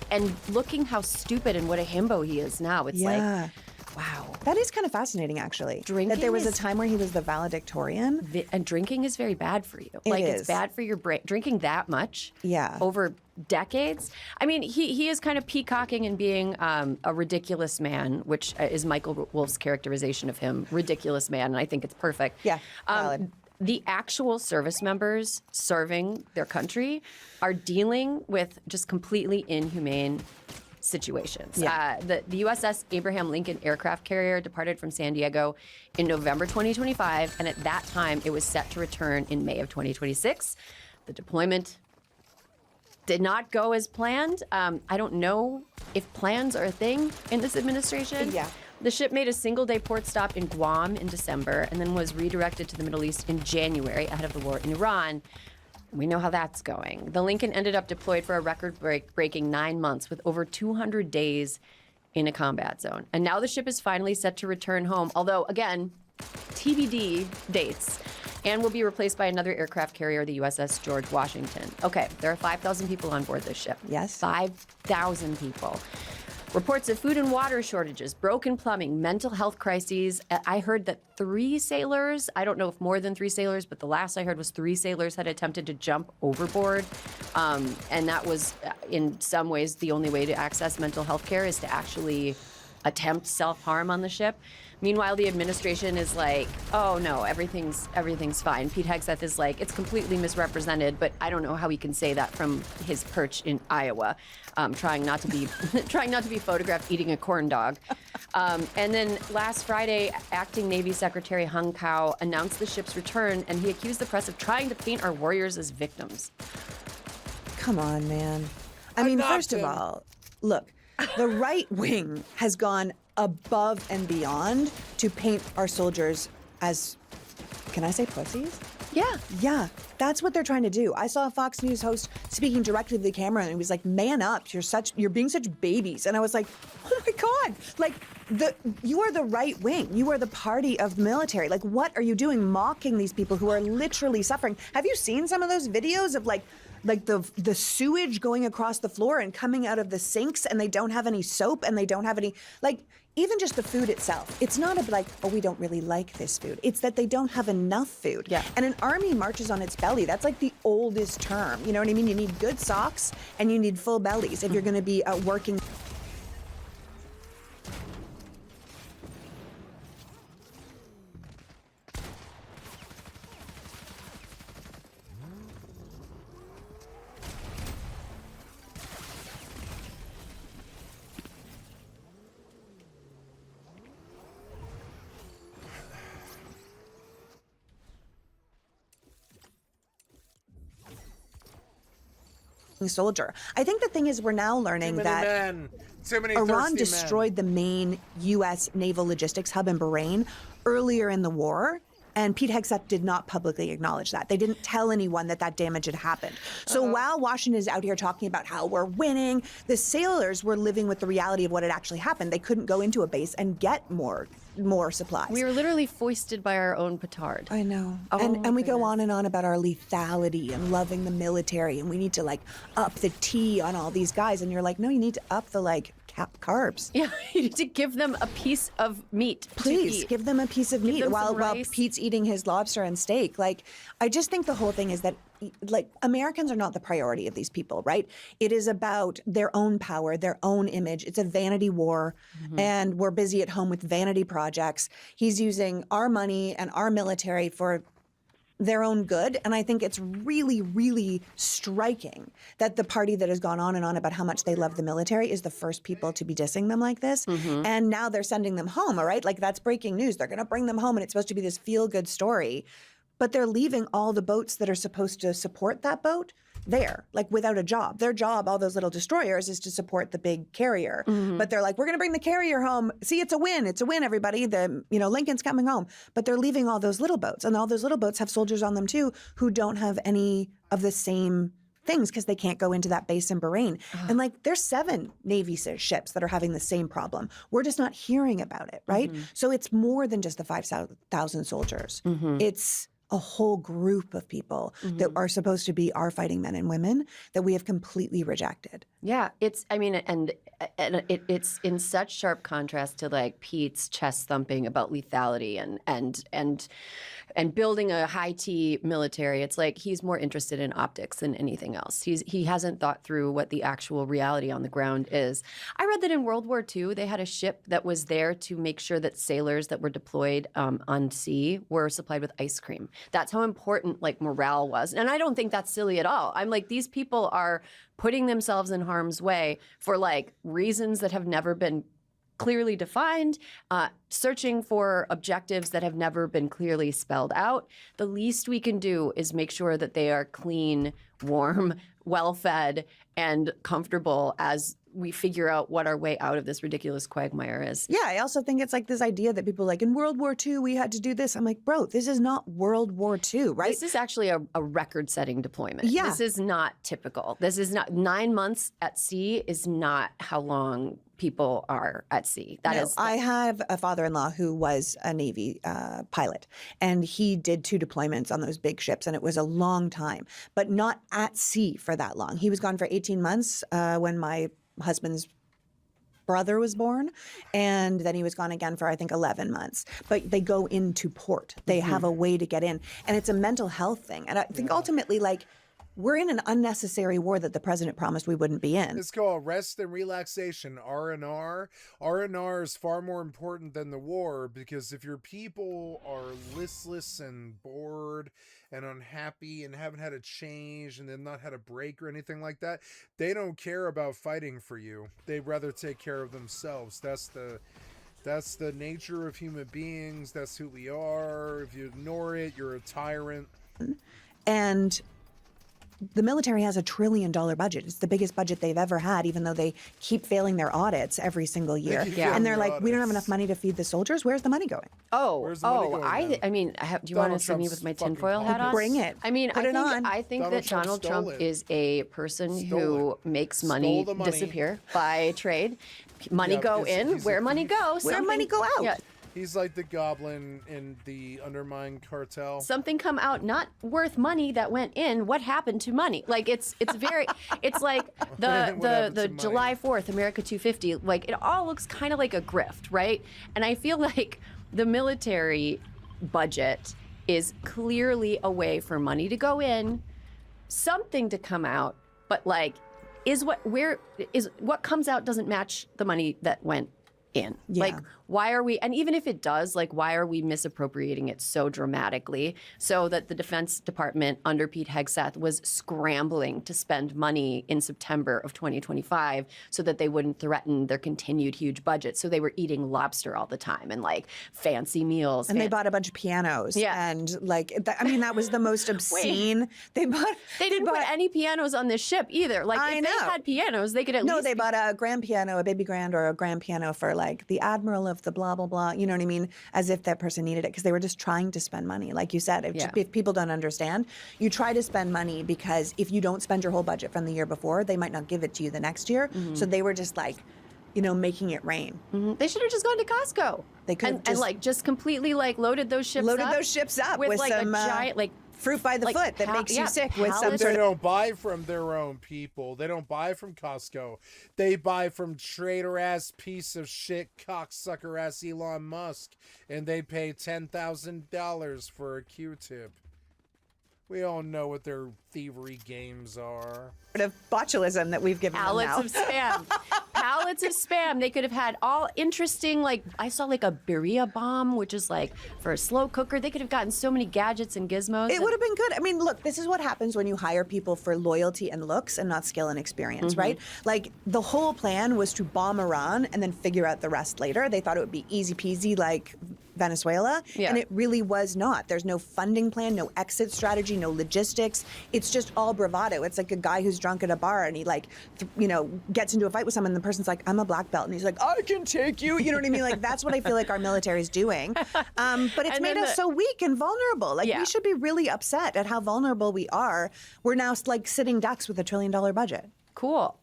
looking how stupid and what a himbo he is now, it's like, Wow. That is kind of fascinating, actually. Drinking that there was a is- time where he was the valedictorian. And drinking is very bad for you. It It's is. bad for your brain. Drinking that much over decades. I mean, he is kind of peacocking and being a ridiculous man, which is Michael Wolff's characterization of him, ridiculous man, and I think it's perfect. Yeah, valid. The actual service members serving their country are dealing with just completely inhumane situations. Yeah. The USS Abraham Lincoln aircraft carrier departed from San Diego in November 2025, and at that time it was set to return in May of 2026. The deployment did not go as planned. I don't know if plans are a thing in this administration. Yeah. The ship made a single-day port stop in Guam in December and then was redirected to the Middle East in January ahead of the war in Iran. We know how that's going. The Lincoln ended up deployed for a record-breaking 9 months with over 200 days in a combat zone. And now the ship is finally set to return home, although, again, TBD dates, and will be replaced by another aircraft carrier, the USS George Washington. Okay, there are 5,000 people on board this ship. Yes. 5,000 people. Reports of food and water shortages, broken plumbing, mental health crises. I heard that 3 sailors, I don't know if more than 3 sailors, but the last I heard was 3 sailors had attempted to jump overboard. And that was, in some ways, the only way to access mental health care is to actually attempt self-harm on the ship. Meanwhile, the administration is like, oh no, everything's fine. Pete Hegseth is like, it's completely misrepresented, but I don't know how he can say that from his perch in Iowa, trying not to be photographed eating a corn dog. And then last Friday, acting Navy Secretary Hung Kao announced the ship's return, and he accused the press of trying to paint our warriors as victims. Come on, man. I mean, first of all, look, the right wing has gone above and beyond to paint our soldiers as, can I say pussies? Yeah. Yeah, that's what they're trying to do. I saw a Fox News host speaking directly to the camera, and he was like, man up, you're being such babies. And I was like, oh my God, like, you are the right wing. You are the party of military. Like, what are you doing mocking these people who are literally suffering? Have you seen some of those videos of like the sewage going across the floor and coming out of the sinks, and they don't have any soap and they don't have any, like, even just the food itself. It's not like, oh, we don't really like this food. It's that they don't have enough food. Yeah. And an army marches on its belly. That's like the oldest term. You know what I mean? You need good socks and you need full bellies if you're going to be working. Soldier. I think the thing is we're now learning that Iran destroyed the main U.S. naval logistics hub in Bahrain earlier in the war, and Pete Hegseth did not publicly acknowledge that. They didn't tell anyone that damage had happened. So while Washington is out here talking about how we're winning, the sailors were living with the reality of what had actually happened. They couldn't go into a base and get more supplies. We were literally foisted by our own petard. I know. Oh, and we go on and on about our lethality and loving the military, and we need to like up the T on all these guys. And you're like, no, you need to up the carbs. Yeah, you need to give them a piece of meat. Please give them a piece of meat while Pete's eating his lobster and steak. Like, I just think the whole thing is that, like, Americans are not the priority of these people, right? It is about their own power, their own image. It's a vanity war, and we're busy at home with vanity projects. He's using our money and our military for their own good. And I think it's really, really striking that the party that has gone on and on about how much they love the military is the first people to be dissing them like this. And now they're sending them home, all right? Like, that's breaking news. They're going to bring them home, and it's supposed to be this feel-good story. But they're leaving all the boats that are supposed to support that boat there, like, without a job. Their job, all those little destroyers, is to support the big carrier. But they're like, we're going to bring the carrier home. See, it's a win. It's a win, everybody. Lincoln's coming home. But they're leaving all those little boats. And all those little boats have soldiers on them, too, who don't have any of the same things because they can't go into that base in Bahrain. And, like, there's 7 Navy ships that are having the same problem. We're just not hearing about it, right? So it's more than just the 5,000 soldiers. It's a whole group of people that are supposed to be our fighting men and women that we have completely rejected. Yeah, it's. I mean, and it's in such sharp contrast to like Pete's chest thumping about lethality and building a high T military. It's like he's more interested in optics than anything else. He hasn't thought through what the actual reality on the ground is. I read that in World War II they had a ship that was there to make sure that sailors that were deployed on sea were supplied with ice cream. That's how important like morale was, and I don't think that's silly at all. I'm like, these people are putting themselves in harm's way for like reasons that have never been clearly defined, searching for objectives that have never been clearly spelled out. The least we can do is make sure that they are clean, warm, well-fed, and comfortable as we figure out what our way out of this ridiculous quagmire is. Yeah, I also think it's like this idea that people are like, in World War II, we had to do this. I'm like, bro, this is not World War II, right? This is actually a record-setting deployment. Yeah. This is not typical. This is not 9 months at sea is not how long people are at sea. I have a father-in-law who was a Navy pilot, and he did 2 deployments on those big ships, and it was a long time, but not at sea for that long. He was gone for 18 months when my husband's brother was born, and then he was gone again for I think 11 months. But they go into port. They have a way to get in, and it's a mental health thing. And I think ultimately, like, we're in an unnecessary war that the president promised we wouldn't be in. It's called rest and relaxation, R&R. R&R is far more important than the war, because if your people are listless and bored and unhappy and haven't had a change and they've not had a break or anything like that, they don't care about fighting for you. They'd rather take care of themselves. That's the nature of human beings. That's who we are. If you ignore it, you're a tyrant. And the military has $1 trillion budget. It's the biggest budget they've ever had, even though they keep failing their audits every single year. And they're like, we don't have enough money to feed the soldiers. Where's the money going? I mean, do you want to see me with my tinfoil hat on? Bring it. I mean, Put it on. I think that Donald Trump is a person Stole who makes money disappear by trade. Money go in, where money goes. Where money go out. Yeah. He's like the goblin in the Undermine cartel. Something come out not worth money that went in. What happened to money? Like it's very it's like the July 4th America 250. Like it all looks kind of like a grift, right? And I feel like the military budget is clearly a way for money to go in, something to come out, but like what comes out doesn't match the money that went in. Yeah. Like, why are we, and even if it does, like, why are we misappropriating it so dramatically so that the Defense Department under Pete Hegseth was scrambling to spend money in September of 2025 so that they wouldn't threaten their continued huge budget. So they were eating lobster all the time and like fancy meals. And they bought a bunch of pianos. Yeah. And like, that was the most obscene. They didn't put any pianos on this ship either. Like, if they had pianos, they could at least. No, they bought a grand piano, a baby grand or a grand piano for like the admiral of the blah, blah, blah. You know what I mean? As if that person needed it, because they were just trying to spend money. Like you said, if people don't understand, you try to spend money because if you don't spend your whole budget from the year before, they might not give it to you the next year. Mm-hmm. So they were just like, making it rain. Mm-hmm. They should have just gone to Costco. They could and just completely like loaded those ships up with like some, a giant like fruit by the foot that makes you sick with some They sort of. don't buy from their own people. They don't buy from Costco. They buy from traitor-ass piece of shit cocksucker-ass Elon Musk, and they pay $10,000 for a Q-tip. We all know what their thievery games are. Of botulism that we've given them now. Pallets of spam. Pallets of spam. They could have had all interesting, like, I saw like a birria bomb, which is like for a slow cooker. They could have gotten so many gadgets and gizmos. It would have been good. I mean, look, this is what happens when you hire people for loyalty and looks and not skill and experience, right? Like, the whole plan was to bomb Iran and then figure out the rest later. They thought it would be easy peasy like Venezuela, and it really was not. There's no funding plan, no exit strategy, no logistics. It's just all bravado. It's like a guy who's drunk at a bar and he like, gets into a fight with someone and the person's like, I'm a black belt. And he's like, I can take you. You know what I mean? Like, that's what I feel like our military is doing. But it's made us so weak and vulnerable. Like, we should be really upset at how vulnerable we are. We're now like sitting ducks with $1 trillion budget. Cool.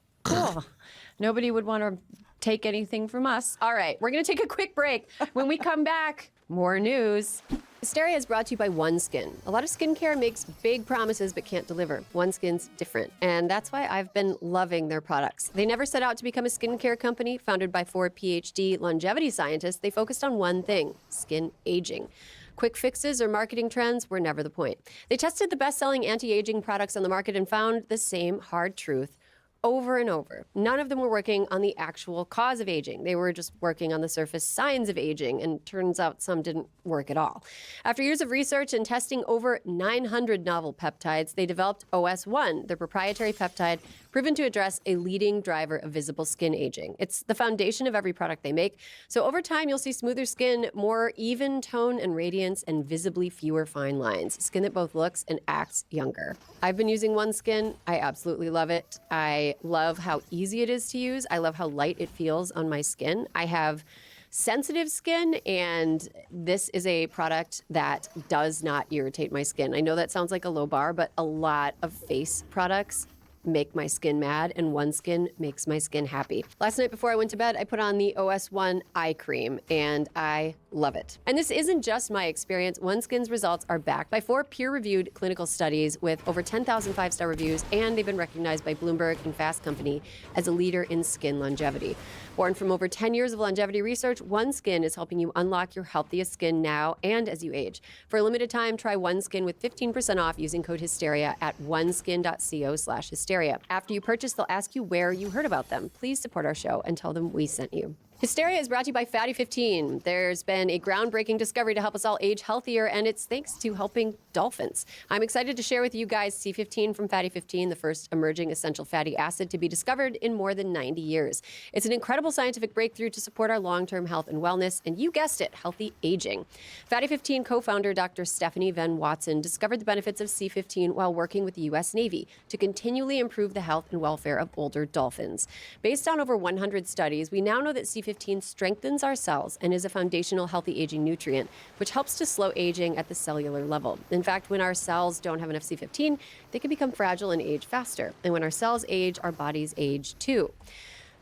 Nobody would want to take anything from us. All right, we're going to take a quick break. When we come back, more news. Hysteria is brought to you by OneSkin. A lot of skincare makes big promises but can't deliver. OneSkin's different, and that's why I've been loving their products. They never set out to become a skincare company. Founded by 4 PhD longevity scientists, they focused on one thing: skin aging. Quick fixes or marketing trends were never the point. They tested the best-selling anti-aging products on the market and found the same hard truth over and over. None of them were working on the actual cause of aging. They were just working on the surface signs of aging, and turns out some didn't work at all. After years of research and testing over 900 novel peptides, they developed OS1, their proprietary peptide proven to address a leading driver of visible skin aging. It's the foundation of every product they make. So over time, you'll see smoother skin, more even tone and radiance, and visibly fewer fine lines. Skin that both looks and acts younger. I've been using OneSkin. I absolutely love it. I love how easy it is to use. I love how light it feels on my skin. I have sensitive skin, and this is a product that does not irritate my skin. I know that sounds like a low bar, but a lot of face products make my skin mad, and OneSkin makes my skin happy. Last night before I went to bed, I put on the OS1 eye cream, and I love it. And this isn't just my experience. OneSkin's results are backed by 4 peer-reviewed clinical studies with over 10,000 5-star reviews, and they've been recognized by Bloomberg and Fast Company as a leader in skin longevity. Born from over 10 years of longevity research, OneSkin is helping you unlock your healthiest skin now and as you age. For a limited time, try OneSkin with 15% off using code HYSTERIA at oneskin.co/hysteria. After you purchase, they'll ask you where you heard about them. Please support our show and tell them we sent you. Hysteria is brought to you by Fatty 15. There's been a groundbreaking discovery to help us all age healthier, and it's thanks to helping dolphins. I'm excited to share with you guys C15 from Fatty 15, the first emerging essential fatty acid to be discovered in more than 90 years. It's an incredible scientific breakthrough to support our long-term health and wellness, and you guessed it, healthy aging. Fatty 15 co-founder Dr. Stephanie Venn Watson discovered the benefits of C15 while working with the U.S. Navy to continually improve the health and welfare of older dolphins. Based on over 100 studies, we now know that C15 strengthens our cells and is a foundational healthy aging nutrient, which helps to slow aging at the cellular level. In fact, when our cells don't have enough C15, they can become fragile and age faster. And when our cells age, our bodies age too.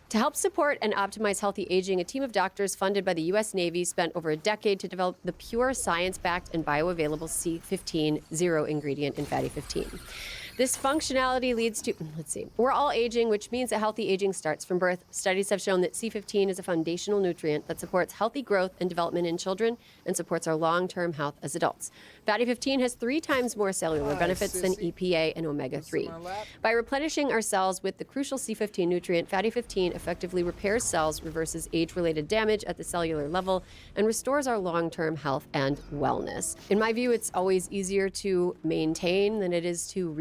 To help support and optimize healthy aging, a team of doctors funded by the U.S. Navy spent over a decade to develop the pure science-backed and bioavailable C15 zero-ingredient in Fatty 15. This functionality leads to, we're all aging, which means that healthy aging starts from birth. Studies have shown that C15 is a foundational nutrient that supports healthy growth and development in children and supports our long-term health as adults. Fatty 15 has 3 times more cellular benefits than EPA and omega-3. By replenishing our cells with the crucial C15 nutrient, Fatty 15 effectively repairs cells, reverses age-related damage at the cellular level, and restores our long-term health and wellness. In my view, it's always easier to maintain than it is to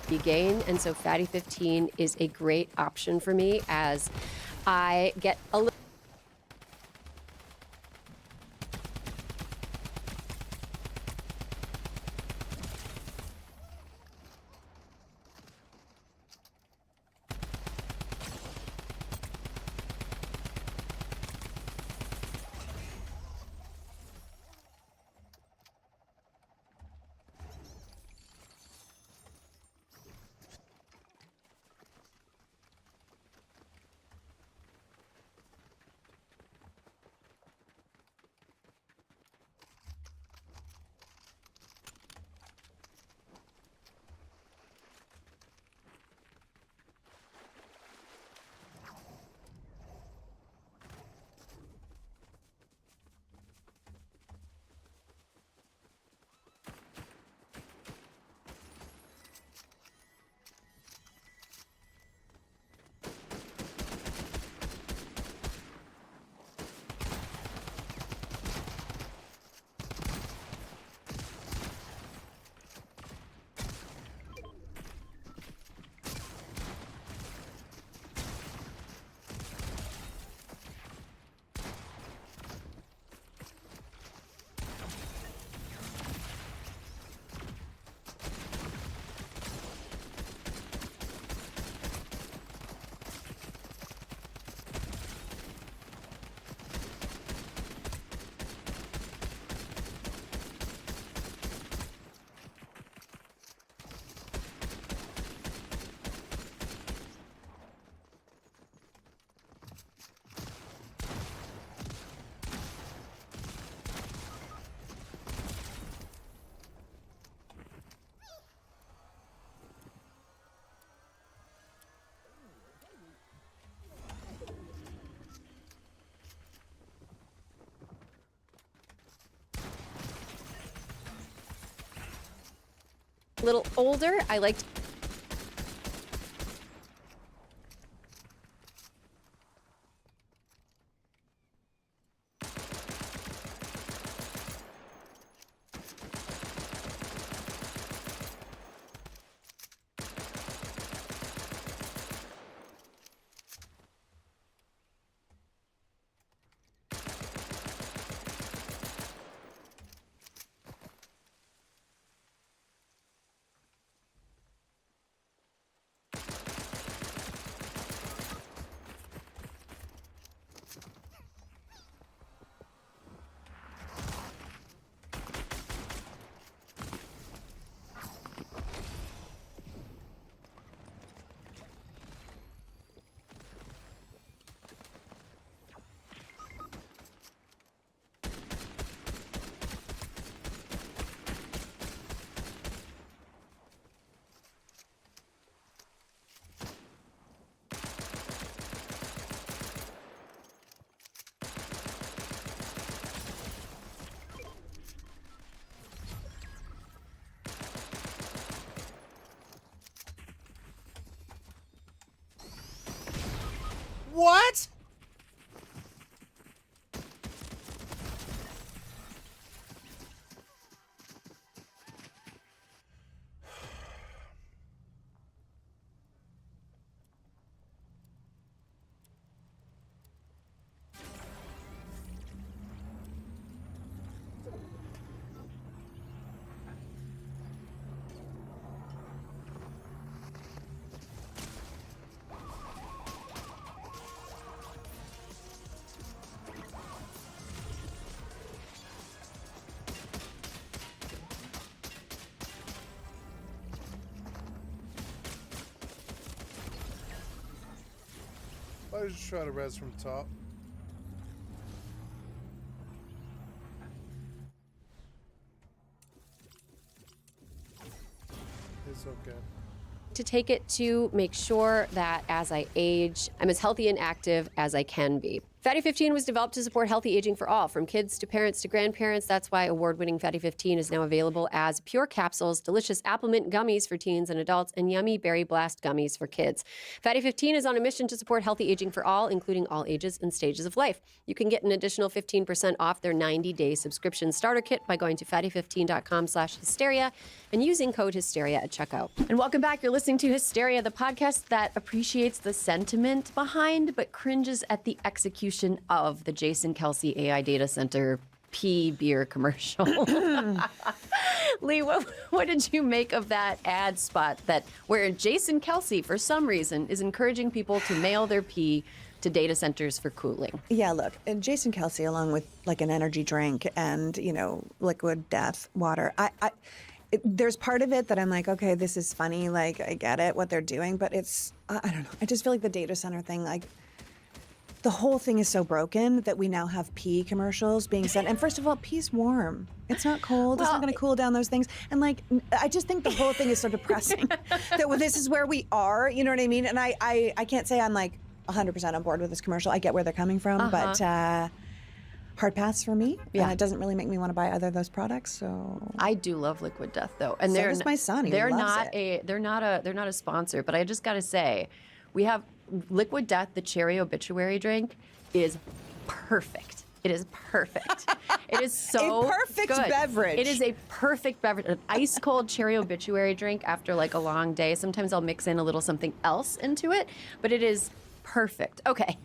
be gain. And so Fatty 15 is a great option for me as I get a little. Little older, I liked. What? I just try to res from top. It's okay. To take it to make sure that as I age, I'm as healthy and active as I can be. Fatty 15 was developed to support healthy aging for all, from kids to parents to grandparents. That's why award-winning Fatty 15 is now available as pure capsules, delicious apple mint gummies for teens and adults, and yummy berry blast gummies for kids. Fatty 15 is on a mission to support healthy aging for all, including all ages and stages of life. You can get an additional 15% off their 90-day subscription starter kit by going to fatty15.com/hysteria and using code hysteria at checkout. And welcome back. You're listening to Hysteria, the podcast that appreciates the sentiment behind but cringes at the execution of the Jason Kelsey AI data center pee beer commercial. Lee, what did you make of that ad spot where Jason Kelsey, for some reason, is encouraging people to mail their pee to data centers for cooling? Yeah, look, and Jason Kelsey, along with like an energy drink and, liquid death water, there's part of it that I'm like, okay, this is funny. Like, I get it, what they're doing, but it's, I don't know. I just feel like the data center thing, like, the whole thing is so broken that we now have pee commercials being sent. And first of all, pee's warm. It's not cold. It's not going to cool down those things. And like, I just think the whole thing is so depressing that this is where we are. You know what I mean? And I can't say I'm like 100% on board with this commercial. I get where they're coming from, but hard pass for me. Yeah, it doesn't really make me want to buy either of those products. So I do love Liquid Death though, and so they're does my son. He they're loves not it. they're not a sponsor, but I just got to say, we have Liquid Death, the cherry obituary drink, is perfect. It is perfect. It is so a perfect good. beverage. It is a perfect beverage. An ice cold cherry obituary drink after like a long day. Sometimes I'll mix in a little something else into it, but it is perfect. Okay.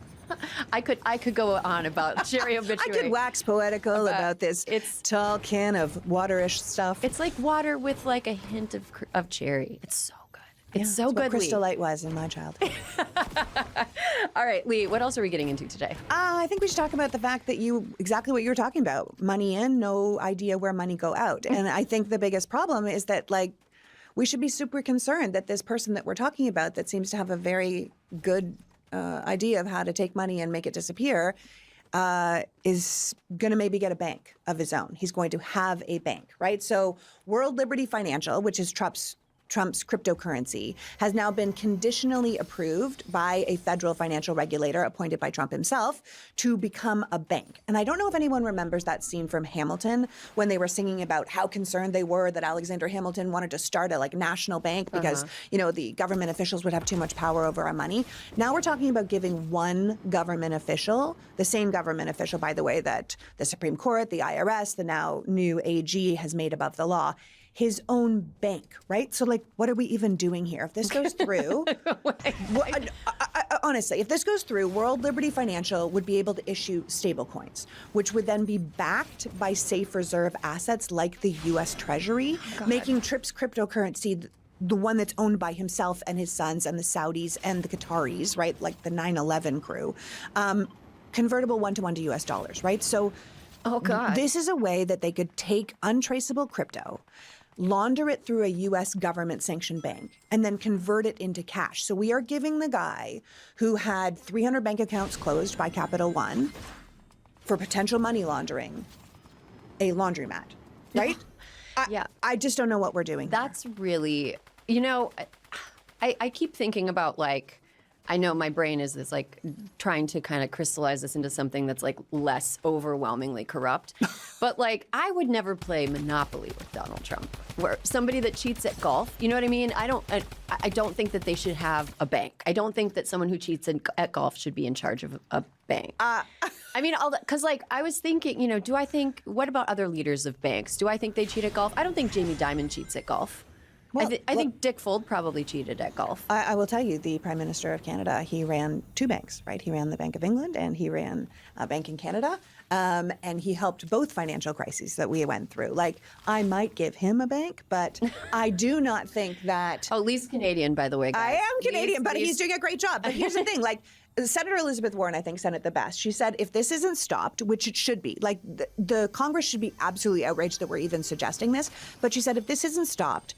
I could go on about cherry obituary. I could wax poetical about this tall can of waterish stuff. It's like water with like a hint of cherry. It's so good. It's so that's good, what Crystal Lee. Light was in my childhood. All right, Lee, what else are we getting into today? I think we should talk about the fact that exactly what you were talking about. Money in, no idea where money go out. And I think the biggest problem is that, like, we should be super concerned that this person that we're talking about that seems to have a very good idea of how to take money and make it disappear is going to maybe get a bank of his own. He's going to have a bank, right? So World Liberty Financial, which is Trump's cryptocurrency, has now been conditionally approved by a federal financial regulator appointed by Trump himself to become a bank. And I don't know if anyone remembers that scene from Hamilton when they were singing about how concerned they were that Alexander Hamilton wanted to start a national bank because, the government officials would have too much power over our money. Now we're talking about giving one government official, the same government official, by the way, that the Supreme Court, the IRS, the now new AG has made above the law, his own bank, right? So, what are we even doing here? If this goes through, honestly, if this goes through, World Liberty Financial would be able to issue stablecoins, which would then be backed by safe reserve assets like the U.S. Treasury, making Tripp's cryptocurrency the one that's owned by himself and his sons and the Saudis and the Qataris, right? Like the 9/11 crew, convertible one-to-one to U.S. dollars, right? So, this is a way that they could take untraceable crypto, launder it through a U.S. government-sanctioned bank, and then convert it into cash. So we are giving the guy who had 300 bank accounts closed by Capital One for potential money laundering a laundromat, right? I just don't know what we're doing. That's really, I keep thinking about I know my brain is trying to kind of crystallize this into something that's less overwhelmingly corrupt. But I would never play Monopoly with Donald Trump. Where somebody that cheats at golf, you know what I mean? I don't think that they should have a bank. I don't think that someone who cheats at golf should be in charge of a bank. I mean, because I was thinking, what about other leaders of banks? Do I think they cheat at golf? I don't think Jamie Dimon cheats at golf. Well, I think Dick Fuld probably cheated at golf. I will tell you, the Prime Minister of Canada, he ran two banks, right? He ran the Bank of England and he ran a bank in Canada. And he helped both financial crises that we went through. I might give him a bank, but I do not think that... Oh, Lee's Canadian, by the way, guys. I am Canadian, but he's doing a great job. But here's the thing, Senator Elizabeth Warren, I think, said it the best. She said, if this isn't stopped, which it should be, the Congress should be absolutely outraged that we're even suggesting this. But she said, if this isn't stopped,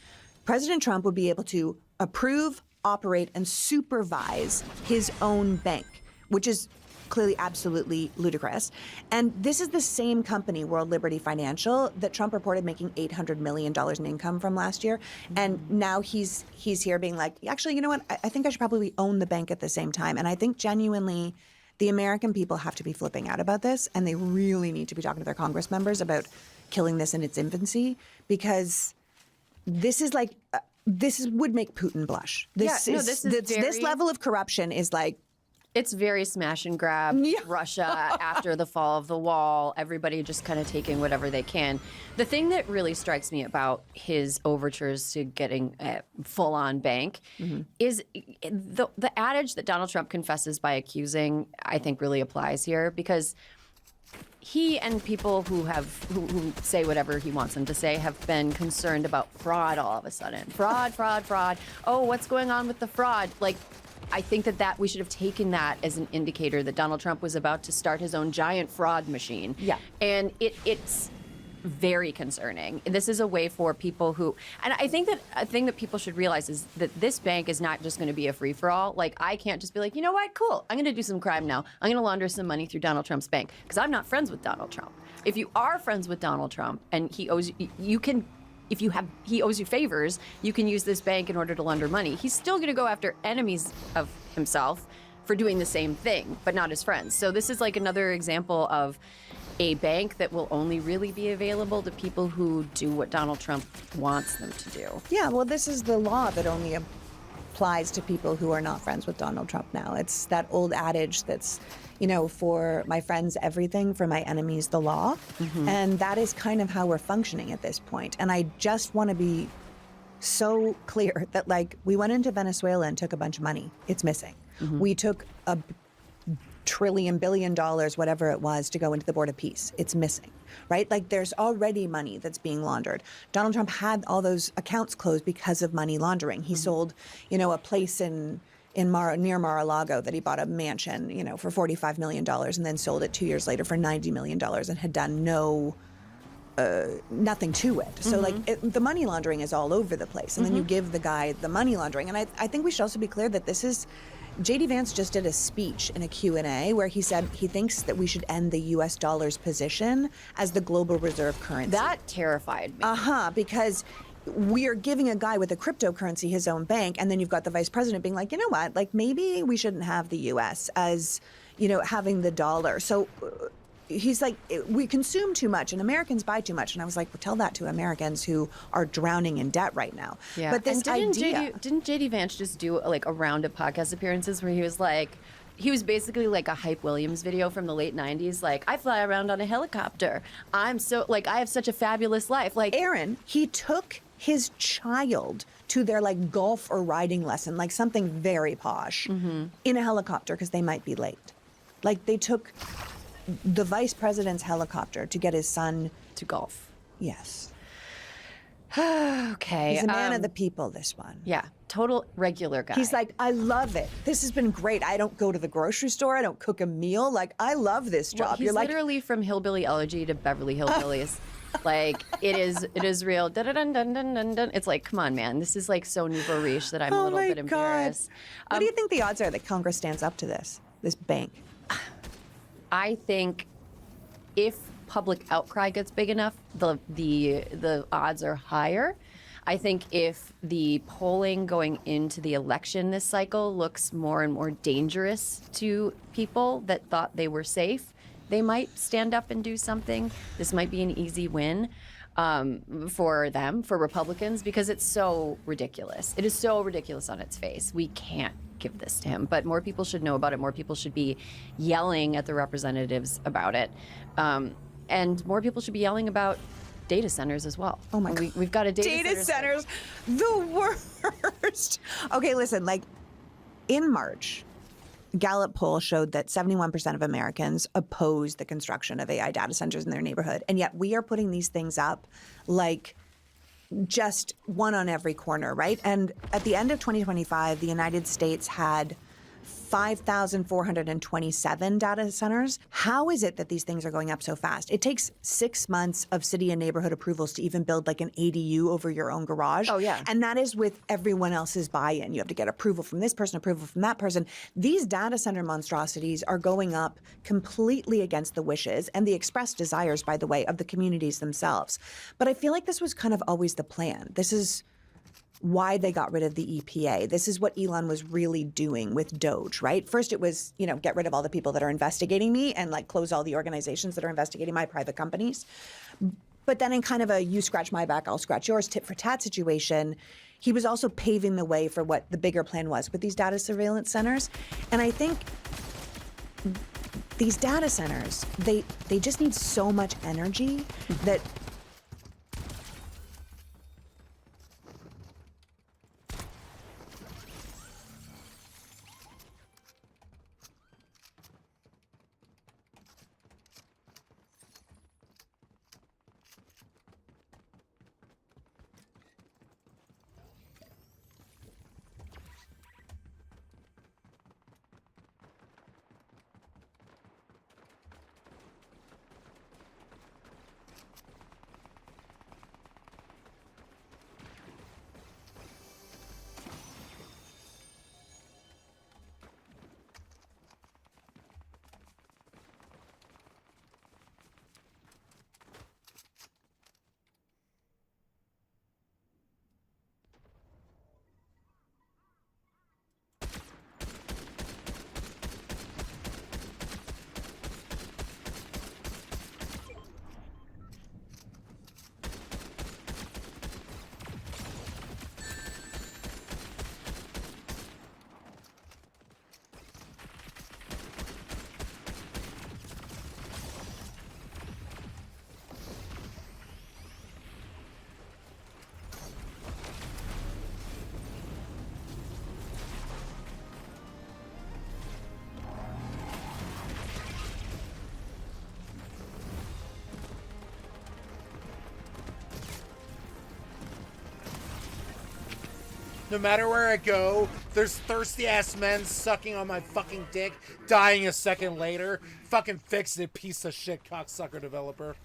President Trump would be able to approve, operate, and supervise his own bank, which is clearly absolutely ludicrous. And this is the same company, World Liberty Financial, that Trump reported making $800 million in income from last year. And now he's here being like, actually, you know what? I think I should probably own the bank at the same time. And I think genuinely The American people have to be flipping out about this, and they really need to be talking to their Congress members about killing this in its infancy, because this is like would make Putin blush. This level of corruption is like. It's very smash and grab. Russia after the fall of the wall, everybody just kind of taking whatever they can. The thing that really strikes me about his overtures to getting a full-on bank is the adage that Donald Trump confesses by accusing, I think really applies here, because he and people who say whatever he wants them to say have been concerned about fraud all of a sudden. Fraud, fraud, fraud. Oh, what's going on with the fraud? Like, I think that we should have taken that as an indicator that Donald Trump was about to start his own giant fraud machine. Yeah. And it's very concerning. This is a way for people who, and I think that a thing that people should realize is that this bank is not just going to be a free-for-all. Like, I can't just be like, you know what, cool, I'm going to do some crime now. I'm going to launder some money through Donald Trump's bank, because I'm not friends with Donald Trump. If you are friends with Donald Trump and he owes you can. If he owes you favors, you can use this bank in order to launder money. He's still going to go after enemies of himself for doing the same thing, but not his friends. So this is like another example of a bank that will only really be available to people who do what Donald Trump wants them to do. Yeah, well, this is the law that only applies to people who are not friends with Donald Trump now. It's that old adage that's, for my friends, everything, for my enemies, the law. And that is kind of how we're functioning at this point. And I just want to be so clear that, like, we went into Venezuela and took a bunch of money. It's missing. We took a trillion, billion dollars, whatever it was, to go into the Board of Peace. It's missing, right? Like, there's already money that's being laundered. Donald Trump had all those accounts closed because of money laundering. He sold, a place near Mar-a-Lago that he bought a mansion, for $45 million and then sold it 2 years later for $90 million and had done nothing to it. So the money laundering is all over the place. And then you give the guy the money laundering. And I think we should also be clear that this is, J.D. Vance just did a speech in a Q&A where he said he thinks that we should end the U.S. dollar's position as the global reserve currency. That terrified me. Because we are giving a guy with a cryptocurrency his own bank, and then you've got the vice president being like, you know what, like, maybe we shouldn't have the U.S. as, having the dollar. So he's like, we consume too much and Americans buy too much. And I was like, well, tell that to Americans who are drowning in debt right now. Yeah. But this didn't idea... J.D. Vance just do like a round of podcast appearances where he was like, he was basically like a Hype Williams video from the late 90s. Like, I fly around on a helicopter. I have such a fabulous life. Like, Aaron, he took his child to their like golf or riding lesson, like something very posh, in a helicopter because they might be late. Like, they took the vice president's helicopter to get his son to golf. Yes. Okay. He's a man of the people, this one. Yeah. Total regular guy. He's like, I love it. This has been great. I don't go to the grocery store. I don't cook a meal. Like, I love this job. Well, he's literally from Hillbilly Elegy to Beverly Hillbillies. Like, it is real. Dun, dun, dun, dun, dun, dun. It's like, come on, man. This is like so nouveau riche that I'm a little bit embarrassed. What do you think the odds are that Congress stands up to this bank? I think if public outcry gets big enough, the odds are higher. I think if the polling going into the election this cycle looks more and more dangerous to people that thought they were safe, they might stand up and do something. This might be an easy win for them, for Republicans, because it's so ridiculous. It is so ridiculous on its face. We can't give this to him, but more people should know about it. More people should be yelling at the representatives about it. And more people should be yelling about data centers as well. Oh my God. We've got a data centers, the worst. Okay, listen, like in March, Gallup poll showed that 71% of Americans oppose the construction of AI data centers in their neighborhood. And yet we are putting these things up like just one on every corner, right? And at the end of 2025, the United States had 5,427 data centers. How is it that these things are going up so fast? It takes 6 months of city and neighborhood approvals to even build like an ADU over your own garage. Oh, yeah. And that is with everyone else's buy-in. You have to get approval from this person, approval from that person. These data center monstrosities are going up completely against the wishes and the expressed desires, by the way, of the communities themselves. But I feel like this was kind of always the plan. This is why they got rid of the EPA. This is what Elon was really doing with Doge, right? First it was, get rid of all the people that are investigating me and like close all the organizations that are investigating my private companies. But then in kind of a you scratch my back, I'll scratch yours, tit for tat situation, he was also paving the way for what the bigger plan was with these data surveillance centers. And I think these data centers, they just need so much energy that No matter where I go, there's thirsty-ass men sucking on my fucking dick, dying a second later. Fucking fix it, piece of shit cocksucker developer.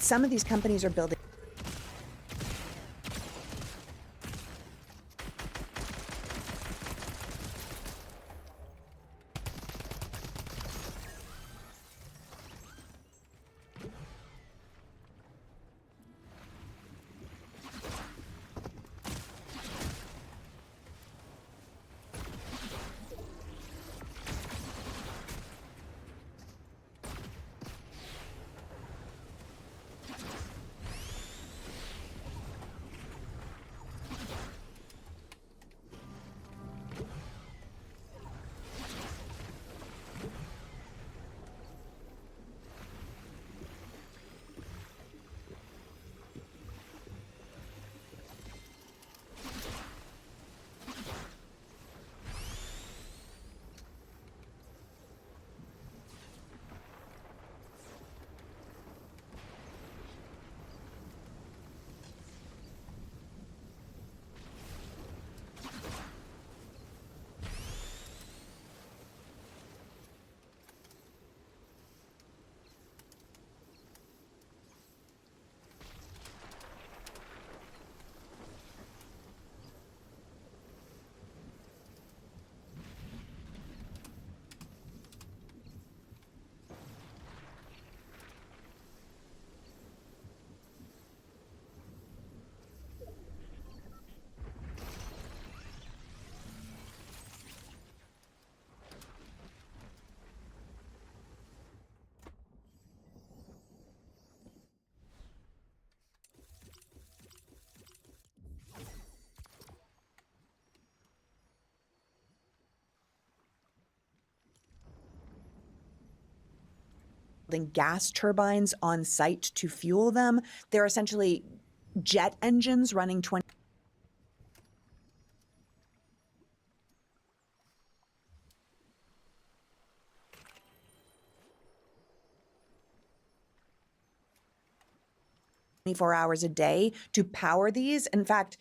some of these companies are building. Gas turbines on site to fuel them. They're essentially jet engines running 24 hours a day to power these. In fact,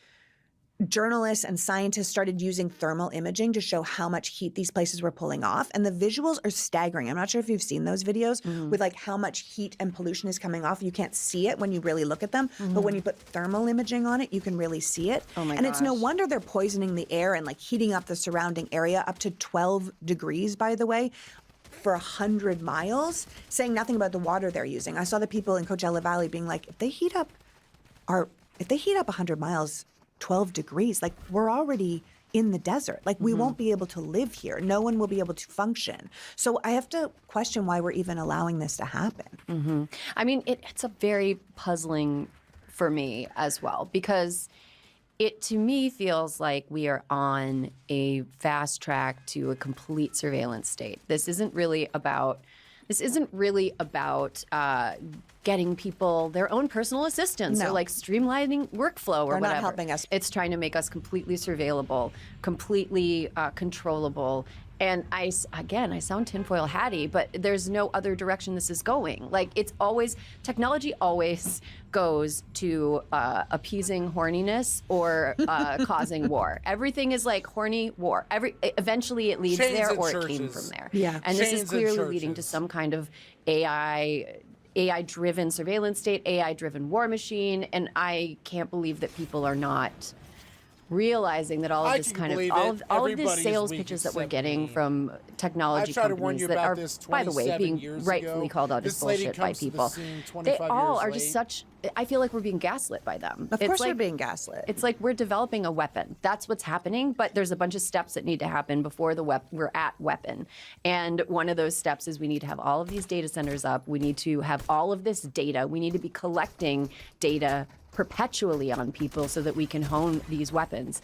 journalists and scientists started using thermal imaging to show how much heat these places were pulling off. And the visuals are staggering. I'm not sure if you've seen those videos with like how much heat and pollution is coming off. You can't see it when you really look at them. But when you put thermal imaging on it, you can really see it. Oh my and it's no gosh. wonder they're poisoning the air and like heating up the surrounding area up to 12 degrees, by the way, for 100 miles, saying nothing about the water they're using. I saw the people in Coachella Valley being like, if they heat up 100 miles, 12 degrees, like we're already in the desert. Like we won't be able to live here. No one will be able to function. So I have to question why we're even allowing this to happen. I mean, it's a very puzzling for me as well, because it to me feels like we are on a fast track to a complete surveillance state. This isn't really about getting people their own personal assistants or No. like streamlining workflow or They're not whatever. helping us. It's trying to make us completely surveillable, completely controllable. And I sound tinfoil hatty, but there's no other direction this is going. Like technology always goes to appeasing horniness or causing war. Everything is like horny war. Eventually it leads Chains there and or it came churches. from there. Yeah. And this Chains is and clearly leading to churches. some kind of AI-driven surveillance state, AI-driven war machine, and I can't believe that people are not realizing that all of I this can kind of believe all it. of these Everybody's sales weak pitches that we're except getting me. from technology I've tried to warn companies you that about are, this by the way, 27 being years rightfully ago. called out as This lady bullshit by comes to the people. scene They 25 all years are late. just such. I feel like we're being gaslit by them. Of It's course like, we're being gaslit. It's like we're developing a weapon. That's what's happening, but there's a bunch of steps that need to happen before we're at weapon. And one of those steps is we need to have all of these data centers up. We need to have all of this data. We need to be collecting data perpetually on people so that we can hone these weapons.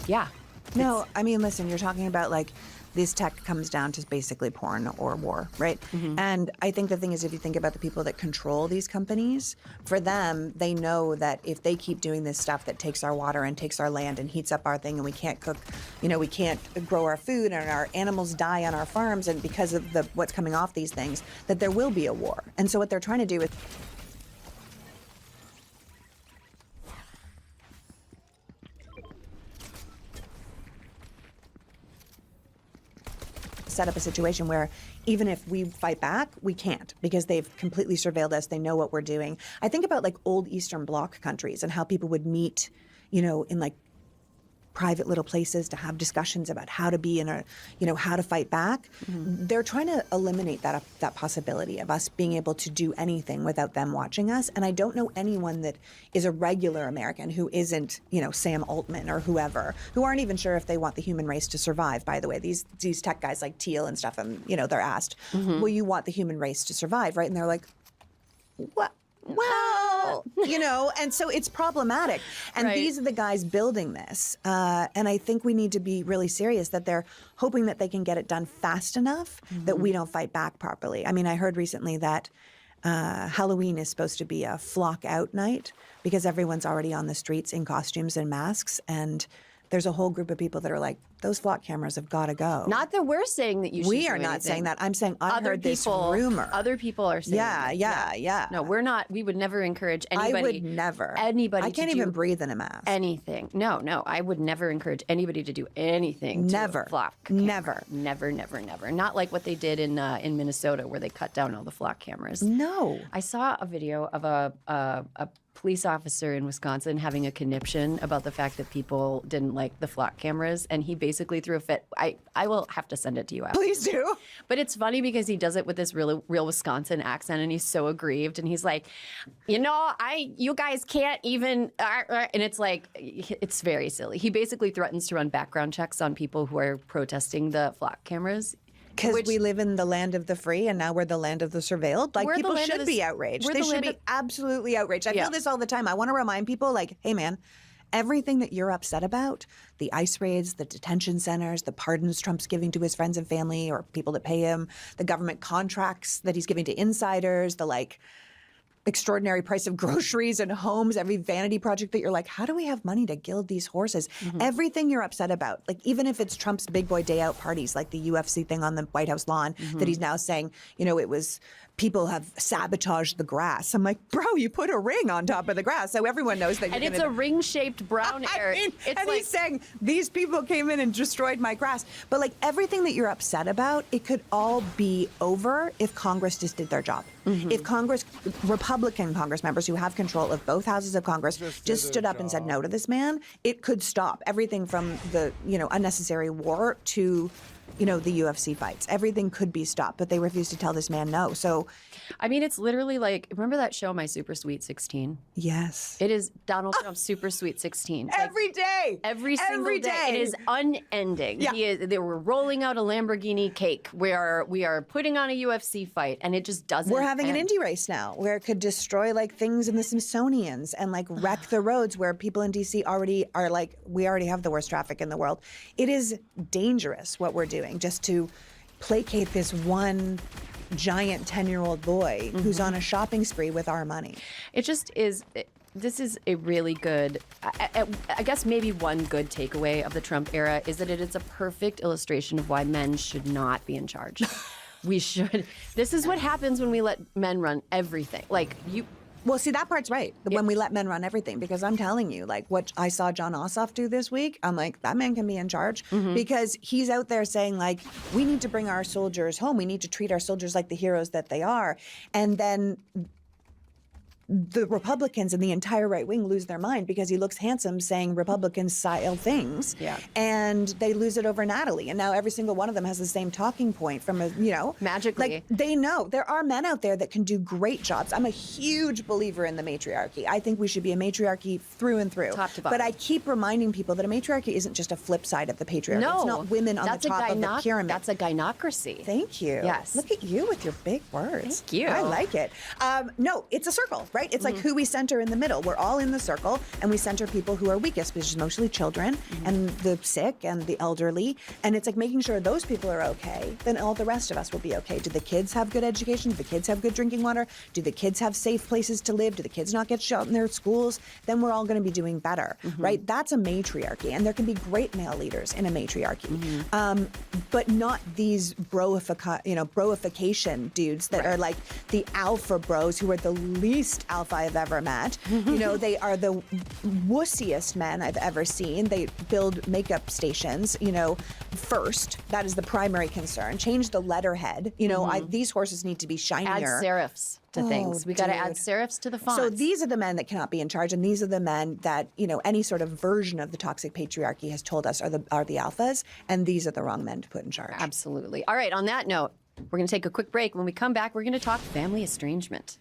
Yeah. No, I mean, listen, you're talking about like this tech comes down to basically porn or war, right? And I think the thing is, if you think about the people that control these companies, for them, they know that if they keep doing this stuff that takes our water and takes our land and heats up our thing and we can't cook, we can't grow our food and our animals die on our farms and because of what's coming off these things, that there will be a war. And so what they're trying to do is set up a situation where even if we fight back, we can't because they've completely surveilled us. They know what we're doing. I think about like old Eastern Bloc countries and how people would meet, you know, in like private little places to have discussions about how to be in a, you know, how to fight back. They're trying to eliminate that possibility of us being able to do anything without them watching us. And I don't know anyone that is a regular American who isn't, you know, Sam Altman or whoever, who aren't even sure if they want the human race to survive, by the way. These tech guys like Teal and stuff, and, you know, they're asked, will you want the human race to survive, right? And they're like, what? Well, you know, and so it's problematic. And these are the guys building this. And I think we need to be really serious that they're hoping that they can get it done fast enough that we don't fight back properly. I mean, I heard recently that Halloween is supposed to be a flock out night because everyone's already on the streets in costumes and masks. And there's a whole group of people that are like, those flock cameras have got to go. Not that we're saying that you should We do are not anything. saying that. I'm saying I Other heard this people- rumor. Other people are saying Yeah. No, we're not. We would never encourage anybody. I would never. Anybody I can't to even do breathe in a mask. anything. No. I would never encourage anybody to do anything. Never. To a flock. Never. Never. Not like what they did in Minnesota, where they cut down all the flock cameras. No. I saw a video of a police officer in Wisconsin having a conniption about the fact that people didn't like the flock cameras, and he basically threw a fit. I will have to send it to you after. Please do. But it's funny because he does it with this real Wisconsin accent, and he's so aggrieved, and he's like, you guys can't even, and it's like, it's very silly. He basically threatens to run background checks on people who are protesting the flock cameras. Because we live in the land of the free and now we're the land of the surveilled. Like, We're the people land of should the be s- outraged. we're They the should land be of- absolutely outraged. I Yeah. feel this all the time. I want to remind people, like, hey, man, everything that you're upset about, the ICE raids, the detention centers, the pardons Trump's giving to his friends and family or people that pay him, the government contracts that he's giving to insiders, the, like, extraordinary price of groceries and homes, every vanity project that you're like, how do we have money to gild these horses? Everything you're upset about, like even if it's Trump's big boy day out parties, like the UFC thing on the White House lawn that he's now saying, you know, it was people have sabotaged the grass. I'm like, bro, you put a ring on top of the grass so everyone knows that you're And it's gonna a ring-shaped brown area. and he's saying, these people came in and destroyed my grass. But like everything that you're upset about, it could all be over if Congress just did their job. If Republican Congress members who have control of both houses of Congress just stood up and said no to this man, it could stop everything from the, you know, unnecessary war to, you know, the UFC fights. Everything could be stopped, but they refused to tell this man no. So, I mean, it's literally like, remember that show, My Super Sweet 16? yes. It is Donald Trump's Super Sweet 16. It's like Every day. every single Every day. day. It is unending. Yeah. They were rolling out a Lamborghini cake. We are putting on a UFC fight, and it just doesn't We're having an end. indie race now where it could destroy like things in the Smithsonian's and like wreck the roads where people in DC already are like, we already have the worst traffic in the world. It is dangerous what we're doing just to placate this one giant 10-year-old boy who's on a shopping spree with our money. It just is. This is a really good, I guess maybe one good takeaway of the Trump era is that it is a perfect illustration of why men should not be in charge. We should. This is what happens when we let men run everything. Like you. Well, see, that part's right. When we let men run everything, because I'm telling you, like what I saw John Ossoff do this week, I'm like, that man can be in charge because he's out there saying like, we need to bring our soldiers home. We need to treat our soldiers like the heroes that they are. And then the Republicans and the entire right wing lose their mind because he looks handsome saying Republican style things. Yeah. And they lose it over Natalie. And now every single one of them has the same talking point from a, you know. Magically. Like they know there are men out there that can do great jobs. I'm a huge believer in the matriarchy. I think we should be a matriarchy through and through. Top to bottom. But I keep reminding people that a matriarchy isn't just a flip side of the patriarchy. No. It's not women on that's the top of the pyramid. That's a gynocracy. Thank you. Yes. Look at you with your big words. Thank you. I like it. No, it's a circle, right? It's like who we center in the middle. We're all in the circle, and we center people who are weakest, which is mostly children and the sick and the elderly. And it's like making sure those people are okay, then all the rest of us will be okay. Do the kids have good education? Do the kids have good drinking water? Do the kids have safe places to live? Do the kids not get shot in their schools? Then we're all going to be doing better, right? That's a matriarchy, and there can be great male leaders in a matriarchy, but not these broification dudes that are like the alpha bros who are the least alpha I've ever met. You know, they are the wussiest men I've ever seen. They build makeup stations, you know, first. That is the primary concern. Change the letterhead. You know, these horses need to be shinier. Add serifs to things. We got to add serifs to the fonts. So these are the men that cannot be in charge, and these are the men that, you know, any sort of version of the toxic patriarchy has told us are the alphas, and these are the wrong men to put in charge. Absolutely. All right, on that note, we're going to take a quick break. When we come back, we're going to talk family estrangement.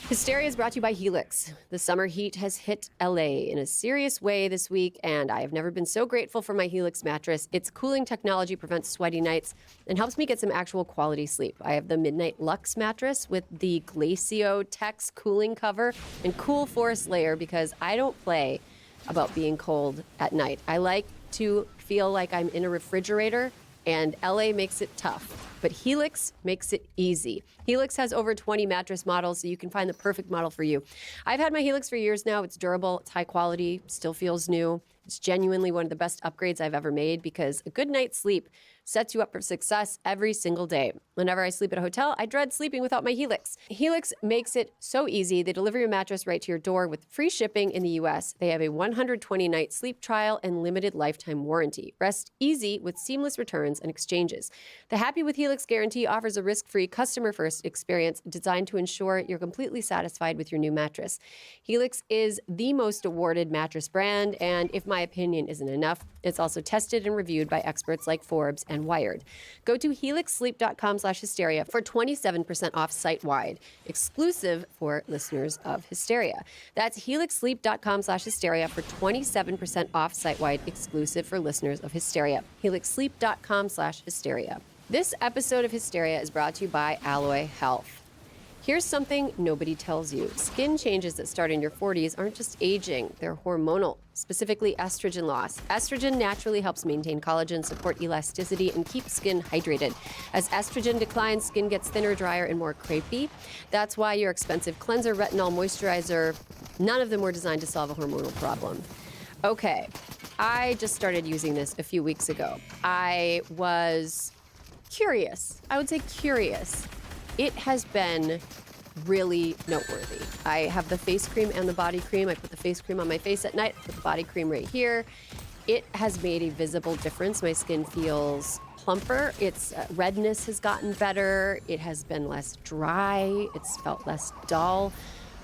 Hysteria is brought to you by Helix. The summer heat has hit LA in a serious way this week, and I have never been so grateful for my Helix mattress. Its cooling technology prevents sweaty nights and helps me get some actual quality sleep. I have the Midnight Luxe mattress with the Glacio Tex cooling cover and cool forest layer because I don't play about being cold at night. I like to feel like I'm in a refrigerator, and LA makes it tough. But Helix makes it easy. Helix has over 20 mattress models, so you can find the perfect model for you. I've had my Helix for years now. It's durable, it's high quality, still feels new. It's genuinely one of the best upgrades I've ever made because a good night's sleep sets you up for success every single day. Whenever I sleep at a hotel, I dread sleeping without my Helix. Helix makes it so easy. They deliver your mattress right to your door with free shipping in the U.S. They have a 120-night sleep trial and limited lifetime warranty. Rest easy with seamless returns and exchanges. The Happy with Helix guarantee offers a risk-free, customer-first experience designed to ensure you're completely satisfied with your new mattress. Helix is the most awarded mattress brand, and if my opinion isn't enough, it's also tested and reviewed by experts like Forbes and Wired. Go to helixsleep.com/hysteria for 27% off site-wide, exclusive for listeners of Hysteria. That's helixsleep.com/hysteria for 27% off site-wide, exclusive for listeners of Hysteria. helixsleep.com/hysteria. This episode of Hysteria is brought to you by Alloy Health. Here's something nobody tells you. Skin changes that start in your 40s aren't just aging, they're hormonal, specifically estrogen loss. Estrogen naturally helps maintain collagen, support elasticity, and keep skin hydrated. As estrogen declines, skin gets thinner, drier, and more crepey. That's why your expensive cleanser, retinol, moisturizer, none of them were designed to solve a hormonal problem. Okay, I just started using this a few weeks ago. I was curious. I would say curious. It has been really noteworthy. I have the face cream and the body cream. I put the face cream on my face at night, I put the body cream right here. It has made a visible difference. My skin feels plumper. Its redness has gotten better. It has been less dry. It's felt less dull.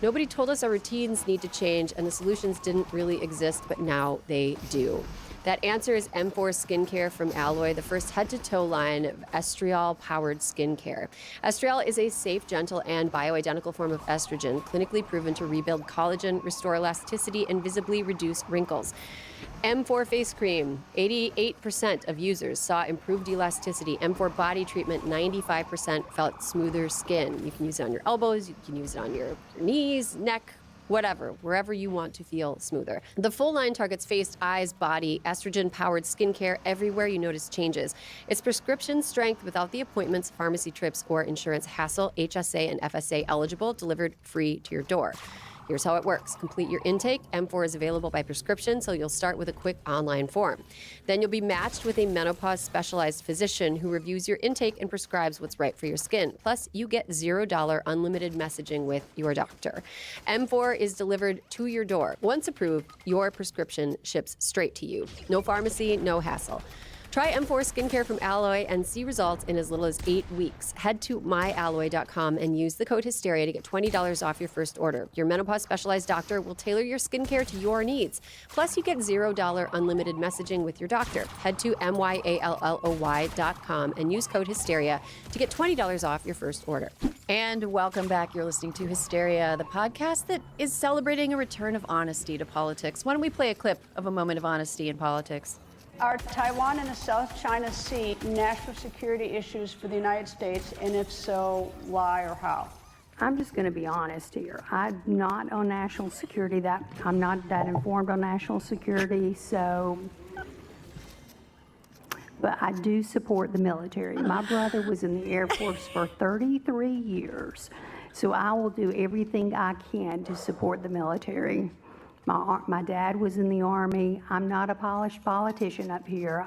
Nobody told us our routines need to change, and the solutions didn't really exist, but now they do. That answer is M4 Skincare from Alloy, the first head-to-toe line of estriol-powered skincare. Estriol is a safe, gentle, and bioidentical form of estrogen, clinically proven to rebuild collagen, restore elasticity, and visibly reduce wrinkles. M4 Face Cream, 88% of users saw improved elasticity. M4 Body Treatment, 95% felt smoother skin. You can use it on your elbows, you can use it on your knees, neck, whatever, wherever you want to feel smoother. The full line targets face, eyes, body, estrogen-powered skincare everywhere you notice changes. It's prescription strength without the appointments, pharmacy trips, or insurance hassle, HSA and FSA eligible, delivered free to your door. Here's how it works. Complete your intake. M4 is available by prescription, so you'll start with a quick online form. Then you'll be matched with a menopause specialized physician who reviews your intake and prescribes what's right for your skin. Plus, you get $0 unlimited messaging with your doctor. M4 is delivered to your door. Once approved, your prescription ships straight to you. No pharmacy, no hassle. Try M4 Skincare from Alloy and see results in as little as 8 weeks. Head to myalloy.com and use the code HYSTERIA to get $20 off your first order. Your menopause specialized doctor will tailor your skincare to your needs. Plus, you get $0 unlimited messaging with your doctor. Head to myalloy.com and use code HYSTERIA to get $20 off your first order. And welcome back. You're listening to Hysteria, the podcast that is celebrating a return of honesty to politics. Why don't we play a clip of a moment of honesty in politics? Are Taiwan and the South China Sea national security issues for the United States? And if so, why or how? I'm just going to be honest here. I'm not on national security. I'm not that informed on national security, but I do support the military. My brother was in the Air Force for 33 years, so I will do everything I can to support the military. My dad was in the Army. I'm not a polished politician up here.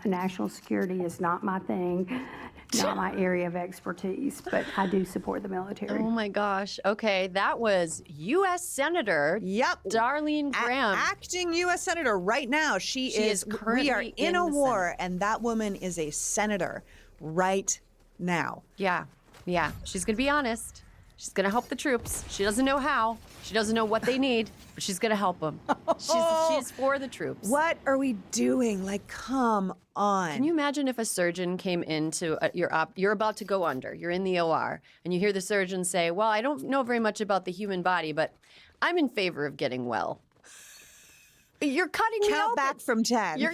National security is not my thing, not my area of expertise, but I do support the military. Oh my gosh. Okay, that was U.S. Senator Darlene Graham. Acting U.S. Senator right now. She is we are currently in a the war, Senate. and that woman is a senator right now. Yeah. She's going to be honest. She's going to help the troops. She doesn't know how. She doesn't know what they need, but she's going to help them. She's for the troops. What are we doing? Like, come on. Can you imagine if a surgeon came into you're about to go under, you're in the OR, and you hear the surgeon say, well, I don't know very much about the human body, but I'm in favor of getting well. You're cutting me open. Count back from 10. You're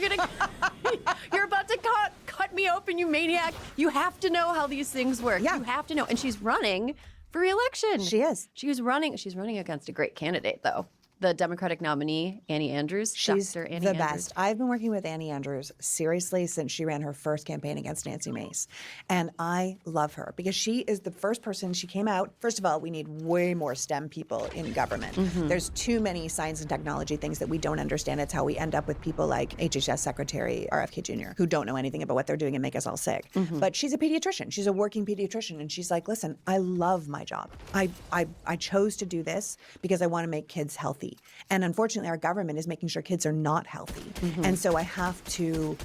about to cut me open, you maniac. You have to know how these things work. Yeah. You have to know. And she's running for re-election. She is. She's running against a great candidate, though. The Democratic nominee, Annie Andrews. She's Dr. Annie the Andrews. best. I've been working with Annie Andrews seriously since she ran her first campaign against Nancy Mace. And I love her because she is the first person. She came out. First of all, we need way more STEM people in government. Mm-hmm. There's too many science and technology things that we don't understand. It's how we end up with people like HHS Secretary RFK Jr., who don't know anything about what they're doing and make us all sick. Mm-hmm. But she's a pediatrician. She's a working pediatrician. And she's like, listen, I love my job. I chose to do this because I want to make kids healthy. And unfortunately, our government is making sure kids are not healthy. Mm-hmm. And so I have to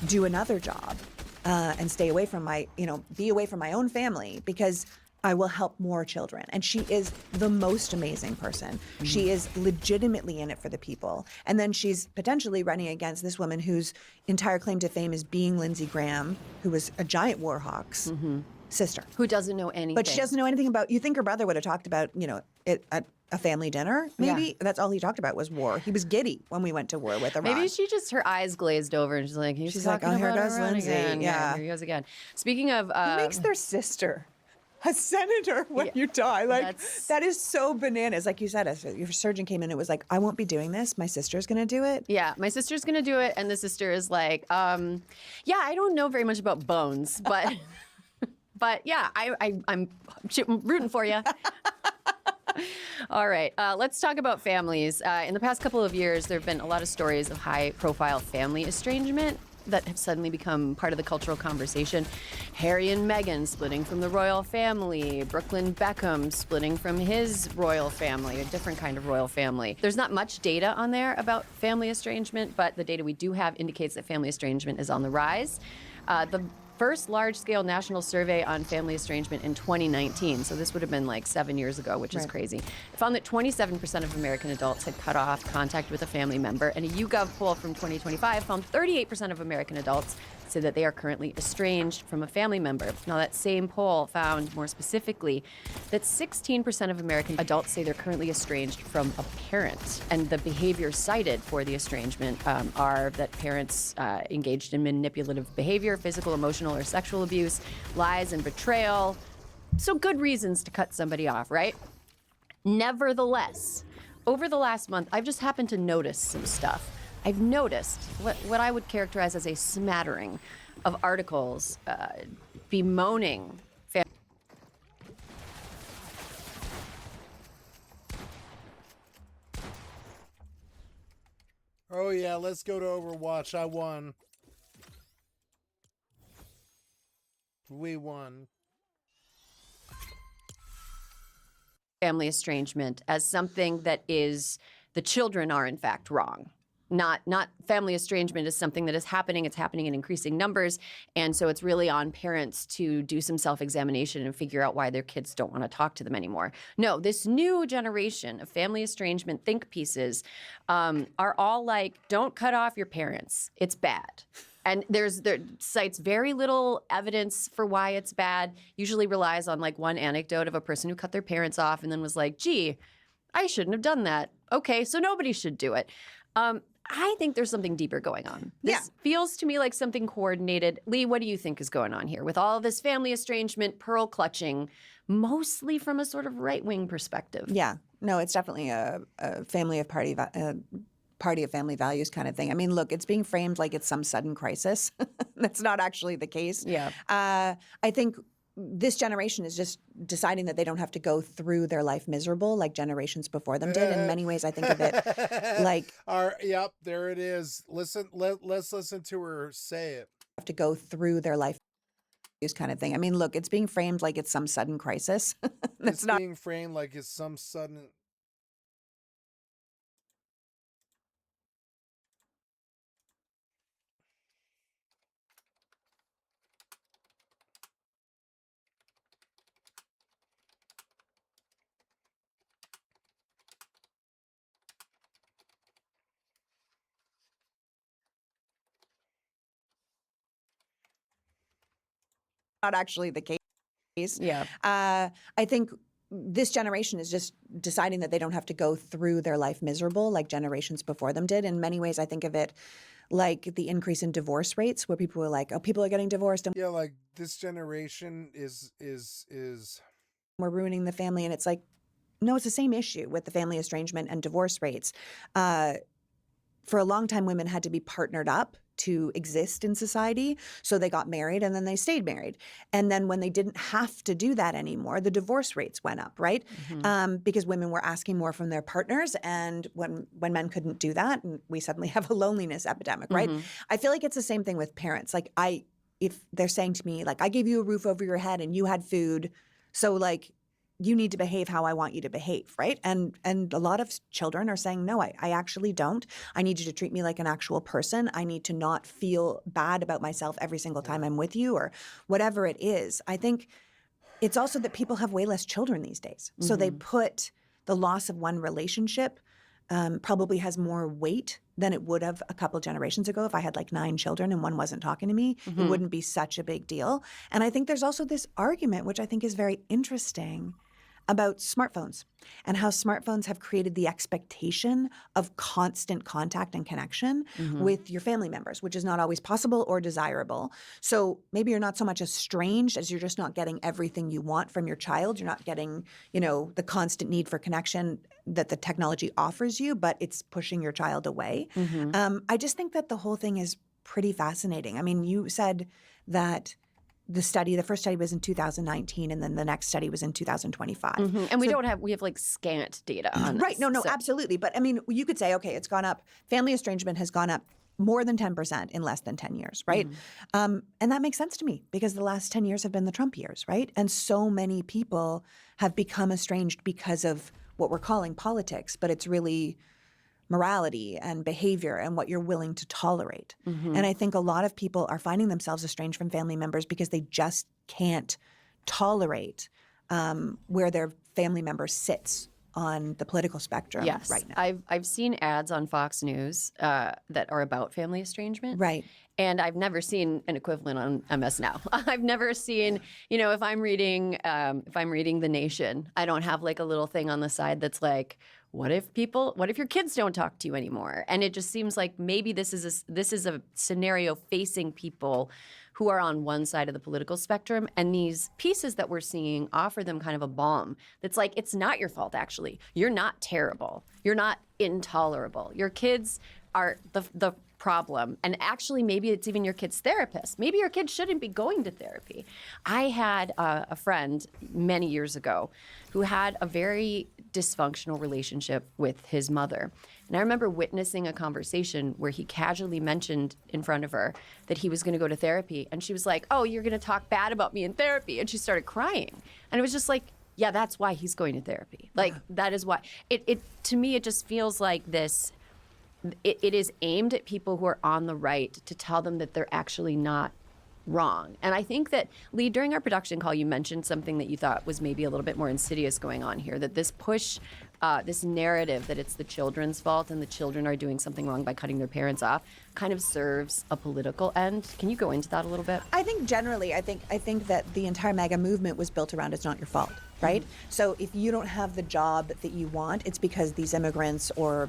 do another job and stay away from be away from my own family because I will help more children. And she is the most amazing person. Mm-hmm. She is legitimately in it for the people. And then she's potentially running against this woman whose entire claim to fame is being Lindsey Graham, who was a giant war hawk's sister. Who doesn't know anything. But she doesn't know anything about, you think her brother would have talked about, it at a family dinner, maybe? Yeah. That's all he talked about was war. He was giddy when we went to war with Iran. Maybe she just, her eyes glazed over and she's like, She's like, oh, here goes Lindsay. Again. Yeah. Here he goes again. Speaking of... Who makes their sister a senator when you die? Like, that is so bananas. Like you said, if your surgeon came in, it was like, I won't be doing this. My sister's going to do it. Yeah, my sister's going to do it. And the sister is like, yeah, I don't know very much about bones, but... But yeah, I'm rooting for you. All right, let's talk about families. In the past couple of years, there have been a lot of stories of high-profile family estrangement that have suddenly become part of the cultural conversation. Harry and Meghan splitting from the royal family. Brooklyn Beckham splitting from his royal family, a different kind of royal family. There's not much data on there about family estrangement, but the data we do have indicates that family estrangement is on the rise. The first large-scale national survey on family estrangement in 2019, so this would have been like 7 years ago, which is crazy. It found that 27% of American adults had cut off contact with a family member, and a YouGov poll from 2025 found 38% of American adults say that they are currently estranged from a family member. Now, that same poll found more specifically that 16% of American adults say they're currently estranged from a parent. And the behaviors cited for the estrangement are that parents engaged in manipulative behavior, physical, emotional, or sexual abuse, lies, and betrayal. So good reasons to cut somebody off, right? Nevertheless, over the last month, I've just happened to notice some stuff. I've noticed what I would characterize as a smattering of articles bemoaning family. Oh yeah, let's go to Overwatch. I won. We won. Family estrangement as something that is, the children are in fact wrong. Not family estrangement is something that is happening. It's happening in increasing numbers. And so it's really on parents to do some self-examination and figure out why their kids don't want to talk to them anymore. No, this new generation of family estrangement think pieces are all like, don't cut off your parents. It's bad. And there cites very little evidence for why it's bad. Usually relies on like one anecdote of a person who cut their parents off and then was like, gee, I shouldn't have done that. Okay, so nobody should do it. I think there's something deeper going on. This feels to me like something coordinated. Lee, what do you think is going on here with all of this family estrangement, pearl clutching, mostly from a sort of right-wing perspective? Yeah, no, it's definitely a family of party of family values kind of thing. I mean, look, it's being framed like it's some sudden crisis. That's not actually the case. Yeah. I think this generation is just deciding that they don't have to go through their life miserable like generations before them did. In many ways, I think of it like, yep, there it is. Let's listen to her say it. Have to go through their life kind of thing. I mean, look, it's being framed like it's some sudden crisis. It's not being framed like it's some sudden. Not actually the case. Yeah. I think this generation is just deciding that they don't have to go through their life miserable like generations before them did. In many ways, I think of it like the increase in divorce rates, where people were like, "Oh, people are getting divorced." And yeah, like this generation is we're ruining the family, and it's like, no, it's the same issue with the family estrangement and divorce rates. For a long time, women had to be partnered up to exist in society. So they got married and then they stayed married. And then when they didn't have to do that anymore, the divorce rates went up, right? Because women were asking more from their partners. And when men couldn't do that, and we suddenly have a loneliness epidemic, right? I feel like it's the same thing with parents. Like if they're saying to me, like, I gave you a roof over your head and you had food, so like, you need to behave how I want you to behave, right? And a lot of children are saying, no, I actually don't. I need you to treat me like an actual person. I need to not feel bad about myself every single time I'm with you, or whatever it is. I think it's also that people have way less children these days. So they put the loss of one relationship probably has more weight than it would have a couple generations ago. If I had like 9 children and one wasn't talking to me, it wouldn't be such a big deal. And I think there's also this argument, which I think is very interesting, about smartphones and how smartphones have created the expectation of constant contact and connection with your family members, which is not always possible or desirable. So maybe you're not so much estranged as you're just not getting everything you want from your child. You're not getting, the constant need for connection that the technology offers you, but it's pushing your child away. I just think that the whole thing is pretty fascinating. I mean, you said that the first study was in 2019, and then the next study was in 2025. And we have like scant data on this. Right. No, absolutely. But I mean, you could say, okay, it's gone up. Family estrangement has gone up more than 10% in less than 10 years, right? And that makes sense to me because the last 10 years have been the Trump years, right? And so many people have become estranged because of what we're calling politics, but it's really morality and behavior and what you're willing to tolerate. And I think a lot of people are finding themselves estranged from family members because they just can't tolerate where their family member sits on the political spectrum right now. I've seen ads on Fox News that are about family estrangement. Right. And I've never seen an equivalent on MS Now. I've never seen, if I'm reading The Nation, I don't have like a little thing on the side that's like, what if your kids don't talk to you anymore? And it just seems like maybe this is a scenario facing people who are on one side of the political spectrum. And these pieces that we're seeing offer them kind of a balm that's like, it's not your fault, actually. You're not terrible. You're not intolerable. Your kids are the problem. And actually, maybe it's even your kid's therapist. Maybe your kid shouldn't be going to therapy. I had a friend many years ago who had a very dysfunctional relationship with his mother. And I remember witnessing a conversation where he casually mentioned in front of her that he was going to go to therapy. And she was like, oh, you're going to talk bad about me in therapy. And she started crying. And it was just like, yeah, that's why he's going to therapy. Like, that is why. To me, it just feels like this. It is aimed at people who are on the right to tell them that they're actually not wrong. And I think that, Lee, during our production call, you mentioned something that you thought was maybe a little bit more insidious going on here, that this push, this narrative that it's the children's fault and the children are doing something wrong by cutting their parents off kind of serves a political end. Can you go into that a little bit? I think generally, I think that the entire MAGA movement was built around it's not your fault. right? So if you don't have the job that you want, it's because these immigrants or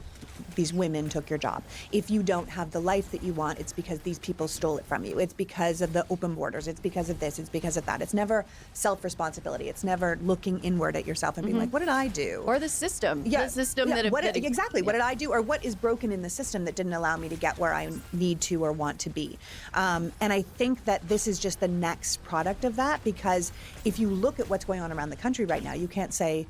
these women took your job. If you don't have the life that you want, it's because these people stole it from you. It's because of the open borders. It's because of this. It's because of that. It's never self-responsibility. It's never looking inward at yourself and being like, what did I do? Or the system. Yeah, The system yeah, that exactly. What did I do? Or what is broken in the system that didn't allow me to get where I need to or want to be? And I think that this is just the next product of that, because if you look at what's going on around the country right now, you can't say,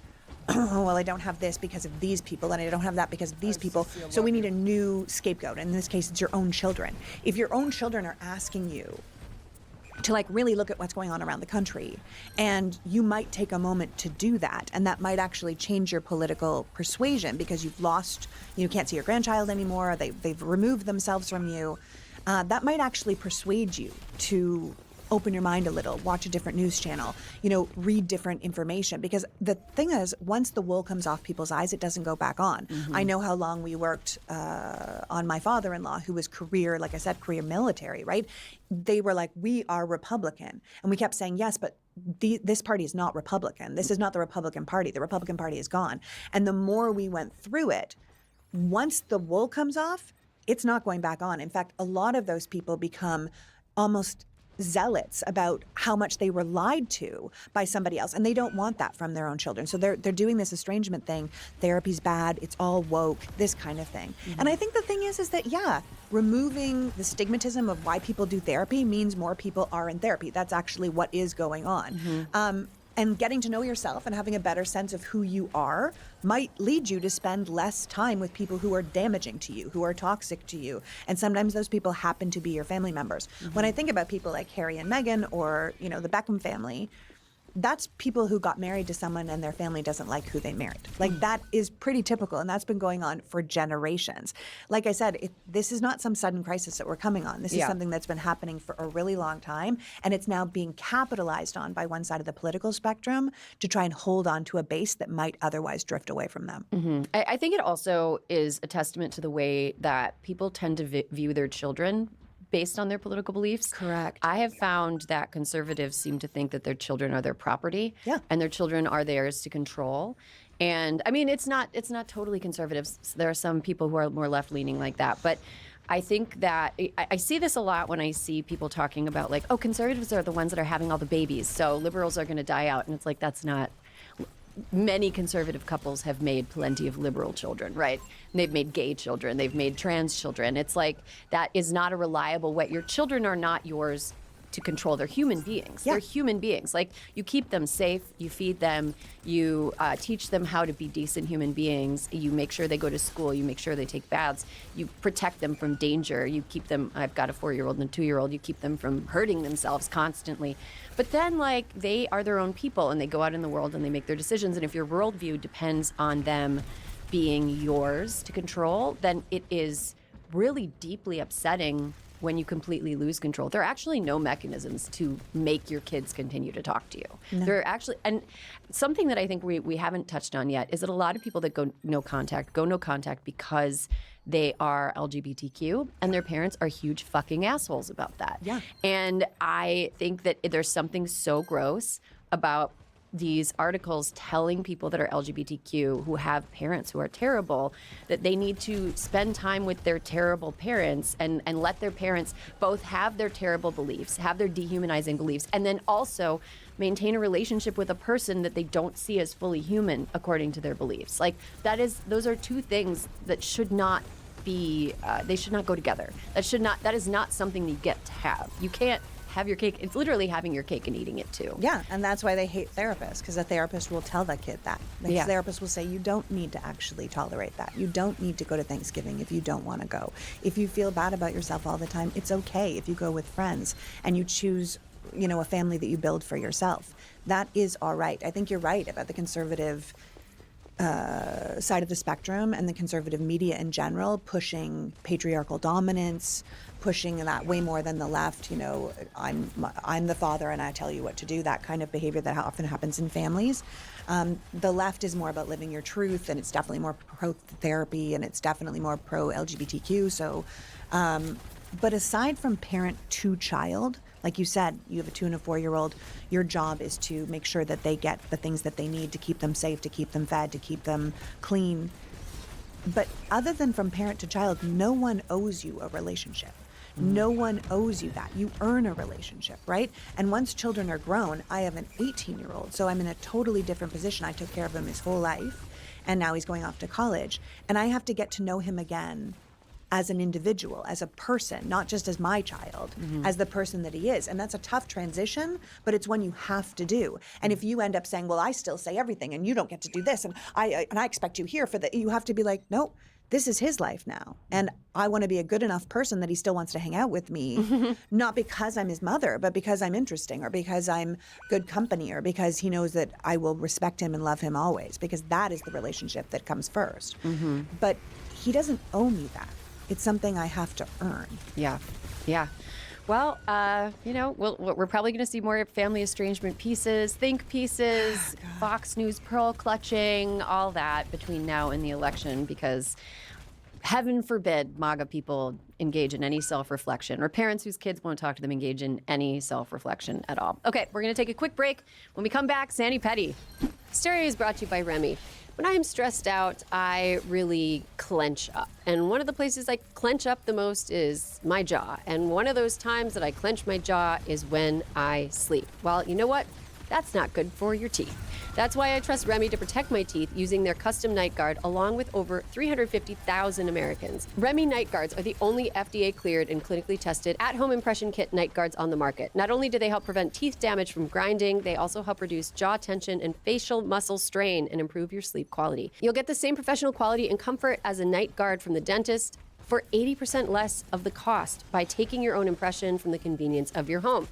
oh, well, I don't have this because of these people, and I don't have that because of these people, so we need a new scapegoat. In this case, it's your own children. If your own children are asking you to like really look at what's going on around the country, and you might take a moment to do that, and that might actually change your political persuasion because you've lost, you can't see your grandchild anymore, they've removed themselves from you, that might actually persuade you to open your mind a little, watch a different news channel, read different information. Because the thing is, once the wool comes off people's eyes, it doesn't go back on. I know how long we worked on my father-in-law, who was career military, right? They were like, we are Republican. And we kept saying, yes, but this party is not Republican. This is not the Republican Party. The Republican Party is gone. And the more we went through it, once the wool comes off, it's not going back on. In fact, a lot of those people become almost zealots about how much they were lied to by somebody else, and they don't want that from their own children. So they're doing this estrangement thing. Therapy's bad. It's all woke. This kind of thing. And I think the thing is that removing the stigmatism of why people do therapy means more people are in therapy. That's actually what is going on. And getting to know yourself and having a better sense of who you are might lead you to spend less time with people who are damaging to you, who are toxic to you. And sometimes those people happen to be your family members. When I think about people like Harry and Meghan or, the Beckham family, that's people who got married to someone and their family doesn't like who they married. Like that is pretty typical, and that's been going on for generations. Like I said, this is not some sudden crisis that we're coming on. This is something that's been happening for a really long time, and it's now being capitalized on by one side of the political spectrum to try and hold on to a base that might otherwise drift away from them. I think it also is a testament to the way that people tend to view their children based on their political beliefs. Correct. I have found that conservatives seem to think that their children are their property, and their children are theirs to control. And I mean, it's not totally conservatives. There are some people who are more left-leaning like that, but I think that I see this a lot when I see people talking about like, oh, conservatives are the ones that are having all the babies, so liberals are going to die out, and it's like that's not. Many conservative couples have made plenty of liberal children, right? And they've made gay children. They've made trans children. It's like that is not a reliable way. Your children are not yours to control. They're human beings. They're human beings. Like you keep them safe, you feed them, you teach them how to be decent human beings. You make sure they go to school. You make sure they take baths. You protect them from danger. You keep them. I've got a 4-year-old and a 2-year-old. You keep them from hurting themselves constantly. But then, like, they are their own people, and they go out in the world and they make their decisions. And if your worldview depends on them being yours to control, then it is really deeply upsetting when you completely lose control. There are actually no mechanisms to make your kids continue to talk to you. No. There are actually, and something that I think we haven't touched on yet is that a lot of people that go no contact because they are LGBTQ, and their parents are huge fucking assholes about that. Yeah. And I think that there's something so gross about these articles telling people that are LGBTQ who have parents who are terrible that they need to spend time with their terrible parents and let their parents both have their terrible beliefs, have their dehumanizing beliefs, and then also maintain a relationship with a person that they don't see as fully human according to their beliefs. Like those are two things that should not be, they should not go together. That is not something you get to have. You can't have your cake. It's literally having your cake and eating it too. Yeah, and that's why they hate therapists, because a therapist will tell the kid that. The therapist will say, you don't need to actually tolerate that. You don't need to go to Thanksgiving if you don't want to go. If you feel bad about yourself all the time, it's okay if you go with friends and you choose, a family that you build for yourself. That is all right. I think you're right about the conservative side of the spectrum and the conservative media in general pushing patriarchal dominance, pushing that way more than the left. I'm the father and I tell you what to do, that kind of behavior that often happens in families. The left is more about living your truth, and it's definitely more pro-therapy, and it's definitely more pro-LGBTQ. So, but aside from parent to child, Like you said, you have a 2 and a 4-year-old. Your job is to make sure that they get the things that they need to keep them safe, to keep them fed, to keep them clean. But other than from parent to child, no one owes you a relationship. No one owes you that. You earn a relationship, right? And once children are grown, I have an 18-year-old, so I'm in a totally different position. I took care of him his whole life, and now he's going off to college. And I have to get to know him again as an individual, as a person, not just as my child, as the person that he is. And that's a tough transition, but it's one you have to do. And if you end up saying, well, I still say everything and you don't get to do this, and I expect you here for that, you have to be like, no, this is his life now. And I want to be a good enough person that he still wants to hang out with me, not because I'm his mother, but because I'm interesting, or because I'm good company, or because he knows that I will respect him and love him always, because that is the relationship that comes first. But he doesn't owe me that. It's something I have to earn. Yeah. Well, we're probably going to see more family estrangement pieces, think pieces, Fox News pearl clutching, all that between now and the election, because heaven forbid MAGA people engage in any self-reflection, or parents whose kids won't talk to them engage in any self-reflection at all. Okay, we're going to take a quick break. When we come back, Sandy Petty. Hysteria is brought to you by Remy. When I am stressed out, I really clench up. And one of the places I clench up the most is my jaw. And one of those times that I clench my jaw is when I sleep. Well, you know what? That's not good for your teeth. That's why I trust Remy to protect my teeth using their custom night guard, along with over 350,000 Americans. Remy night guards are the only FDA cleared and clinically tested at-home impression kit night guards on the market. Not only do they help prevent teeth damage from grinding, they also help reduce jaw tension and facial muscle strain and improve your sleep quality. You'll get the same professional quality and comfort as a night guard from the dentist for 80% less of the cost by taking your own impression from the convenience of your home.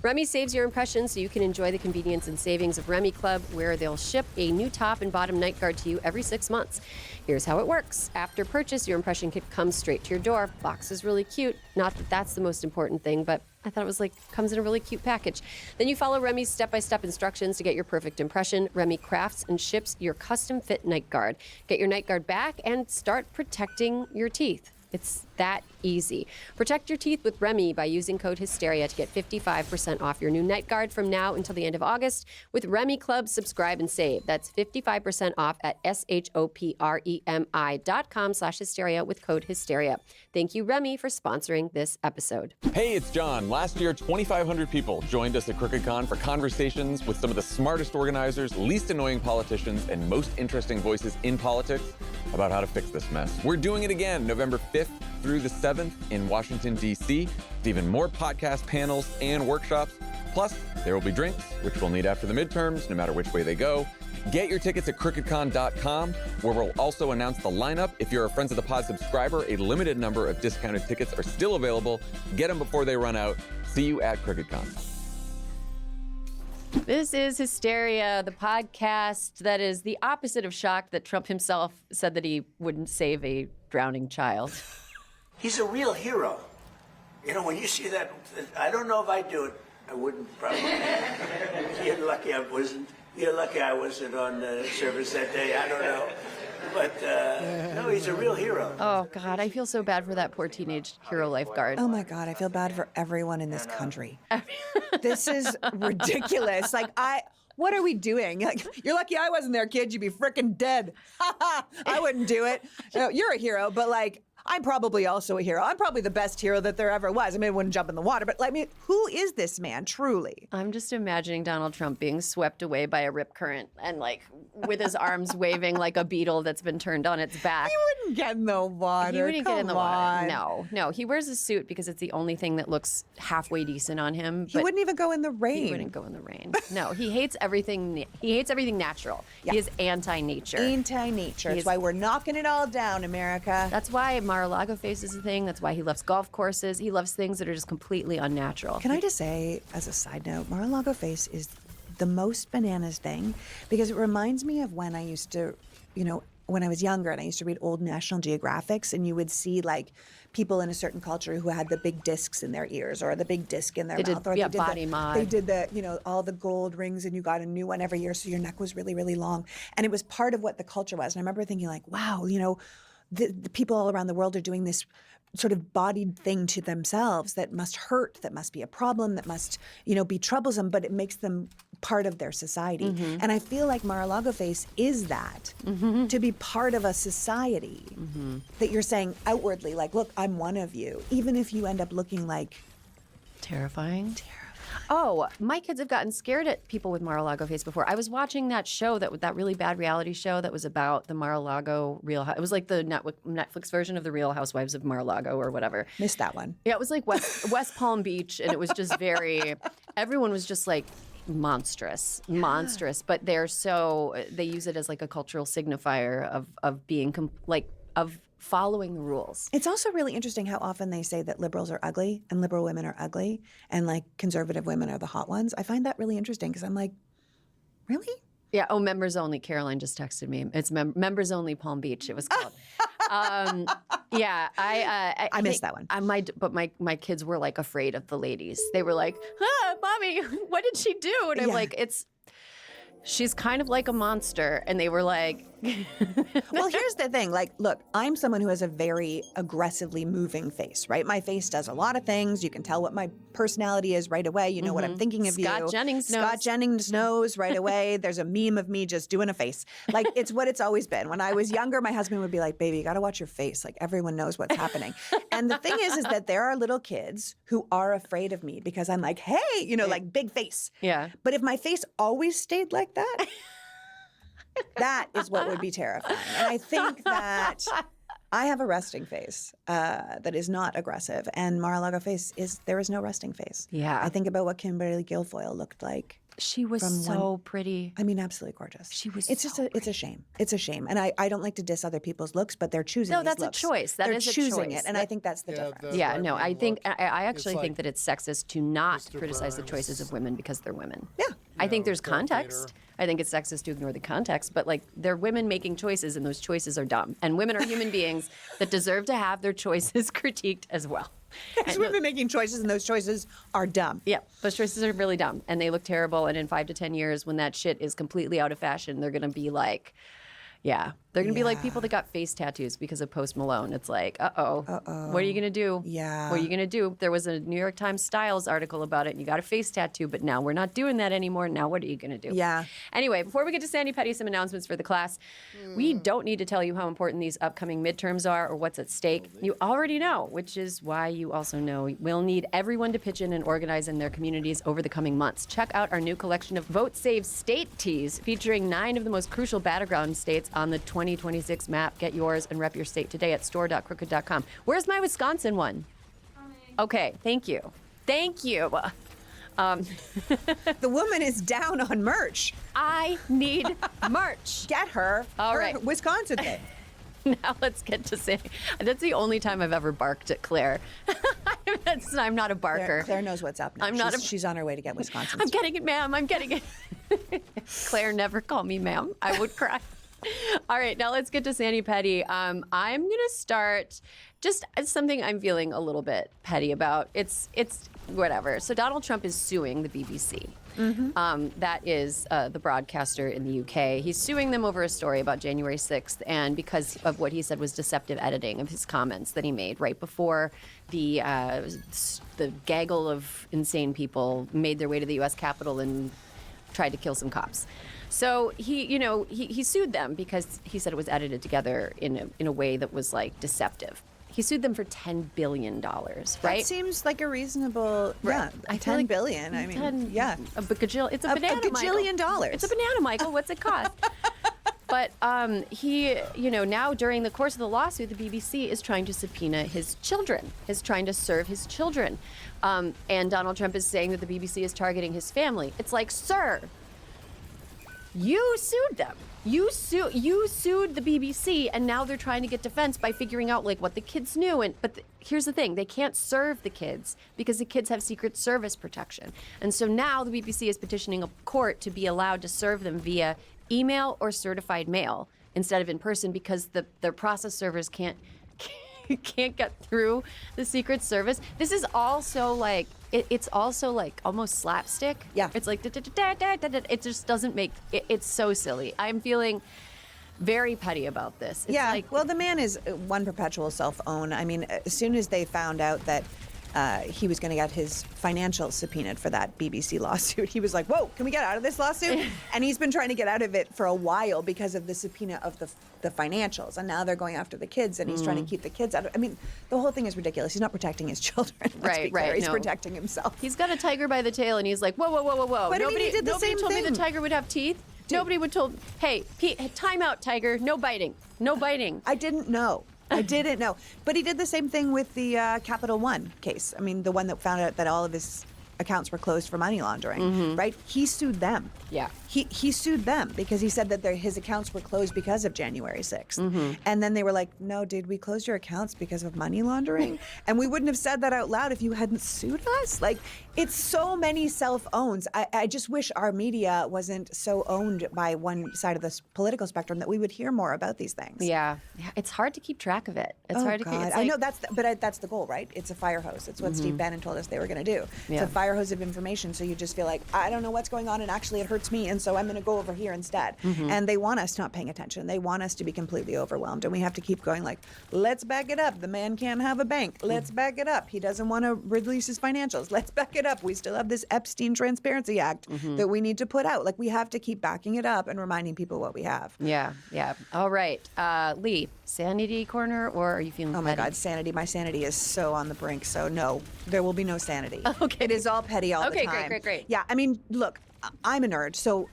Remy saves your impression so you can enjoy the convenience and savings of Remy Club, where they'll ship a new top and bottom night guard to you every 6 months. Here's how it works. After purchase, your impression kit comes straight to your door. Box is really cute. Not that that's the most important thing, but I thought it was comes in a really cute package. Then you follow Remy's step-by-step instructions to get your perfect impression. Remy crafts and ships your custom fit night guard. Get your night guard back and start protecting your teeth. It's that easy. Protect your teeth with Remy by using code HYSTERIA to get 55% off your new night guard from now until the end of August. With Remy Club, subscribe and save. That's 55% off at shopremi.com/hysteria with code HYSTERIA. Thank you, Remy, for sponsoring this episode. Hey, it's John. Last year, 2,500 people joined us at CrookedCon for conversations with some of the smartest organizers, least annoying politicians, and most interesting voices in politics about how to fix this mess. We're doing it again, November 5th through the 7th in Washington, D.C., with even more podcast panels and workshops. Plus, there will be drinks, which we'll need after the midterms, no matter which way they go. Get your tickets at crookedcon.com, where we'll also announce the lineup. If you're a Friends of the Pod subscriber, a limited number of discounted tickets are still available. Get them before they run out. See you at CrookedCon. This is Hysteria, the podcast that is the opposite of shocked that Trump himself said that he wouldn't save a drowning child. He's a real hero. You know, when you see that, I don't know if I'd do it. I wouldn't probably. You're lucky I wasn't. You're lucky I wasn't on the service that day. I don't know. But no, he's a real hero. Oh, God, I feel so bad for that poor teenage hero lifeguard. Oh, my God, I feel bad for everyone in this country. This is ridiculous. What are we doing? You're lucky I wasn't there, kid. You'd be freaking dead. I wouldn't do it. You're a hero, but I'm probably also a hero. I'm probably the best hero that there ever was. I mean, I wouldn't jump in the water, but who is this man, truly? I'm just imagining Donald Trump being swept away by a rip current and with his arms waving like a beetle that's been turned on its back. He wouldn't get in the water. He wouldn't get in the water. No. He wears a suit because it's the only thing that looks halfway decent on him. He wouldn't even go in the rain. He wouldn't go in the rain. No, he hates everything. He hates everything natural. Yeah. He is anti-nature. Anti-nature. That's why we're knocking it all down, America. That's why Mar-a-Lago face is a thing. That's why he loves golf courses. He loves things that are just completely unnatural. Can I just say, as a side note, Mar-a-Lago face is the most bananas thing, because it reminds me of when I used to, when I was younger and I used to read old National Geographics, and you would see people in a certain culture who had the big discs in their ears or the big disc in their mouth. Or body mod. They did all the gold rings, and you got a new one every year, so your neck was really, really long. And it was part of what the culture was. And I remember thinking wow, the people all around the world are doing this sort of bodied thing to themselves that must hurt, that must be a problem, that must, be troublesome, but it makes them part of their society. Mm-hmm. And I feel like Mar-a-Lago face is that, to be part of a society that you're saying outwardly, like, look, I'm one of you, even if you end up looking like terrifying. Oh, my kids have gotten scared at people with Mar-a-Lago face before. I was watching that show, that really bad reality show that was about the Mar-a-Lago Real. It was like the Netflix version of the Real Housewives of Mar-a-Lago or whatever. Missed that one. Yeah, it was like West Palm Beach, and it was just very. Everyone was just like monstrous, but they use it as like a cultural signifier of being of following the rules. It's also really interesting how often they say that liberals are ugly and liberal women are ugly and like conservative women are the hot ones. I find that really interesting because I'm like, really? Yeah. Oh, members only. Caroline just texted me. It's members only Palm Beach. It was called. Yeah. I missed that one. But my kids were like afraid of the ladies. They were like, "Mommy, what did she do?" And I'm like, she's kind of like a monster. And they were like, well, here's the thing. Like, look, I'm someone who has a very aggressively moving face, right? My face does a lot of things. You can tell what my personality is right away. You know what I'm thinking of Scott Jennings knows. Scott Jennings knows right away. There's a meme of me just doing a face. Like, it's what it's always been. When I was younger, my husband would be like, baby, you got to watch your face. Like, everyone knows what's happening. And the thing is that there are little kids who are afraid of me because I'm like, hey, like big face. Yeah. But if my face always stayed like that, that is what would be terrifying. And I think that I have a resting face that is not aggressive. And Mar-a-Lago face there is no resting face. Yeah. I think about what Kimberly Guilfoyle looked like. She was so pretty. I mean, absolutely gorgeous. She was It's a shame. It's a shame. And I don't like to diss other people's looks, but they're choosing these that's looks. A choice. They're is a choosing choice. it. And I think that's the difference. I think I actually think that it's sexist to not criticize the choices of women because they're women. Yeah. I think there's context. I think it's sexist to ignore the context, but like they're women making choices and those choices are dumb. And women are human beings that deserve to have their choices critiqued as well. Because women making choices and those choices are dumb. Yeah, those choices are really dumb and they look terrible. And in 5 to 10 years, when that shit is completely out of fashion, they're going to be like, they're going to be like people that got face tattoos because of Post Malone. It's like, what are you going to do? Yeah. What are you going to do? There was a New York Times Styles article about it and you got a face tattoo, but now we're not doing that anymore. Now what are you going to do? Yeah. Anyway, before we get to Sandy Petty, some announcements for the class. We don't need to tell you how important these upcoming midterms are or what's at stake. You already know, which is why you also know we'll need everyone to pitch in and organize in their communities over the coming months. Check out our new collection of Vote Save State tees featuring 9 of the most crucial battleground states on the 2026 map. Get yours and rep your state today at store.crooked.com. Where's my Wisconsin one? Okay, thank you. Thank you. The woman is down on merch. I need merch. Get her. All her right. Wisconsin thing. Now let's get to Sandy. That's the only time I've ever barked at Claire. I'm not a barker. Claire knows what's up now. She's on her way to get Wisconsin. I'm getting it, ma'am. I'm getting it. Claire, never call me ma'am. I would cry. All right, now let's get to Sandy Petty. I'm going to start just something I'm feeling a little bit petty about. It's whatever. So Donald Trump is suing the BBC. That is the broadcaster in the UK. He's suing them over a story about January 6th and because of what he said was deceptive editing of his comments that he made right before the gaggle of insane people made their way to the U.S. Capitol and tried to kill some cops. So he sued them because he said it was edited together in a way that was like deceptive. He sued them for $10 billion, right? That seems like a reasonable, I feel like $10 billion. I mean, yeah. A bajillion. It's a banana, a gajillion Michael. dollars. It's a banana, Michael. What's it cost? But he, now during the course of the lawsuit, the BBC is trying to subpoena his children, is trying to serve his children. And Donald Trump is saying that the BBC is targeting his family. It's like, sir, you sued them. You sued the BBC, and now they're trying to get defense by figuring out like what the kids knew. But here's the thing: they can't serve the kids because the kids have Secret Service protection. And so now the BBC is petitioning a court to be allowed to serve them via email or certified mail instead of in person because their process servers can't get through the Secret Service. This is also like it's also like almost slapstick. Yeah, it's like it just doesn't make it's so silly. I'm feeling very petty about this. It's like, well, the man is one perpetual self-own. I mean, as soon as they found out that he was going to get his financials subpoenaed for that BBC lawsuit, he was like, whoa, can we get out of this lawsuit? And he's been trying to get out of it for a while because of the subpoena of the financials. And now they're going after the kids, and he's trying to keep the kids out of it. I mean, the whole thing is ridiculous. He's not protecting his children. Let's be clear. He's protecting himself. He's got a tiger by the tail, and he's like, whoa, whoa, whoa, whoa, whoa. But nobody he did the same told me thing. the tiger would have teeth. Nobody would told, hey, time out, tiger. No biting. No biting. I didn't know. But he did the same thing with the Capital One case. I mean, the one that found out that all of his accounts were closed for money laundering, right? He sued them. Yeah. He sued them because he said that his accounts were closed because of January 6th. And then they were like, no, dude, we closed your accounts because of money laundering. And we wouldn't have said that out loud if you hadn't sued us. Like, it's so many self-owns. I just wish our media wasn't so owned by one side of the political spectrum that we would hear more about these things. Yeah. It's hard to keep track of it. It's hard to keep. I know but that's the goal, right? It's a fire hose. It's what Steve Bannon told us they were going to do. It's a fire hose of information. So you just feel like, I don't know what's going on, and actually it hurts me, and so I'm going to go over here instead. And they want us not paying attention. They want us to be completely overwhelmed, and we have to keep going like, let's back it up. The man can't have a bank. Let's back it up. He doesn't want to release his financials. Let's back it up. We still have this Epstein Transparency Act that we need to put out. Like, we have to keep backing it up and reminding people what we have. Yeah. All right. Lee, sanity corner, or are you feeling my God, sanity. My sanity is so on the brink. So no, there will be no sanity. Okay. It is all petty all the time. Great. Yeah, I mean, look, I'm a nerd, so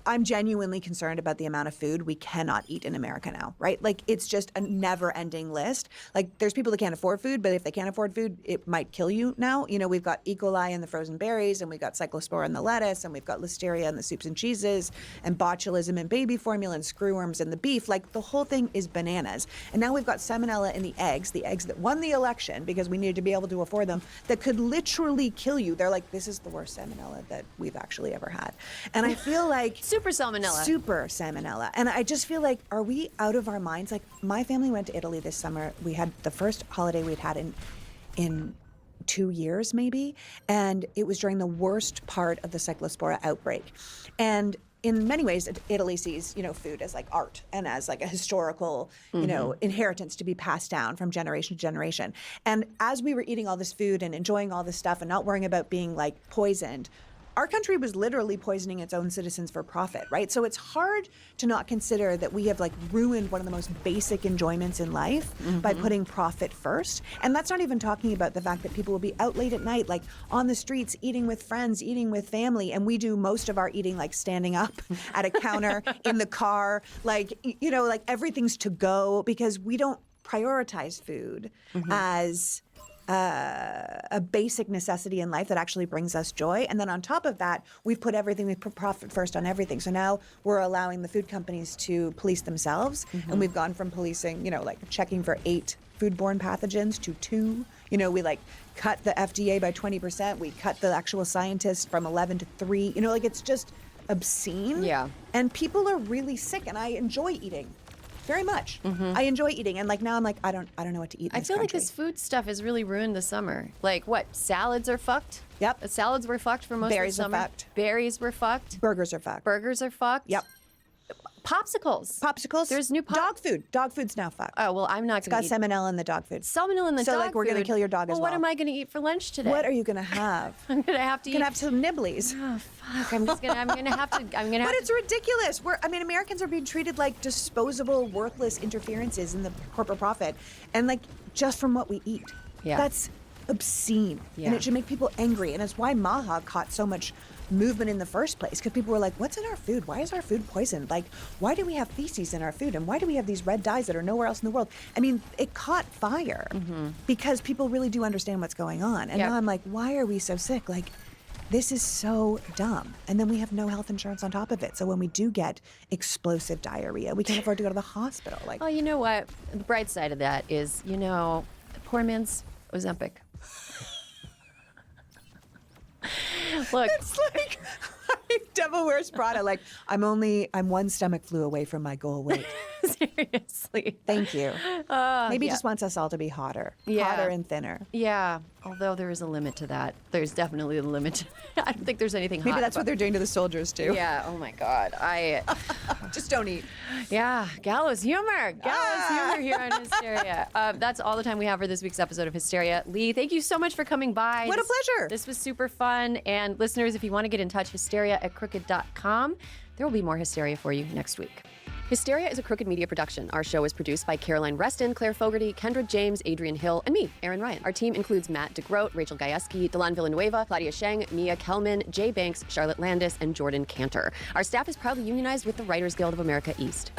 I'm genuinely concerned about the amount of food we cannot eat in America now, right? Like, it's just a never-ending list. Like, there's people that can't afford food, but if they can't afford food, it might kill you now. You know, we've got E. coli in the frozen berries, and we've got cyclospora in the lettuce, and we've got listeria in the soups and cheeses, and botulism in baby formula, and screwworms in the beef. Like, the whole thing is bananas. And now we've got salmonella in the eggs that won the election because we needed to be able to afford them, that could literally kill you. They're like, this is the worst salmonella that we've actually ever had. And I feel like Super salmonella. And I just feel like, are we out of our minds? Like, my family went to Italy this summer. We had the first holiday we'd had in 2 years, maybe. And it was during the worst part of the cyclospora outbreak. And in many ways, Italy sees, food as like art and as like a historical, inheritance to be passed down from generation to generation. And as we were eating all this food and enjoying all this stuff and not worrying about being like poisoned, our country was literally poisoning its own citizens for profit, right? So it's hard to not consider that we have like ruined one of the most basic enjoyments in life by putting profit first. And that's not even talking about the fact that people will be out late at night, like on the streets, eating with friends, eating with family. And we do most of our eating like standing up at a counter, in the car, like, like everything's to go, because we don't prioritize food as a basic necessity in life that actually brings us joy. And then on top of that, we put profit first on everything. So now we're allowing the food companies to police themselves. And we've gone from policing, like checking for 8 foodborne pathogens to 2. We like cut the FDA by 20%. We cut the actual scientists from 11 to 3. Like, it's just obscene. Yeah. And people are really sick, and I enjoy eating. Very much. I enjoy eating, and like now I'm like, I don't know what to eat in this I feel country. like this food stuff has really ruined the summer. Like, what? Salads are fucked? Yep. Salads were fucked for most Berries of the are summer. fucked. Berries were fucked. Burgers are fucked. Burgers are fucked. Yep. Popsicles. There's new dog food. Dog food's now fucked. Oh, well, I'm not going to It's got salmonella in the dog food. Salmonella in the dog food. So like, we're going to kill your dog as well. What am I going to eat for lunch today? What are you going to have? I'm going to have to eat. You're going to have some nibblies. Oh, fuck. I'm going to have to. But it's ridiculous. Americans are being treated like disposable, worthless interferences in the corporate profit, and like just from what we eat. Yeah. That's obscene. Yeah. And it should make people angry. And it's why Maha caught so much movement in the first place, because people were like, what's in our food? Why is our food poisoned? Like, why do we have feces in our food? And why do we have these red dyes that are nowhere else in the world? I mean, it caught fire because people really do understand what's going on. And now I'm like, why are we so sick? Like, this is so dumb. And then we have no health insurance on top of it. So when we do get explosive diarrhea, we can't afford to go to the hospital. Like, well, you know what? The bright side of that is, poor man's Ozempic. Look, it's like Devil Wears Prada. Like, I'm one stomach flu away from my goal weight. Seriously. Thank you. Maybe he yeah. just wants us all to be hotter. Yeah. Hotter and thinner. Yeah, although there is a limit to that. There's definitely a limit. I don't think there's anything hot. Maybe that's what they're doing to the soldiers, too. Yeah, oh my God. Just don't eat. Yeah, gallows humor. Gallows humor here on Hysteria. That's all the time we have for this week's episode of Hysteria. Lee, thank you so much for coming by. What a pleasure. This was super fun. And listeners, if you want to get in touch, hysteria@crooked.com. There will be more Hysteria for you next week. Hysteria is a Crooked Media production. Our show is produced by Caroline Reston, Claire Fogarty, Kendra James, Adrian Hill, and me, Aaron Ryan. Our team includes Matt DeGroat, Rachel Gajewski, Delan Villanueva, Claudia Sheng, Mia Kelman, Jay Banks, Charlotte Landis, and Jordan Cantor. Our staff is proudly unionized with the Writers Guild of America East.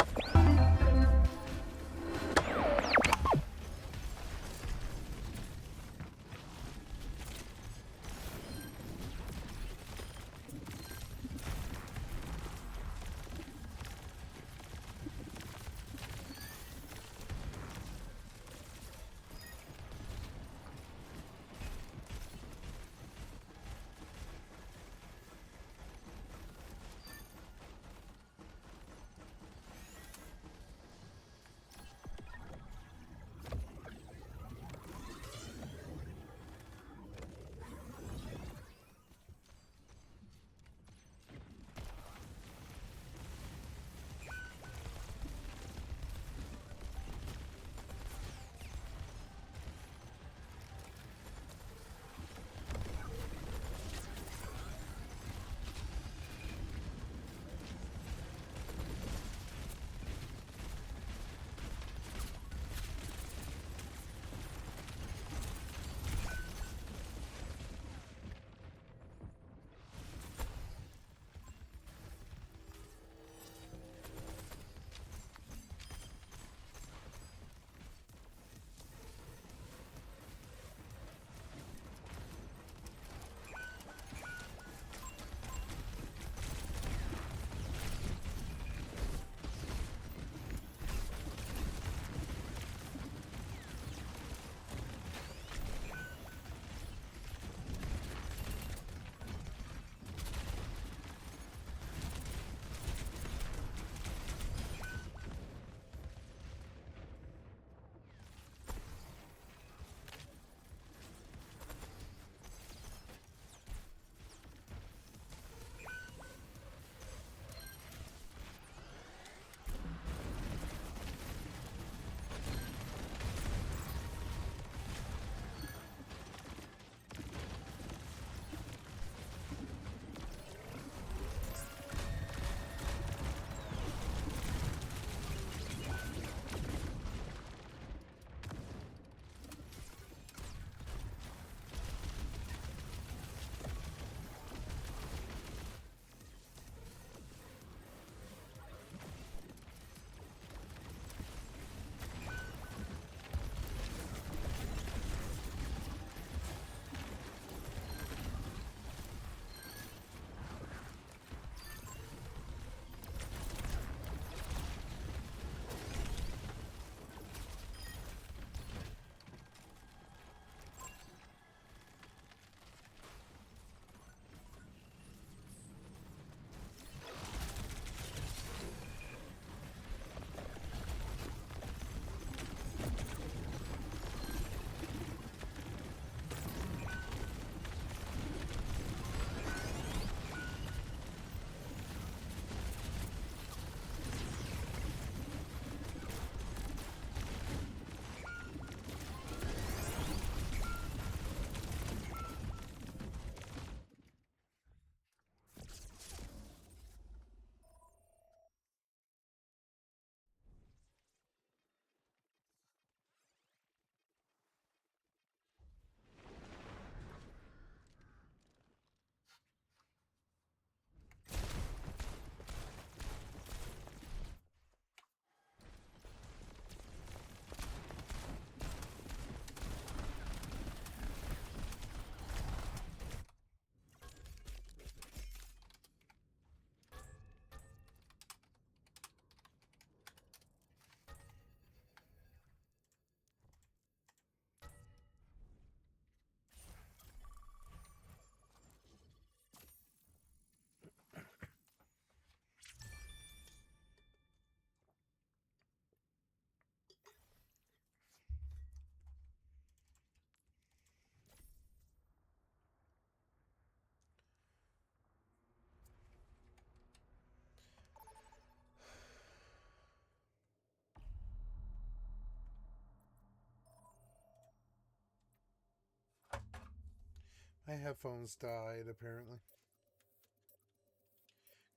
My headphones died, apparently.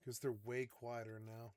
Because they're way quieter now.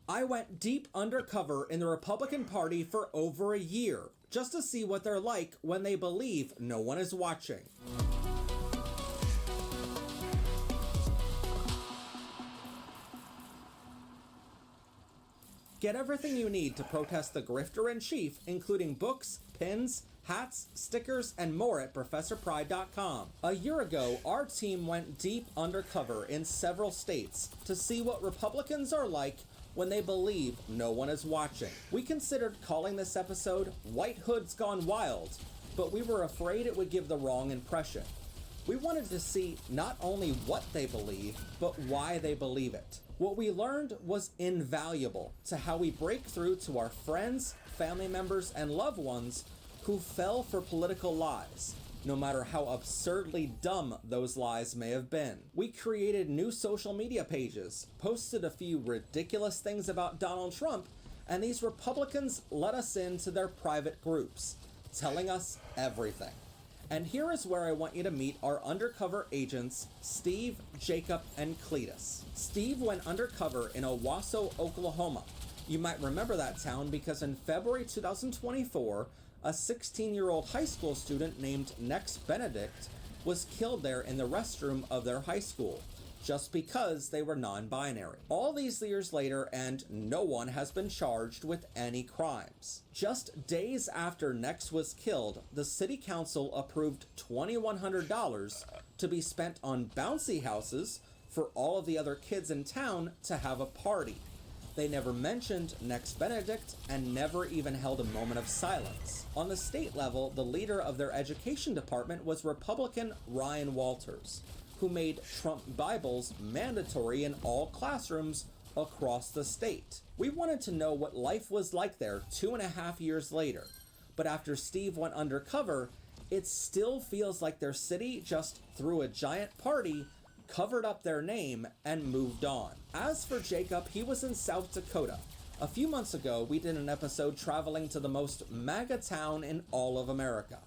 I went deep undercover in the Republican Party for over a year, just to see what they're like when they believe no one is watching. Get everything you need to protest the grifter-in-chief, including books, pins, hats, stickers, and more at ProfessorPride.com. A year ago, our team went deep undercover in several states to see what Republicans are like when they believe no one is watching. We considered calling this episode White Hoods Gone Wild, but we were afraid it would give the wrong impression. We wanted to see not only what they believe, but why they believe it. What we learned was invaluable to how we break through to our friends, family members, and loved ones who fell for political lies, no matter how absurdly dumb those lies may have been. We created new social media pages, posted a few ridiculous things about Donald Trump, and these Republicans let us into their private groups, telling us everything. And here is where I want you to meet our undercover agents, Steve, Jacob, and Cletus. Steve went undercover in Owasso, Oklahoma. You might remember that town because in February 2024, a 16-year-old high school student named Nex Benedict was killed there in the restroom of their high school, just because they were non-binary. All these years later, and no one has been charged with any crimes. Just days after Nex was killed, the city council approved $2,100 to be spent on bouncy houses for all of the other kids in town to have a party. They never mentioned Nex Benedict and never even held a moment of silence. On the state level, the leader of their education department was Republican Ryan Walters, who made Trump Bibles mandatory in all classrooms across the state. We wanted to know what life was like there 2.5 years later, but after Steve went undercover, it still feels like their city just threw a giant party, covered up their name, and moved on. As for Jacob, he was in South Dakota. A few months ago, we did an episode traveling to the most MAGA town in all of America.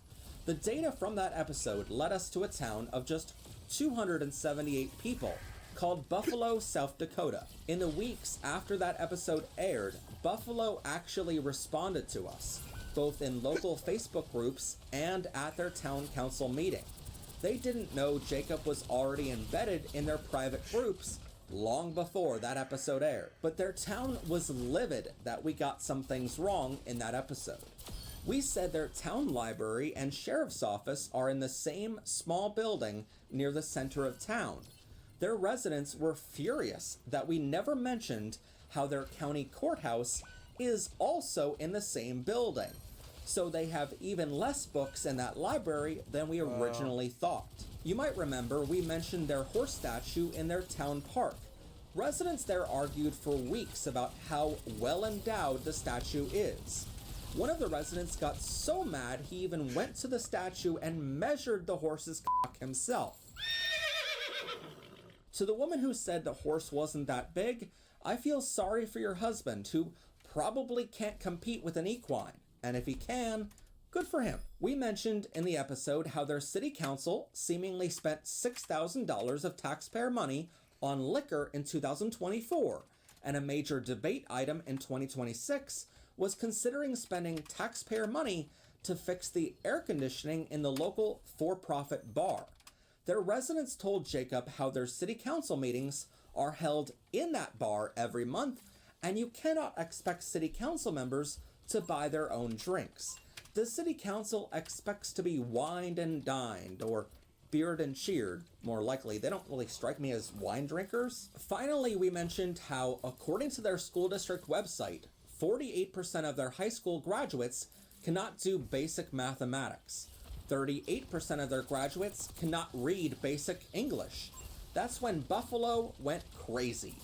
The data from that episode led us to a town of just 278 people called Buffalo, South Dakota. In the weeks after that episode aired, Buffalo actually responded to us, both in local Facebook groups and at their town council meeting. They didn't know Jacob was already embedded in their private groups long before that episode aired, but their town was livid that we got some things wrong in that episode. We said their town library and sheriff's office are in the same small building near the center of town. Their residents were furious that we never mentioned how their county courthouse is also in the same building. So they have even less books in that library than we originally thought. You might remember we mentioned their horse statue in their town park. Residents there argued for weeks about how well endowed the statue is. One of the residents got so mad he even went to the statue and measured the horse's cock himself. To the woman who said the horse wasn't that big, I feel sorry for your husband, who probably can't compete with an equine. And if he can, good for him. We mentioned in the episode how their city council seemingly spent $6,000 of taxpayer money on liquor in 2024, and a major debate item in 2026 was considering spending taxpayer money to fix the air conditioning in the local for-profit bar. Their residents told Jacob how their city council meetings are held in that bar every month, and you cannot expect city council members to buy their own drinks. The city council expects to be wined and dined, or beered and cheered, more likely. They don't really strike me as wine drinkers. Finally, we mentioned how, according to their school district website, 48% of their high school graduates cannot do basic mathematics. 38% of their graduates cannot read basic English. That's when Buffalo went crazy.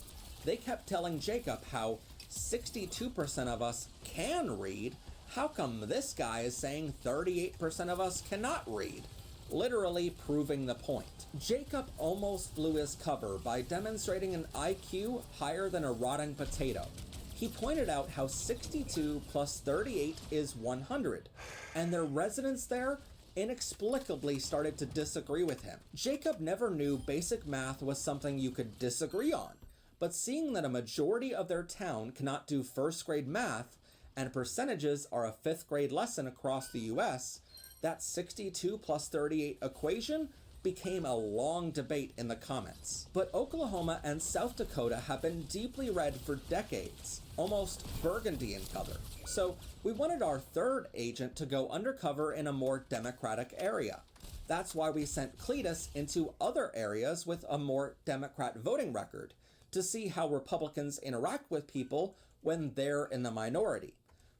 They kept telling Jacob how 62% of us can read. How come this guy is saying 38% of us cannot read? Literally proving the point. Jacob almost blew his cover by demonstrating an IQ higher than a rotting potato. He pointed out how 62 plus 38 is 100, and their residents there inexplicably started to disagree with him. Jacob never knew basic math was something you could disagree on, but seeing that a majority of their town cannot do first grade math, and percentages are a 5th grade lesson across the US, that 62 plus 38 equation became a long debate in the comments. But Oklahoma and South Dakota have been deeply red for decades, almost burgundy in color. So we wanted our third agent to go undercover in a more Democratic area. That's why we sent Cletus into other areas with a more Democrat voting record to see how Republicans interact with people when they're in the minority.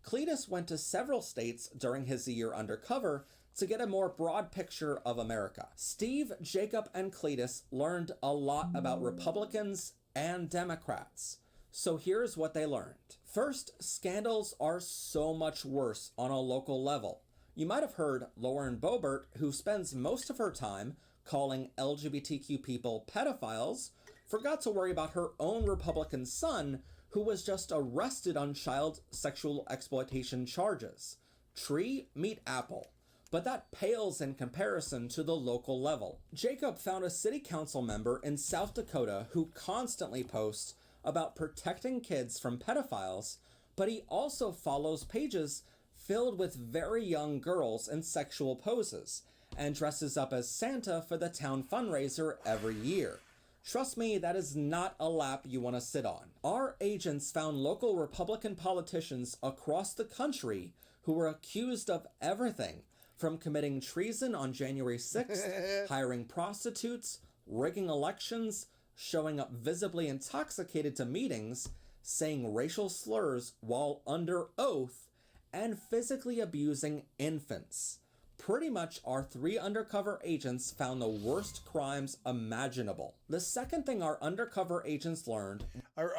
Cletus went to several states during his year undercover to get a more broad picture of America. Steve, Jacob, and Cletus learned a lot about Republicans and Democrats. So here's what they learned. First, scandals are so much worse on a local level. You might have heard Lauren Boebert, who spends most of her time calling LGBTQ people pedophiles, forgot to worry about her own Republican son, who was just arrested on child sexual exploitation charges. Tree, meet apple. But that pales in comparison to the local level. Jacob found a city council member in South Dakota who constantly posts about protecting kids from pedophiles, but he also follows pages filled with very young girls in sexual poses and dresses up as Santa for the town fundraiser every year. Trust me, that is not a lap you want to sit on. Our agents found local Republican politicians across the country who were accused of everything, from committing treason on January 6th, hiring prostitutes, rigging elections, showing up visibly intoxicated to meetings, saying racial slurs while under oath, and physically abusing infants. Pretty much our 3 undercover agents found the worst crimes imaginable. The second thing our undercover agents learned... Our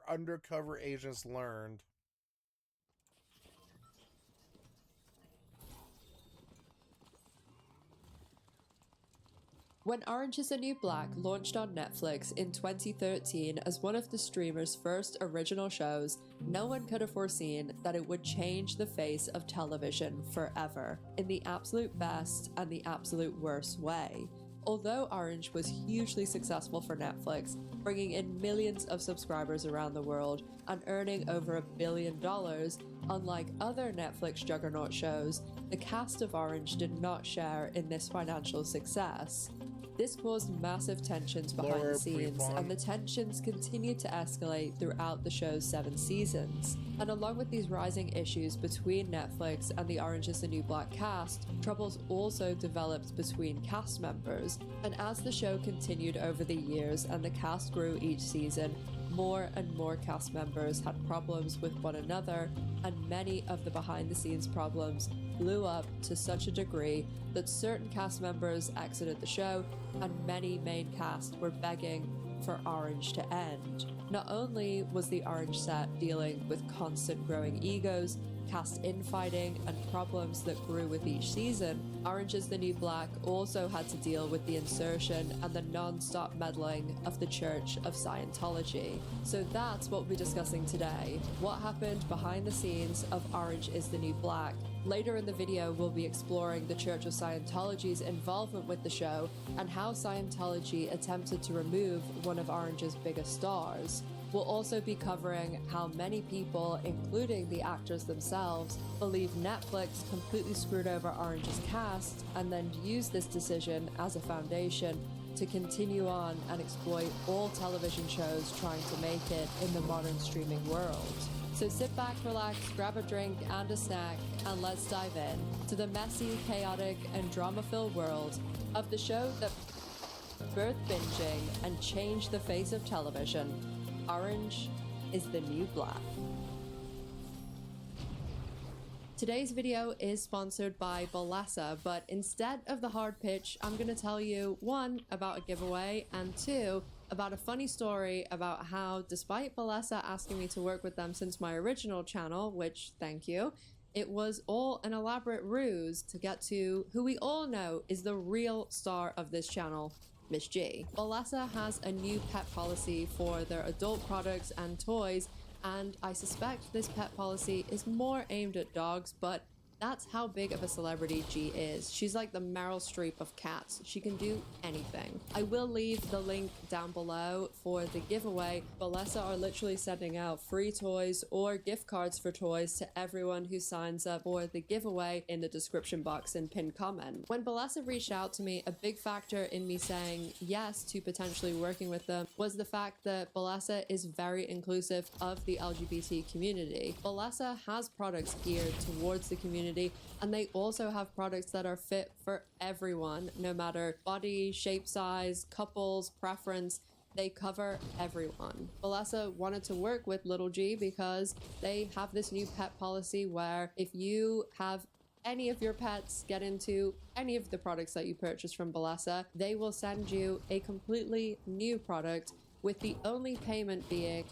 undercover agents learned... When Orange is the New Black launched on Netflix in 2013 as one of the streamer's first original shows, no one could have foreseen that it would change the face of television forever, in the absolute best and the absolute worst way. Although Orange was hugely successful for Netflix, bringing in millions of subscribers around the world and earning over $1 billion, unlike other Netflix juggernaut shows, the cast of Orange did not share in this financial success. This caused massive tensions behind the scenes, and the tensions continued to escalate throughout the show's 7 seasons. And along with these rising issues between Netflix and the Orange is the New Black cast, troubles also developed between cast members. And as the show continued over the years and the cast grew each season, more and more cast members had problems with one another, and many of the behind-the-scenes problems blew up to such a degree that certain cast members exited the show, and many main cast were begging for Orange to end. Not only was the Orange set dealing with constant growing egos, cast infighting, and problems that grew with each season, Orange is the New Black also had to deal with the insertion and the non-stop meddling of the Church of Scientology. So that's what we'll be discussing today. What happened behind the scenes of Orange is the New Black. Later in the video, we'll be exploring the Church of Scientology's involvement with the show and how Scientology attempted to remove one of Orange's biggest stars. We'll also be covering how many people, including the actors themselves, believe Netflix completely screwed over Orange's cast and then used this decision as a foundation to continue on and exploit all television shows trying to make it in the modern streaming world. So sit back, relax, grab a drink and a snack, and let's dive in to the messy, chaotic, and drama-filled world of the show that birthed binging and changed the face of television. Orange is the New Black. Today's video is sponsored by Balesa, but instead of the hard pitch, I'm going to tell you, one, about a giveaway, and two, about a funny story about how, despite Balesa asking me to work with them since my original channel, which, thank you, it was all an elaborate ruse to get to who we all know is the real star of this channel, Miss G. Balesa has a new pet policy for their adult products and toys, and I suspect this pet policy is more aimed at dogs, but that's how big of a celebrity G is. She's like the Meryl Streep of cats. She can do anything. I will leave the link down below for the giveaway. Balesa are literally sending out free toys or gift cards for toys to everyone who signs up for the giveaway in the description box and pinned comment. When Balesa reached out to me, a big factor in me saying yes to potentially working with them was the fact that Balesa is very inclusive of the LGBT community. Balesa has products geared towards the community, and they also have products that are fit for everyone, no matter body, shape, size, couples, preference. They cover everyone. Balesa wanted to work with Little G because they have this new pet policy where if you have any of your pets get into any of the products that you purchase from Balesa, they will send you a completely new product, with the only payment being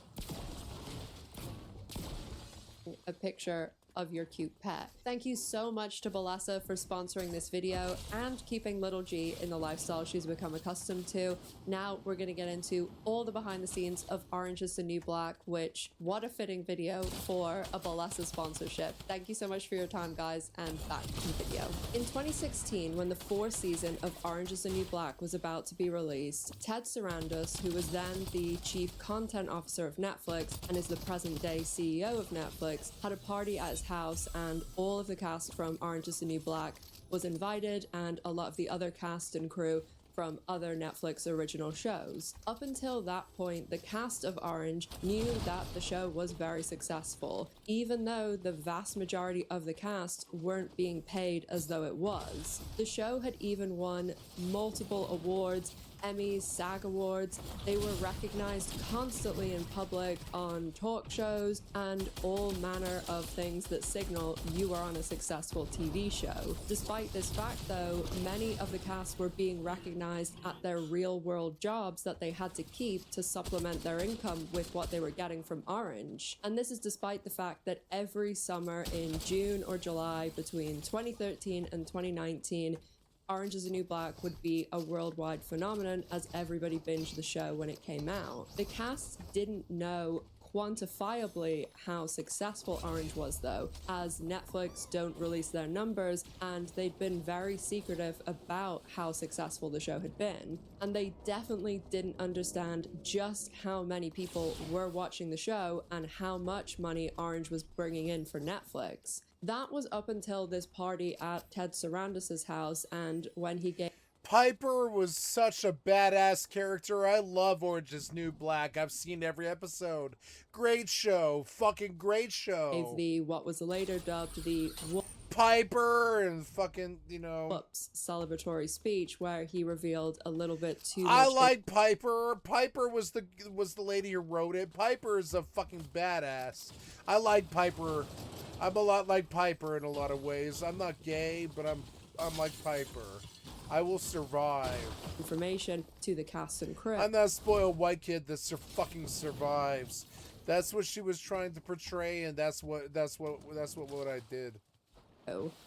a picture of your cute pet. Thank you so much to Balesa for sponsoring this video and keeping Little G in the lifestyle she's become accustomed to. Now we're going to get into all the behind the scenes of Orange is the New Black, which, what a fitting video for a Balesa sponsorship. Thank you so much for your time, guys, and back to the video. In 2016, when the 4th season of Orange is the New Black was about to be released, Ted Sarandos, who was then the chief content officer of Netflix and is the present day CEO of Netflix, had a party at his house, and all of the cast from Orange is the New Black was invited, and a lot of the other cast and crew from other Netflix original shows. Up until that point, the cast of Orange knew that the show was very successful, even though the vast majority of the cast weren't being paid as though it was. The show had even won multiple awards, Emmys, SAG Awards. They were recognized constantly in public on talk shows and all manner of things that signal you are on a successful TV show. Despite this fact, though, many of the cast were being recognized at their real-world jobs that they had to keep to supplement their income with what they were getting from Orange. And this is despite the fact that every summer in June or July between 2013 and 2019, Orange is the New Black would be a worldwide phenomenon as everybody binged the show when it came out. The cast didn't know quantifiably how successful Orange was, though, as Netflix don't release their numbers, and they'd been very secretive about how successful the show had been. And they definitely didn't understand just how many people were watching the show and how much money Orange was bringing in for Netflix. That was up until this party at Ted Sarandos' house, and when he gave... Piper was such a badass character. I love Orange is New Black. I've seen every episode. Great show. Fucking great show. Gave the, what was later dubbed the... Piper and fucking, you know... Whoops, celebratory speech where he revealed a little bit too much... I like Piper. Piper was the lady who wrote it. Piper is a fucking badass. I like Piper. I'm a lot like Piper in a lot of ways. I'm not gay, but I'm like Piper. I will survive. Information to the cast and crew. I'm that spoiled white kid that fucking survives. That's what she was trying to portray, and that's what I did.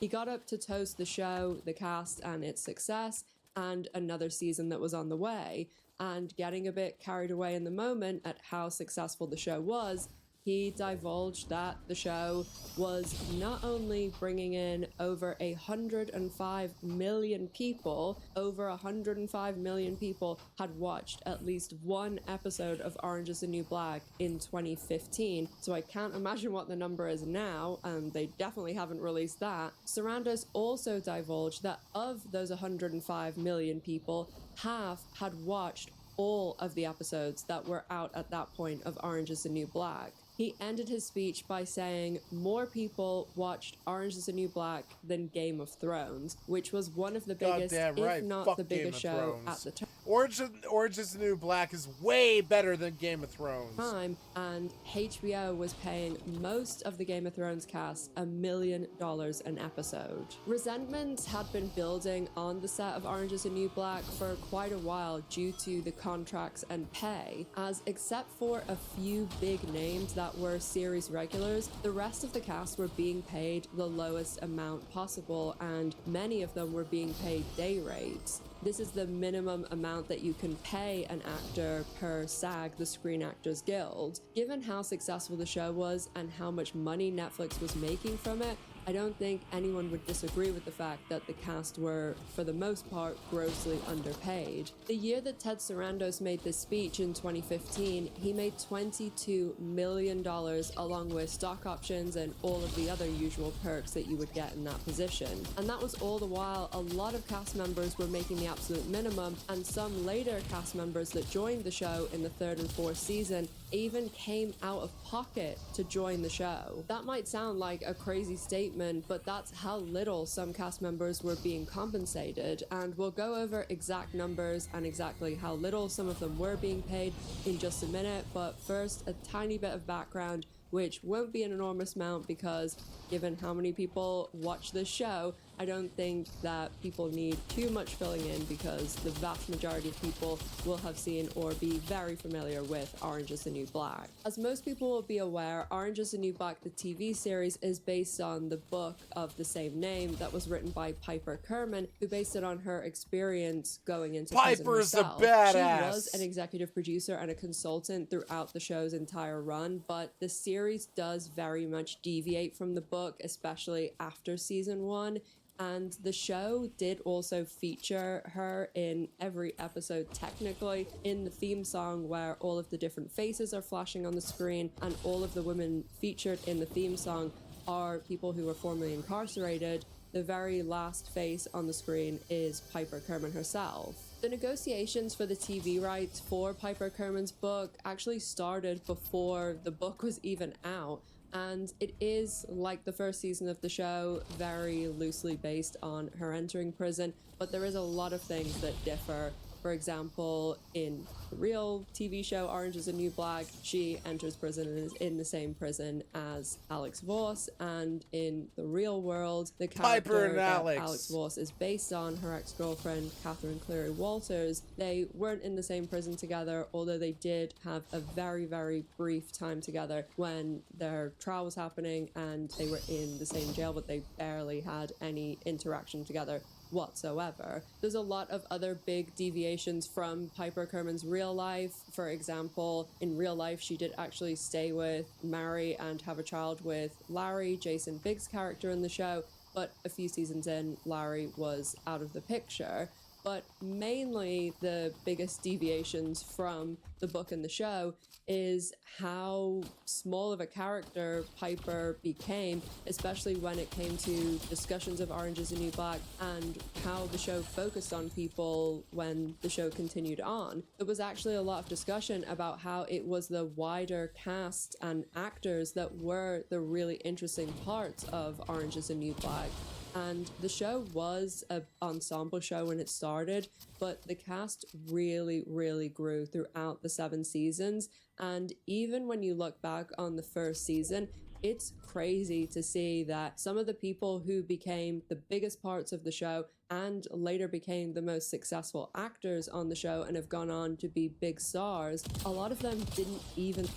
He got up to toast the show, the cast, and its success, and another season that was on the way. And getting a bit carried away in the moment at how successful the show was, he divulged that the show was not only bringing in over 105 million people, over 105 million people had watched at least one episode of Orange is the New Black in 2015, so I can't imagine what the number is now, and they definitely haven't released that. Sarandos also divulged that of those 105 million people, half had watched all of the episodes that were out at that point of Orange is the New Black. He ended his speech by saying more people watched Orange is the New Black than Game of Thrones, which was one of the biggest, if not Fuck the biggest show Thrones. at the time. Orange is the New Black is way better than Game of Thrones. And HBO was paying most of the Game of Thrones cast $1 million an episode. Resentments had been building on the set of Orange is the New Black for quite a while due to the contracts and pay, as except for a few big names that were series regulars, the rest of the cast were being paid the lowest amount possible, and many of them were being paid day rates. This is the minimum amount that you can pay an actor per SAG, the Screen Actors Guild. Given how successful the show was and how much money Netflix was making from it, I don't think anyone would disagree with the fact that the cast were, for the most part, grossly underpaid. The year that Ted Sarandos made this speech in 2015, he made $22 million along with stock options and all of the other usual perks that you would get in that position. And that was all the while a lot of cast members were making the absolute minimum, and some later cast members that joined the show in the 3rd and 4th season even came out of pocket to join the show. That might sound like a crazy statement, but that's how little some cast members were being compensated, and we'll go over exact numbers and exactly how little some of them were being paid in just a minute, but first a tiny bit of background, which won't be an enormous amount because given how many people watch this show, I don't think that people need too much filling in because the vast majority of people will have seen or be very familiar with Orange is the New Black. As most people will be aware, Orange is the New Black, the TV series, is based on the book of the same name that was written by Piper Kerman, who based it on her experience going into prison herself. Piper's a badass! She was an executive producer and a consultant throughout the show's entire run, but the series does very much deviate from the book, especially after season 1. And the show did also feature her in every episode, technically, in the theme song where all of the different faces are flashing on the screen, and all of the women featured in the theme song are people who were formerly incarcerated. The very last face on the screen is Piper Kerman herself. The negotiations for the TV rights for Piper Kerman's book actually started before the book was even out. And it is, like the first season of the show, very loosely based on her entering prison, but there is a lot of things that differ. For example, in the real TV show Orange is the New Black, she enters prison and is in the same prison as Alex Voss, and in the real world, the character that Alex Voss is based on, her ex-girlfriend Catherine Cleary Walters, they weren't in the same prison together, although they did have a very, very brief time together when their trial was happening and they were in the same jail, but they barely had any interaction together whatsoever. There's a lot of other big deviations from Piper Kerman's real life. For example, in real life, she did actually stay with, marry, and have a child with Larry, Jason Biggs' character in the show, but a few seasons in, Larry was out of the picture. But mainly the biggest deviations from the book and the show is how small of a character Piper became, especially when it came to discussions of Orange is the New Black and how the show focused on people when the show continued on. There was actually a lot of discussion about how it was the wider cast and actors that were the really interesting parts of Orange is the New Black. And the show was an ensemble show when it started, but the cast really, really grew throughout the 7 seasons. And even when you look back on the first season, it's crazy to see that some of the people who became the biggest parts of the show and later became the most successful actors on the show and have gone on to be big stars, a lot of them didn't even...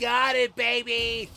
got it, baby.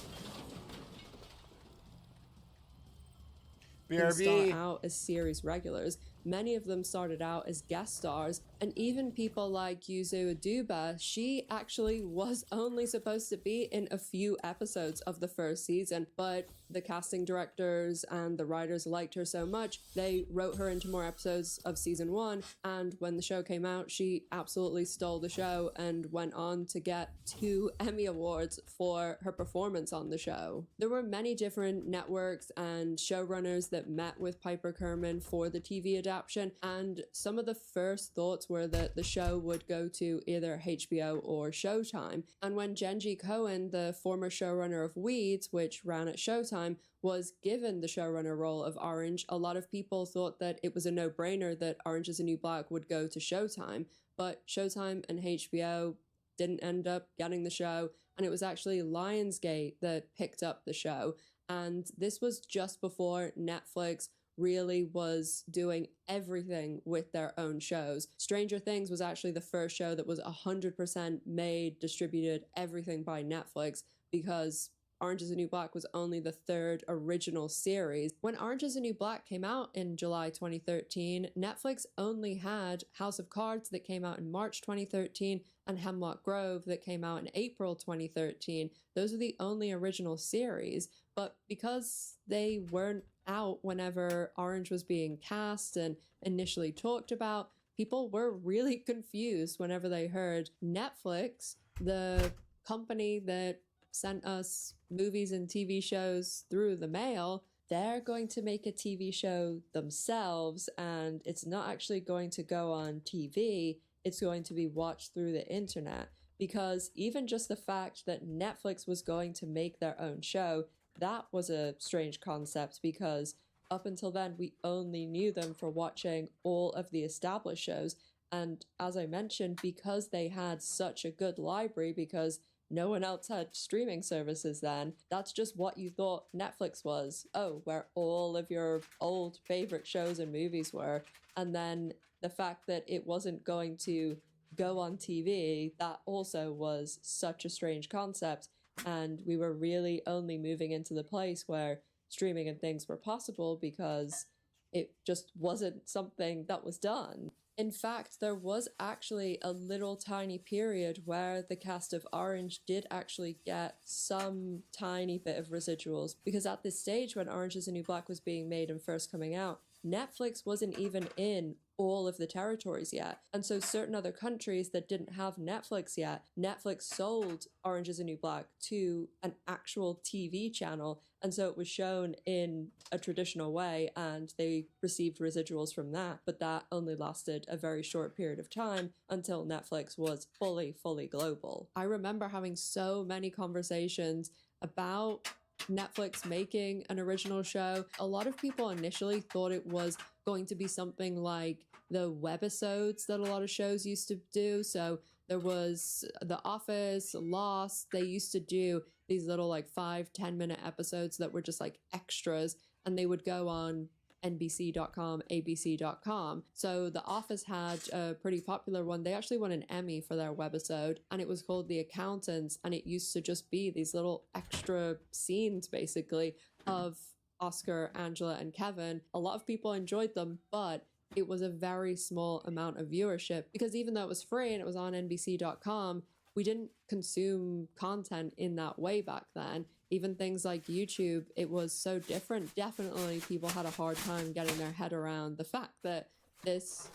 Didn't BRB. start out as series regulars. Many of them started out as guest stars, and even people like Yuzu Aduba, she actually was only supposed to be in a few episodes of the first season, but the casting directors and the writers liked her so much, they wrote her into more episodes of season 1, and when the show came out, she absolutely stole the show and went on to get 2 Emmy Awards for her performance on the show. There were many different networks and showrunners that met with Piper Kerman for the TV adaptation, and some of the first thoughts were that the show would go to either HBO or Showtime. And when Genji Cohen, the former showrunner of Weeds, which ran at Showtime, was given the showrunner role of Orange, a lot of people thought that it was a no-brainer that Orange is the New Black would go to Showtime, but Showtime and HBO didn't end up getting the show, and it was actually Lionsgate that picked up the show. And this was just before Netflix really was doing everything with their own shows. Stranger Things was actually the first show that was 100% made, distributed, everything by Netflix, because Orange is the New Black was only the 3rd original series. When Orange is the New Black came out in July 2013, Netflix only had House of Cards that came out in March 2013 and Hemlock Grove that came out in April 2013. Those are the only original series, but because they weren't out whenever Orange was being cast and initially talked about, people were really confused whenever they heard Netflix, the company that sent us movies and TV shows through the mail, they're going to make a TV show themselves, and it's not actually going to go on TV, it's going to be watched through the internet. Because even just the fact that Netflix was going to make their own show, that was a strange concept, because up until then we only knew them for watching all of the established shows. And as I mentioned, because they had such a good library, because no one else had streaming services then, that's just what you thought Netflix was. Oh, where all of your old favorite shows and movies were. And then the fact that it wasn't going to go on TV, that also was such a strange concept. And we were really only moving into the place where streaming and things were possible because it just wasn't something that was done. In fact, there was actually a little tiny period where the cast of Orange did actually get some tiny bit of residuals, because at this stage when Orange is the New Black was being made and first coming out, Netflix wasn't even in all of the territories yet. And so certain other countries that didn't have Netflix yet, Netflix sold Orange is the New Black to an actual TV channel. And so it was shown in a traditional way and they received residuals from that. But that only lasted a very short period of time until Netflix was fully global. I remember having so many conversations about Netflix making an original show. A lot of people initially thought it was going to be something like the webisodes that a lot of shows used to do. So there was The Office, Lost. They used to do these little like 5-10 minute episodes that were just like extras, and they would go on NBC.com, ABC.com. So The Office had a pretty popular one. They actually won an Emmy for their webisode, and it was called The Accountants, and it used to just be these little extra scenes basically of Oscar, Angela, and Kevin. A lot of people enjoyed them, but it was a very small amount of viewership, because even though it was free and it was on NBC.com, we didn't consume content in that way back then. Even things like YouTube, it was so different. Definitely people had a hard time getting their head around the fact that this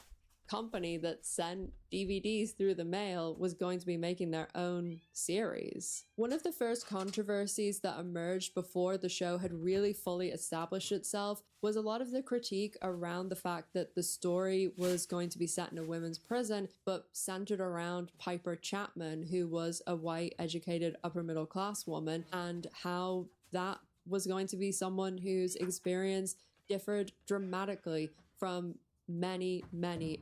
company that sent DVDs through the mail was going to be making their own series. One of the first controversies that emerged before the show had really fully established itself was a lot of the critique around the fact that the story was going to be set in a women's prison, but centered around Piper Chapman, who was a white, educated, upper middle class woman, and how that was going to be someone whose experience differed dramatically from many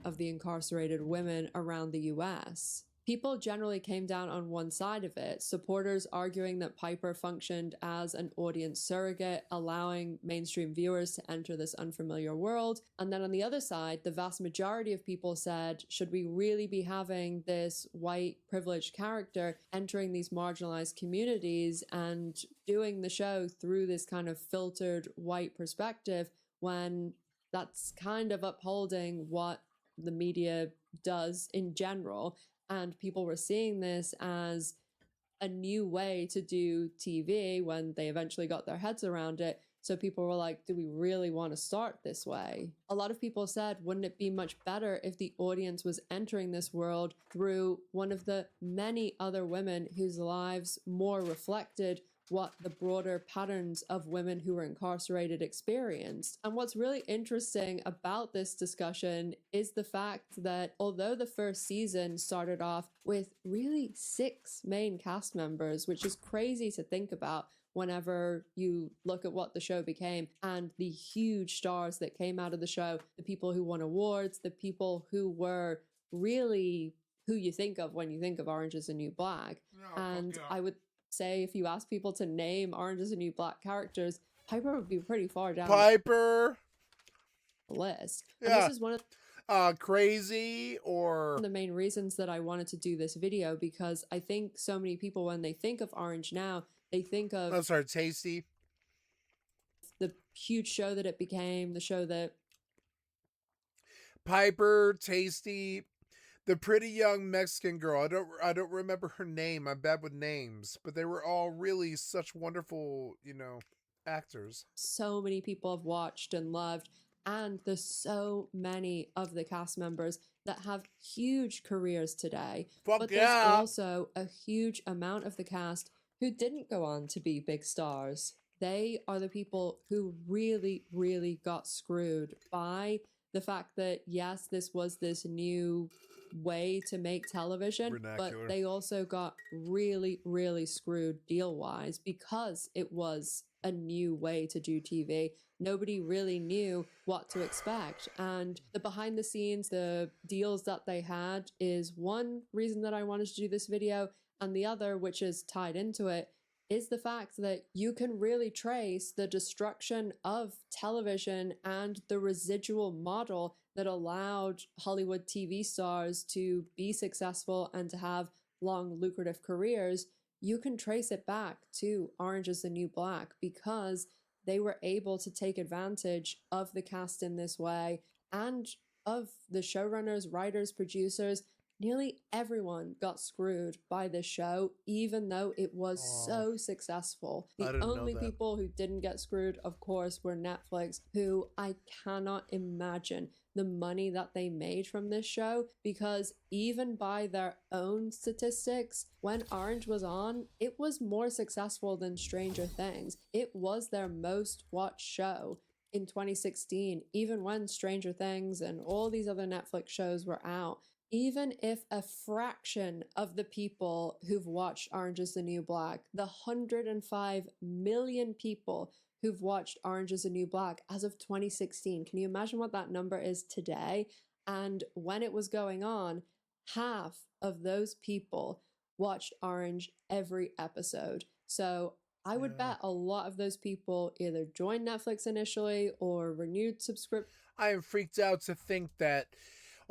of the incarcerated women around the US. People generally came down on one side of it, supporters arguing that Piper functioned as an audience surrogate, allowing mainstream viewers to enter this unfamiliar world. And then on the other side, the vast majority of people said, should we really be having this white privileged character entering these marginalized communities and doing the show through this kind of filtered white perspective when that's kind of upholding what the media does in general? And people were seeing this as a new way to do TV when they eventually got their heads around it. So people were like, do we really want to start this way? A lot of people said, wouldn't it be much better if the audience was entering this world through one of the many other women whose lives more reflected what the broader patterns of women who were incarcerated experienced? And what's really interesting about this discussion is the fact that although the first season started off with really 6 main cast members, which is crazy to think about whenever you look at what the show became and the huge stars that came out of the show, the people who won awards, the people who were really who you think of when you think of Orange is the New Black. And I would say if you ask people to name Orange is the New Black characters, Piper would be pretty far down Piper the list. Yeah. And this is one of Crazy or the main reasons that I wanted to do this video, because I think so many people, when they think of Orange now, they think of Tasty, the huge show that it became, the show that Piper, Tasty, the pretty young Mexican girl. I don't remember her name. I'm bad with names, but they were all really such wonderful, actors. So many people have watched and loved, and there's so many of the cast members that have huge careers today. But there's also a huge amount of the cast who didn't go on to be big stars. They are the people who really, really got screwed by the fact that, yes, this was this new way to make television, but they also got really, really screwed deal-wise because it was a new way to do TV. Nobody really knew what to expect. And the behind the scenes, the deals that they had is one reason that I wanted to do this video. And the other, which is tied into it, is the fact that you can really trace the destruction of television and the residual model that allowed Hollywood TV stars to be successful and to have long, lucrative careers. You can trace it back to Orange is the New Black because they were able to take advantage of the cast in this way and of the showrunners, writers, producers. Nearly everyone got screwed by this show, even though it was so successful. The only people who didn't get screwed, of course, were Netflix, who I cannot imagine the money that they made from this show, because even by their own statistics, when Orange was on, it was more successful than Stranger Things. It was their most watched show in 2016, even when Stranger Things and all these other Netflix shows were out. Even if a fraction of the people who've watched Orange is the New Black, the 105 million people who've watched Orange is the New Black as of 2016, can you imagine what that number is today? And when it was going on, half of those people watched Orange every episode. So I would bet a lot of those people either joined Netflix initially or renewed subscription. I am freaked out to think that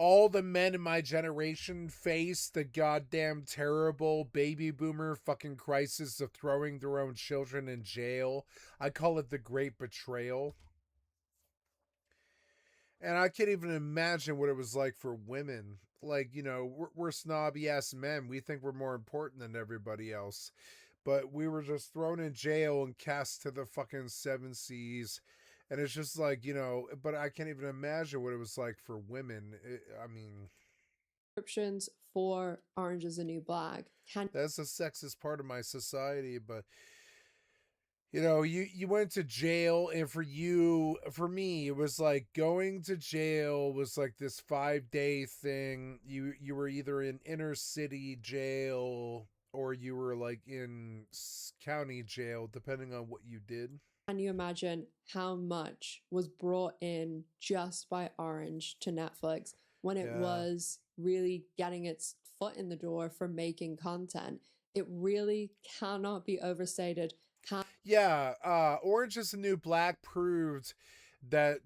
all the men in my generation face the goddamn terrible baby boomer fucking crisis of throwing their own children in jail. I call it the Great Betrayal. And I can't even imagine what it was like for women. Like, we're snobby ass men. We think we're more important than everybody else. But we were just thrown in jail and cast to the fucking 7 seas. And it's just like, but I can't even imagine what it was like for women. Subscriptions for Orange is the New Black. That's the sexist part of my society, but you went to jail, and for me, it was like going to jail was like this 5-day thing. You were either in inner city jail or you were like in county jail, depending on what you did. Can you imagine how much was brought in just by Orange to Netflix when it was really getting its foot in the door for making content. It really cannot be overstated. Yeah, Orange is the New Black proved that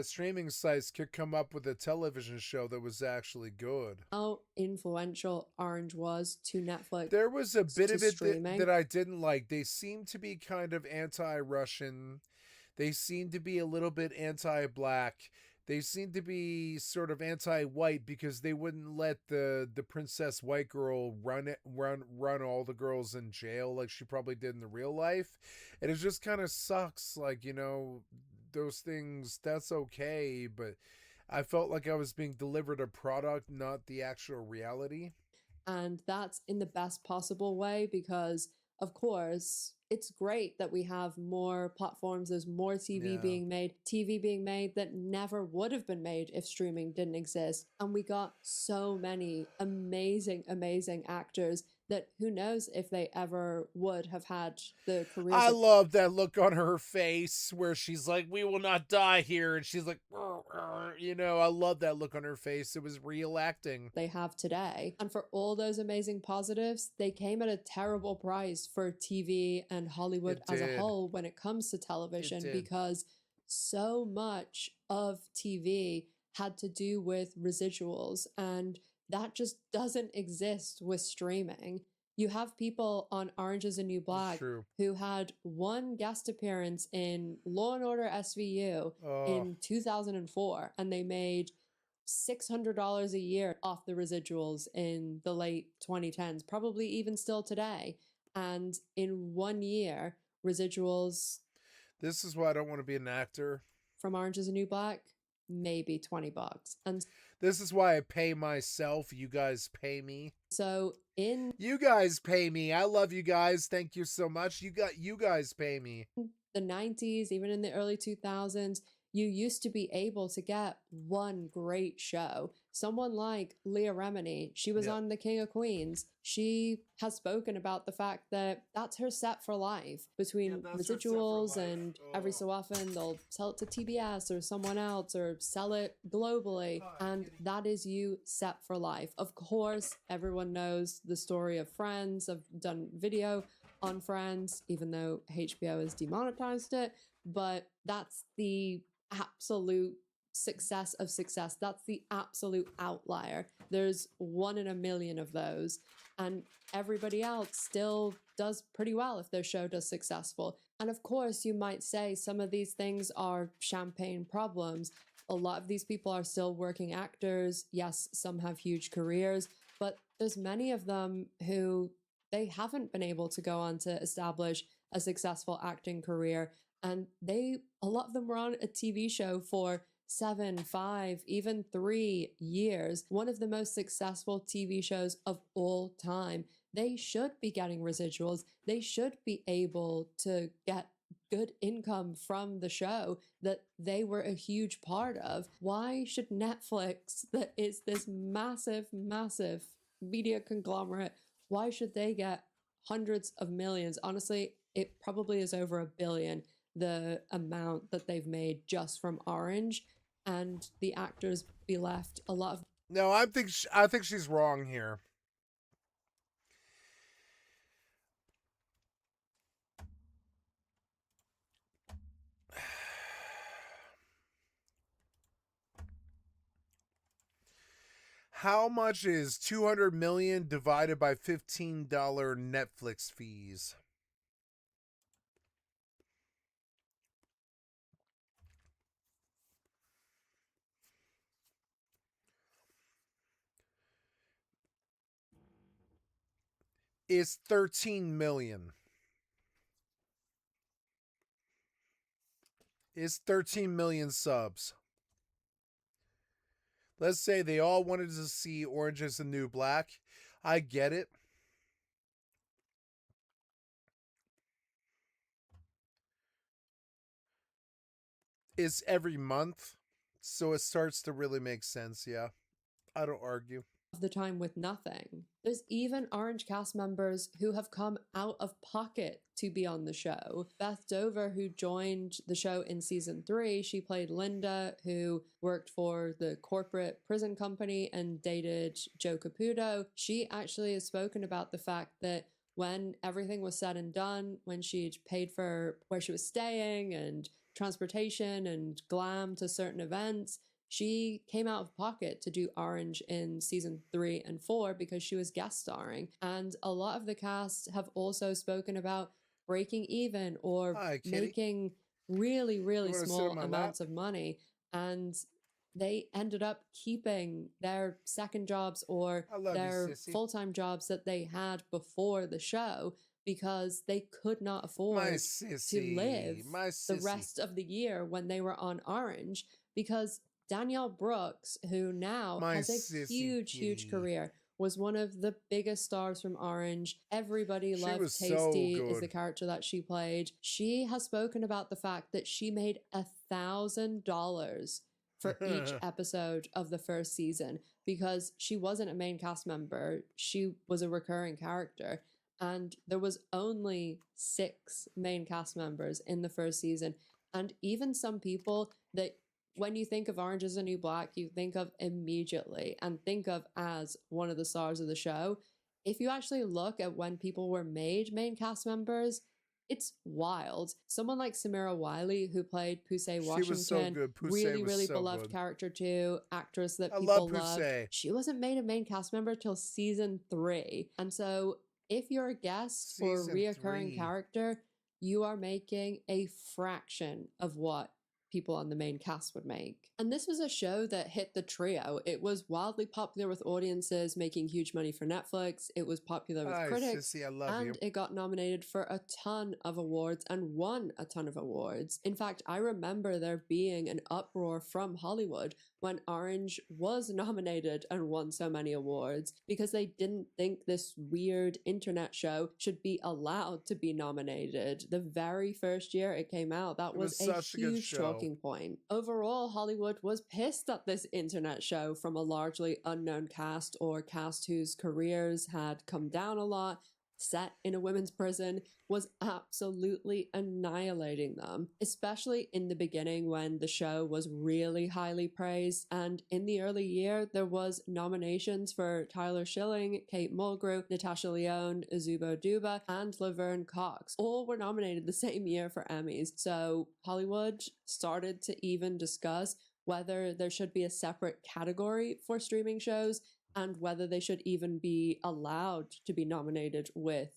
streaming sites could come up with a television show that was actually good. How influential Orange was to Netflix. There was a bit of it streaming. that I didn't like. They seemed to be kind of anti-Russian. They seemed to be a little bit anti-black. They seemed to be sort of anti-white because they wouldn't let the princess white girl run all the girls in jail like she probably did in the real life. And it just kind of sucks. Like, you know, those things, that's okay, but I felt like I was being delivered a product, not the actual reality. And that's in the best possible way because, of course, it's great that we have more platforms. There's more TV being made that never would have been made if streaming didn't exist. And we got so many amazing, amazing actors that who knows if they ever would have had the careers. I love that look on her face where she's like, "We will not die here," and she's like, you know, I love that look on her face. It was real acting. They have today. And for all those amazing positives, they came at a terrible price for TV and Hollywood as a whole when it comes to television, because so much of TV had to do with residuals, and that just doesn't exist with streaming. You have people on Orange is the New Black who had one guest appearance in Law & Order SVU in 2004, and they made $600 a year off the residuals in the late 2010s, probably even still today. And in 1 year, residuals... This is why I don't want to be an actor. From Orange is the New Black, maybe $20. And this is why I pay myself. You guys pay me. So you guys pay me. I love you guys. Thank you so much. You guys pay me. The 90s, even in the early 2000s, you used to be able to get one great show. Someone like Leah Remini, she was on The King of Queens. She has spoken about the fact that that's her set for life. Between residuals and every so often they'll sell it to TBS or someone else or sell it globally. And that is you set for life. Of course, everyone knows the story of Friends. I've done video on Friends, even though HBO has demonetized it. But that's the absolute success of success. That's the absolute outlier. There's 1 in a million of those, and everybody else still does pretty well if their show does successful. And of course, you might say some of these things are champagne problems. A lot of these people are still working actors. Yes, some have huge careers, but there's many of them who they haven't been able to go on to establish a successful acting career. And a lot of them were on a TV show for 7, 5, even 3 years. One of the most successful TV shows of all time. They should be getting residuals. They should be able to get good income from the show that they were a huge part of. Why should Netflix, that is this massive, massive media conglomerate, why should they get hundreds of millions? Honestly, it probably is over $1 billion. The amount that they've made just from Orange, and the actors be left a lot of... No, I think she's wrong here. How much is 200 million divided by $15 Netflix fees? Is 13 million. Is 13 million subs. Let's say they all wanted to see Orange is the New Black. I get it. It's every month, so it starts to really make sense, yeah. I don't argue. the time with nothing. There's even Orange cast members who have come out of pocket to be on the show. Beth Dover, who joined the show in season 3, she played Linda, who worked for the corporate prison company and dated Joe Caputo. She actually has spoken about the fact that when everything was said and done, when she'd paid for where she was staying and transportation and glam to certain events, she came out of pocket to do Orange in season 3 and 4 because she was guest starring. And a lot of the cast have also spoken about breaking even or making really, really small amounts of money. And they ended up keeping their second jobs or their full-time jobs that they had before the show because they could not afford to live the rest of the year when they were on Orange, because Danielle Brooks, who now has a huge career, was one of the biggest stars from Orange. Everybody loved Tasty is the character that she played. She has spoken about the fact that she made $1,000 for each episode of the first season because she wasn't a main cast member. She was a recurring character. And there was only 6 main cast members in the first season. And even some people that when you think of Orange is the New Black, you think of immediately and think of as one of the stars of the show. If you actually look at when people were made main cast members, it's wild. Someone like Samira Wiley, who played Pusey Washington, she was so good. really beloved character too, actress that people loved. She wasn't made a main cast member till season 3. And so if you're a guest or a reoccurring character, you are making a fraction of what people on the main cast would make. And this was a show that hit the trio. It was wildly popular with audiences, making huge money for Netflix. It was popular with critics. Sissy, I love you. It got nominated for a ton of awards and won a ton of awards. In fact, I remember there being an uproar from Hollywood when Orange was nominated and won so many awards because they didn't think this weird internet show should be allowed to be nominated. The very first year it came out, that was a huge talking point. Overall, Hollywood was pissed at this internet show from a largely unknown cast or cast whose careers had come down a lot, set in a women's prison, was absolutely annihilating them, especially in the beginning when the show was really highly praised. And in the early year, there was nominations for Tyler Schilling, Kate Mulgrew, Natasha Lyonne, Azubo Duba, and Laverne Cox. All were nominated the same year for Emmys. So Hollywood started to even discuss whether there should be a separate category for streaming shows and whether they should even be allowed to be nominated with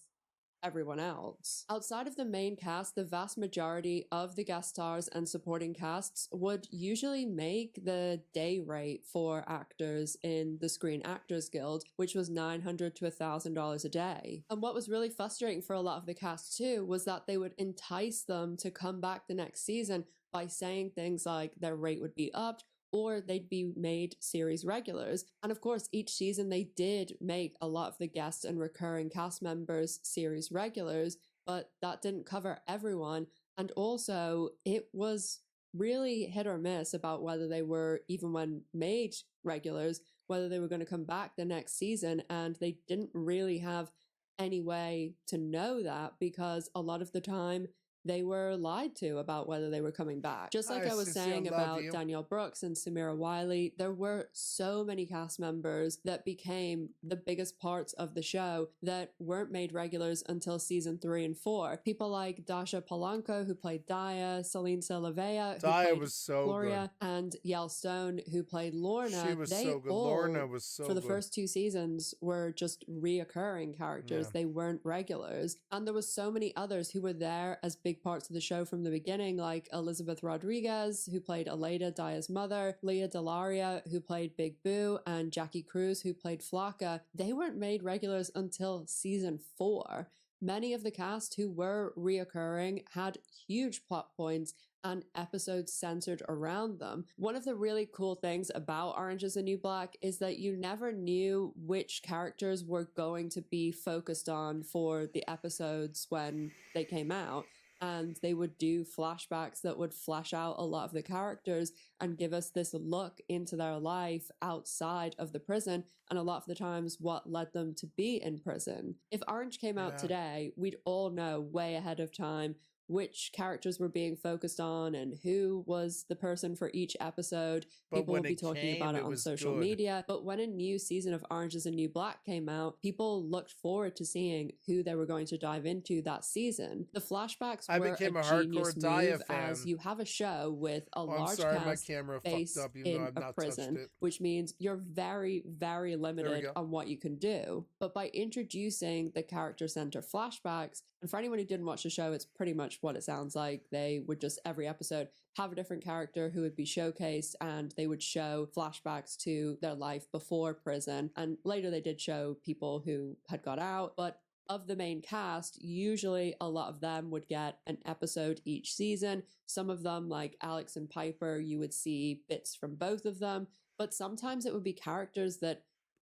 everyone else. Outside of the main cast, the vast majority of the guest stars and supporting casts would usually make the day rate for actors in the Screen Actors Guild, which was $900 to $1,000 a day. And what was really frustrating for a lot of the cast too was that they would entice them to come back the next season by saying things like their rate would be upped or they'd be made series regulars. And of course, each season they did make a lot of the guests and recurring cast members series regulars, but that didn't cover everyone. And also, it was really hit or miss about whether they were, even when made regulars, whether they were going to come back the next season. And they didn't really have any way to know that because a lot of the time, they were lied to about whether they were coming back. Just like I was saying about Danielle Brooks and Samira Wiley, there were so many cast members that became the biggest parts of the show that weren't made regulars until season 3 and 4. People like Dasha Polanco, who played Daya, Celine Salavea, who played was so Gloria, good. and Yel Stone, who played Lorna. She was they so good. all, Lorna was so for the good. first 2 seasons, were just reoccurring characters. Yeah. They weren't regulars. And there was so many others who were there as big parts of the show from the beginning, like Elizabeth Rodriguez, who played Aleida, Daya's mother, Leah Delaria, who played Big Boo, and Jackie Cruz, who played Flocka. They weren't made regulars until season 4. Many of the cast who were reoccurring had huge plot points and episodes centered around them. One of the really cool things about Orange is the New Black is that you never knew which characters were going to be focused on for the episodes when they came out. and they would do flashbacks that would flesh out a lot of the characters and give us this look into their life outside of the prison, and a lot of the times what led them to be in prison. If Orange came out today, we'd all know way ahead of time which characters were being focused on and who was the person for each episode. People will be talking about it on social media. But when a new season of Orange is the New Black came out, people looked forward to seeing who they were going to dive into that season. The flashbacks were a genius move, as you have a show with a large cast based in a prison, which means you're very, very limited on what you can do. But by introducing the character center flashbacks, and for anyone who didn't watch the show, it's pretty much what it sounds like. They would just, every episode, have a different character who would be showcased, and they would show flashbacks to their life before prison. And later they did show people who had got out, but of the main cast, usually a lot of them would get an episode each season. Some of them, like Alex and Piper, you would see bits from both of them, but sometimes it would be characters that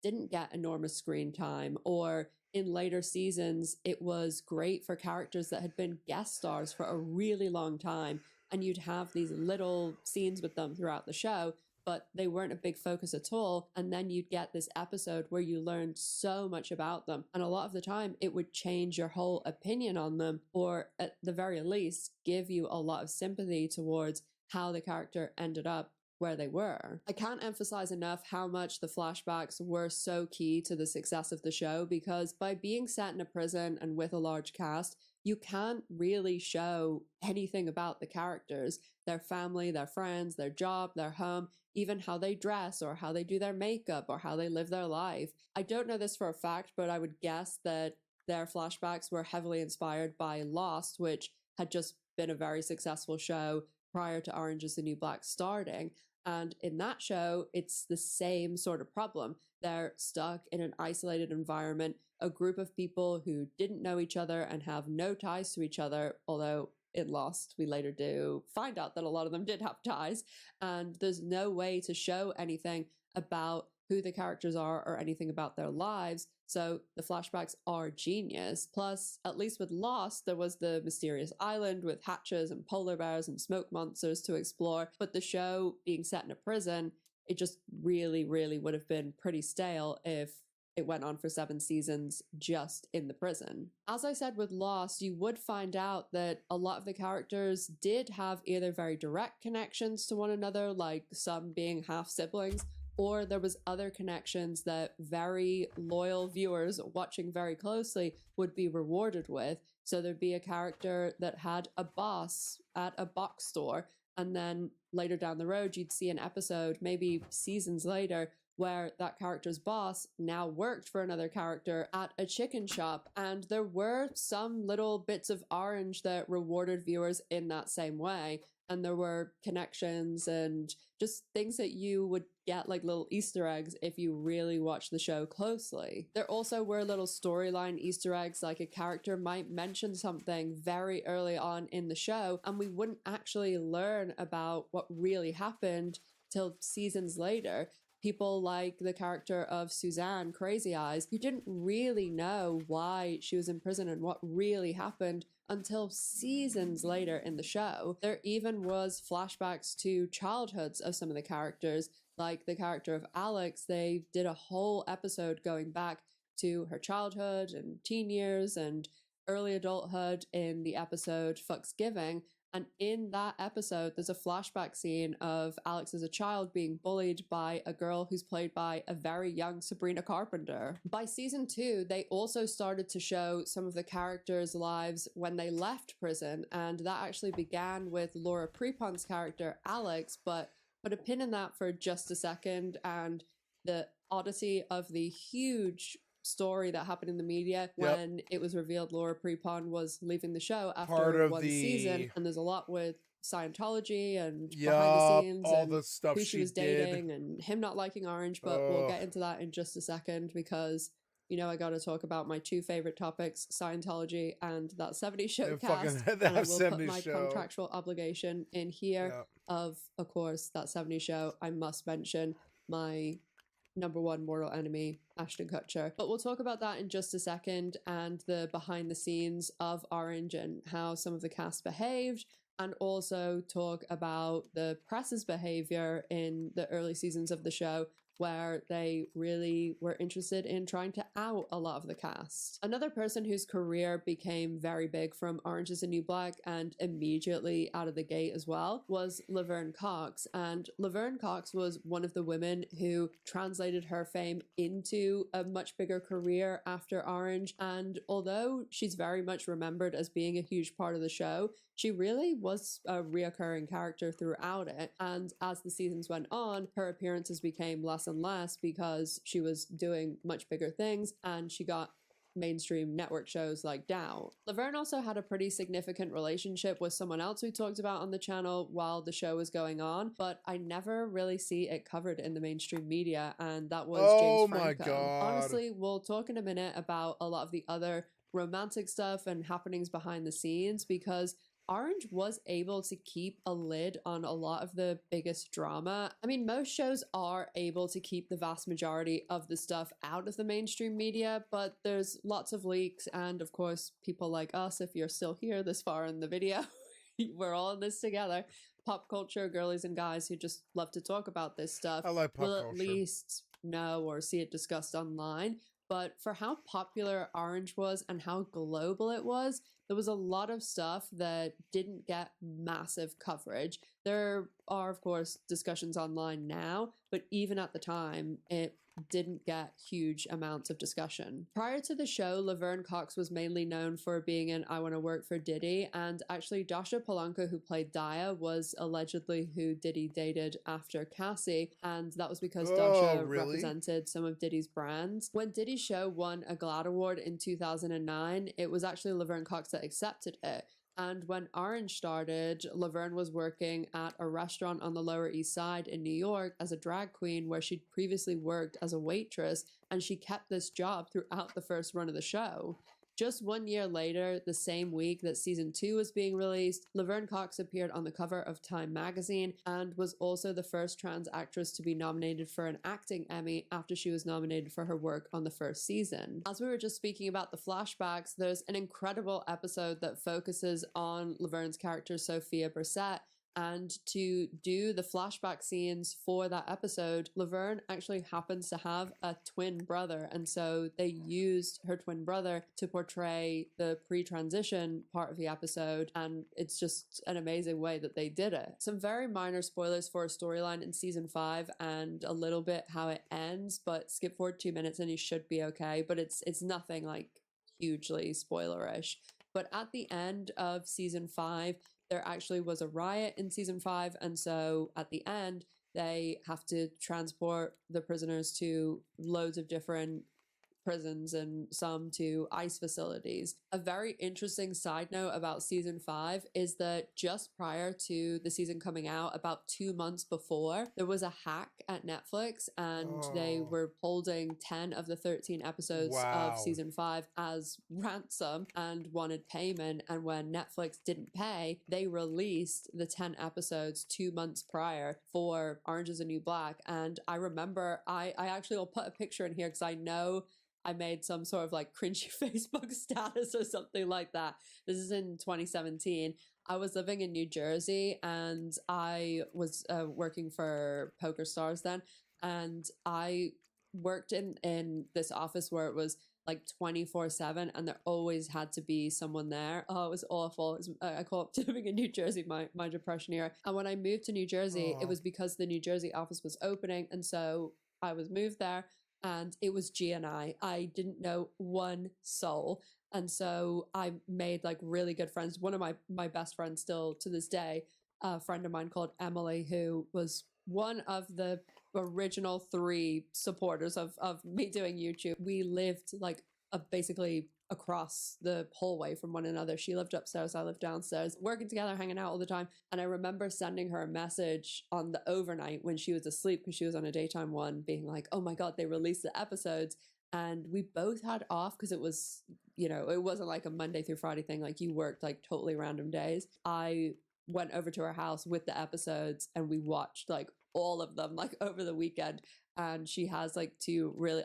didn't get enormous screen time, or in later seasons, it was great for characters that had been guest stars for a really long time, and you'd have these little scenes with them throughout the show, but they weren't a big focus at all. And then you'd get this episode where you learned so much about them, and a lot of the time it would change your whole opinion on them, or at the very least give you a lot of sympathy towards how the character ended up where they were. I can't emphasize enough how much the flashbacks were so key to the success of the show, because by being set in a prison and with a large cast, you can't really show anything about the characters, their family, their friends, their job, their home, even how they dress or how they do their makeup or how they live their life. I don't know this for a fact, but I would guess that their flashbacks were heavily inspired by Lost, which had just been a very successful show prior to Orange is the New Black starting. And in that show, it's the same sort of problem. They're stuck in an isolated environment, a group of people who didn't know each other and have no ties to each other, although in Lost, we later do find out that a lot of them did have ties, and there's no way to show anything about who the characters are or anything about their lives, so the flashbacks are genius. Plus, at least with Lost, there was the mysterious island with hatches and polar bears and smoke monsters to explore, but the show being set in a prison, it just really, really would have been pretty stale if it went on for 7 seasons just in the prison. As I said with Lost, you would find out that a lot of the characters did have either very direct connections to one another, like some being half siblings, or there was other connections that very loyal viewers watching very closely would be rewarded with. So there'd be a character that had a boss at a box store, and then later down the road, you'd see an episode, maybe seasons later, where that character's boss now worked for another character at a chicken shop. And there were some little bits of Orange that rewarded viewers in that same way. And there were connections and just things that you would get, like little Easter eggs, if you really watch the show closely. There also were little storyline Easter eggs, like a character might mention something very early on in the show, and we wouldn't actually learn about what really happened till seasons later. People like the character of Suzanne, Crazy Eyes, you didn't really know why she was in prison and what really happened until seasons later in the show. There even was flashbacks to childhoods of some of the characters, like the character of Alex. They did a whole episode going back to her childhood and teen years and early adulthood in the episode Fucksgiving. And in that episode, there's a flashback scene of Alex as a child being bullied by a girl who's played by a very young Sabrina Carpenter. By season 2, they also started to show some of the characters' lives when they left prison, and that actually began with Laura Prepon's character, Alex, but put a pin in that for just a second, and the oddity of the huge story that happened in the media when it was revealed Laura Prepon was leaving the show after one season, and there's a lot with Scientology and behind the scenes all and the stuff who she was dating and him not liking Orange, but we'll get into that in just a second, because you know I got to talk about my 2 favorite topics, Scientology and that 70s show cast, and I will put my contractual obligation in here of course, that 70s show. I must mention my #1 mortal enemy, Ashton Kutcher. But we'll talk about that in just a second, and the behind the scenes of Orange and how some of the cast behaved, and also talk about the press's behavior in the early seasons of the show, where they really were interested in trying to out a lot of the cast. Another person whose career became very big from Orange is the New Black and immediately out of the gate as well was Laverne Cox. And Laverne Cox was one of the women who translated her fame into a much bigger career after Orange. And although she's very much remembered as being a huge part of the show, she really was a reoccurring character throughout it. And as the seasons went on, her appearances became less and less because she was doing much bigger things and she got mainstream network shows like Dow. Laverne also had a pretty significant relationship with someone else we talked about on the channel while the show was going on, but I never really see it covered in the mainstream media, and that was James Franco. My God. Honestly, we'll talk in a minute about a lot of the other romantic stuff and happenings behind the scenes, because Orange was able to keep a lid on a lot of the biggest drama. I mean, most shows are able to keep the vast majority of the stuff out of the mainstream media, but there's lots of leaks, and of course, people like us, if you're still here this far in the video, we're all in this together. Pop culture girlies and guys who just love to talk about this stuff I like pop will culture. at least know or see it discussed online. But for how popular Orange was and how global it was, there was a lot of stuff that didn't get massive coverage. There are, of course, discussions online now, but even at the time, it didn't get huge amounts of discussion. Prior to the show, Laverne Cox was mainly known for being in I Want to Work for Diddy, and actually Dasha Polanco, who played Daya, was allegedly who Diddy dated after Cassie, and that was because Dasha represented some of Diddy's brands. When Diddy's show won a GLAAD award in 2009, it was actually Laverne Cox that accepted it. And when Orange started, Laverne was working at a restaurant on the Lower East Side in New York as a drag queen, where she'd previously worked as a waitress, and she kept this job throughout the first run of the show. Just 1 year later, the same week that season 2 was being released, Laverne Cox appeared on the cover of Time magazine and was also the first trans actress to be nominated for an acting Emmy after she was nominated for her work on the first season. As we were just speaking about the flashbacks, there's an incredible episode that focuses on Laverne's character Sophia Brissett. And to do the flashback scenes for that episode, Laverne actually happens to have a twin brother. And so they used her twin brother to portray the pre-transition part of the episode. And it's just an amazing way that they did it. Some very minor spoilers for a storyline in season 5 and a little bit how it ends, but skip forward 2 minutes and you should be okay. But it's nothing like hugely spoilerish. But at the end of season 5, there actually was a riot in season 5, and so at the end, they have to transport the prisoners to loads of different prisons and some to ICE facilities. A very interesting side note about season 5 is that just prior to the season coming out, about 2 months before, there was a hack at Netflix, and they were holding 10 of the 13 episodes of season 5 as ransom and wanted payment. And when Netflix didn't pay, they released the 10 episodes 2 months prior for Orange is the New Black. And I remember, I actually will put a picture in here because I know I made some sort of like cringy Facebook status or something like that. This is in 2017. I was living in New Jersey, and I was working for Poker Stars then. And I worked in this office where it was like 24/7, and there always had to be someone there. Oh, it was awful. I call it living in New Jersey, my depression era. And when I moved to New Jersey, it was because the New Jersey office was opening. And so I was moved there. And it was G and I didn't know one soul. And so I made like really good friends. One of my best friends still to this day, a friend of mine called Emily, who was one of the original 3 supporters of me doing YouTube. We lived like basically across the hallway from one another. She lived upstairs, I lived downstairs, working together, hanging out all the time. And I remember sending her a message on the overnight when she was asleep, because she was on a daytime one, being like, oh my God, they released the episodes. And we both had off because it was, it wasn't like a Monday through Friday thing. Like you worked like totally random days. I went over to her house with the episodes and we watched like all of them like over the weekend. and she has like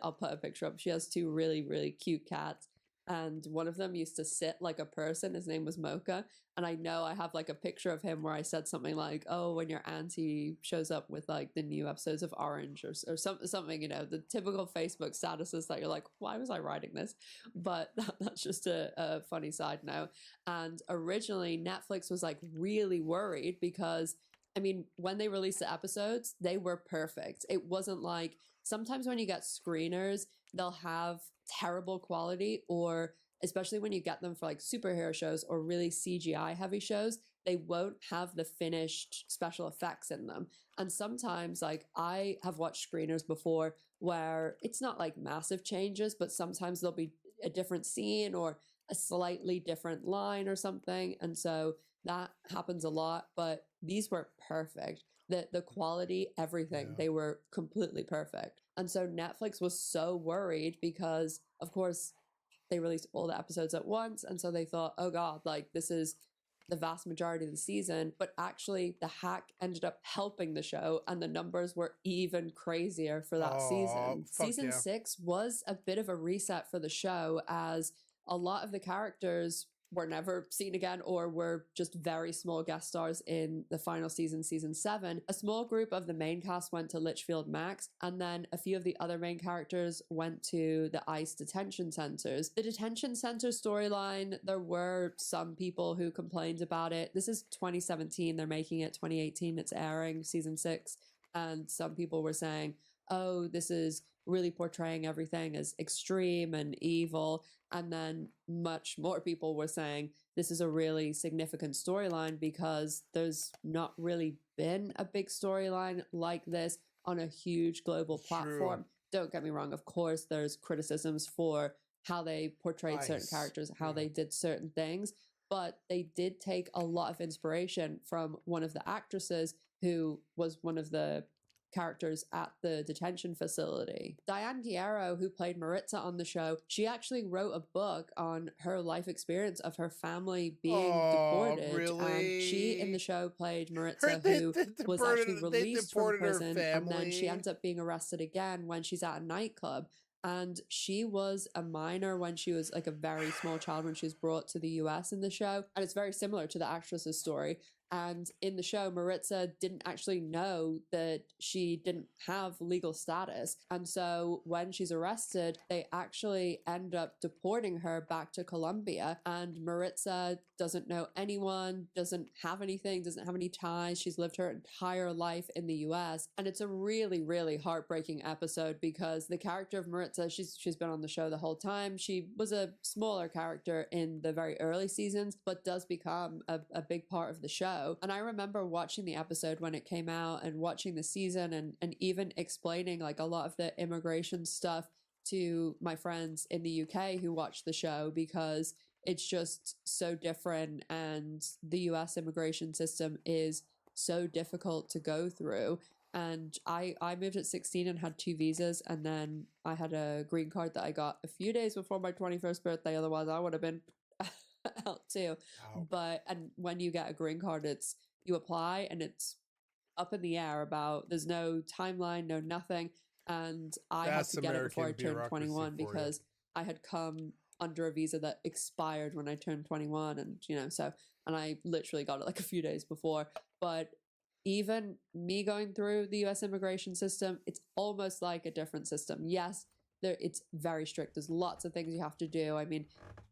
I'll put a picture up. She has two really, really cute cats. And one of them used to sit like a person. His name was Mocha. And I know I have like a picture of him where I said something like, oh, when your auntie shows up with like the new episodes of Orange or something, you know, the typical Facebook statuses that you're like, why was I writing this? But that's just a funny side note. And originally Netflix was like really worried because, I mean, when they released the episodes, they were perfect. It wasn't like sometimes when you get screeners, they'll have terrible quality, or especially when you get them for like superhero shows or really CGI heavy shows, they won't have the finished special effects in them. And sometimes, like, I have watched screeners before where it's not like massive changes, but sometimes there'll be a different scene or a slightly different line or something. And so that happens a lot, but these were perfect. The quality, everything, they were completely perfect. And so Netflix was so worried because, of course, they released all the episodes at once. And so they thought, oh God, like this is the vast majority of the season. But actually, the hack ended up helping the show, and the numbers were even crazier for that season. Season 6 was a bit of a reset for the show, as a lot of the characters were never seen again or were just very small guest stars in the final season, season 7. A small group of the main cast went to Litchfield Max, and then a few of the other main characters went to the ICE detention centers. The detention center storyline, there were some people who complained about it. This is 2017, they're making it 2018, it's airing season 6, and some people were saying, oh, this is really portraying everything as extreme and evil. And then much more people were saying this is a really significant storyline because there's not really been a big storyline like this on a huge global platform. Don't get me wrong, of course, there's criticisms for how they portrayed certain characters, how they did certain things, but they did take a lot of inspiration from one of the actresses who was one of the characters at the detention facility. Diane Guerrero, who played Maritza on the show, she actually wrote a book on her life experience of her family being deported. Really? And she, in the show, played Maritza, who was actually released from prison, and then she ends up being arrested again when she's at a nightclub. And she was a minor when she was like a very small child when she was brought to the US in the show. And it's very similar to the actress's story. And in the show, Maritza didn't actually know that she didn't have legal status. And so when she's arrested, they actually end up deporting her back to Colombia. And Maritza doesn't know anyone, doesn't have anything, doesn't have any ties. She's lived her entire life in the US. And it's a really, really heartbreaking episode because the character of Maritza, she's been on the show the whole time. She was a smaller character in the very early seasons, but does become a big part of the show. And I remember watching the episode when it came out and watching the season and even explaining like a lot of the immigration stuff to my friends in the UK who watched the show because it's just so different, and the US immigration system is so difficult to go through. And I moved at 16 and had 2 visas, and then I had a green card that I got a few days before my 21st birthday. Otherwise I would have been out too. But and when you get a green card, you apply and it's up in the air about, there's no timeline, no nothing. And I had to get it before I turned 21 because I had come under a visa that expired when I turned 21, and and I literally got it like a few days before. But even me going through the US immigration system, it's almost like a different system. Yes, it's very strict. There's lots of things you have to do. I mean,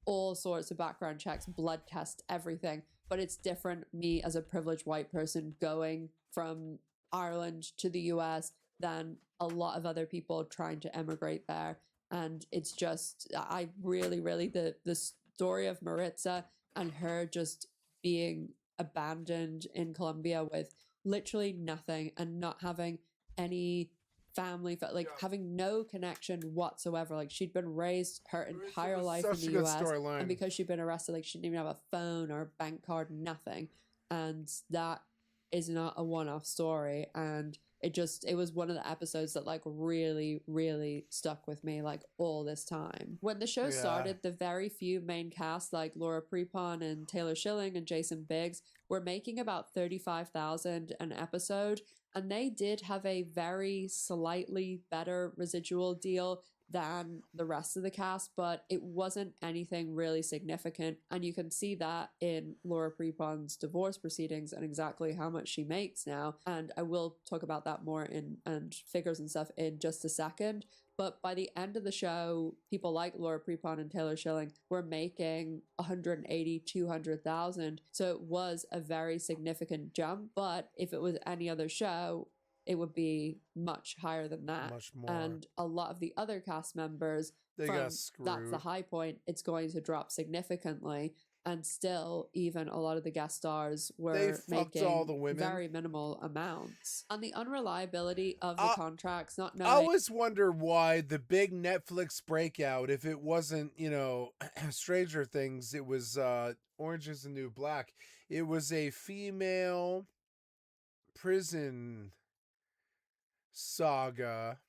all sorts of background checks, blood tests, everything. But it's different, me as a privileged white person going from Ireland to the US than a lot of other people trying to emigrate there. And it's just, I really, really, the story of Maritza and her just being abandoned in Colombia with literally nothing and not having any family, like having no connection whatsoever. Like she'd been raised her entire life in the US, and because she'd been arrested, like she didn't even have a phone or a bank card, nothing. And that is not a one-off story. And It was one of the episodes that like really, really stuck with me like all this time. When the show started, the very few main cast like Laura Prepon and Taylor Schilling and Jason Biggs were making about $35,000 an episode, and they did have a very slightly better residual deal than the rest of the cast, but it wasn't anything really significant. And you can see that in Laura Prepon's divorce proceedings and exactly how much she makes now. And I will talk about that more and figures and stuff in just a second. But by the end of the show, people like Laura Prepon and Taylor Schilling were making 180, 200,000. So it was a very significant jump. But if it was any other show, it would be much higher than that. Much more. And a lot of the other cast members, They from got screwed. that's the high point, it's going to drop significantly. And still, even a lot of the guest stars were making all the women. very minimal amounts. And the unreliability of the contracts, not knowing... I always wonder why the big Netflix breakout, if it wasn't, Stranger Things, it was Orange is the New Black. It was a female prison saga.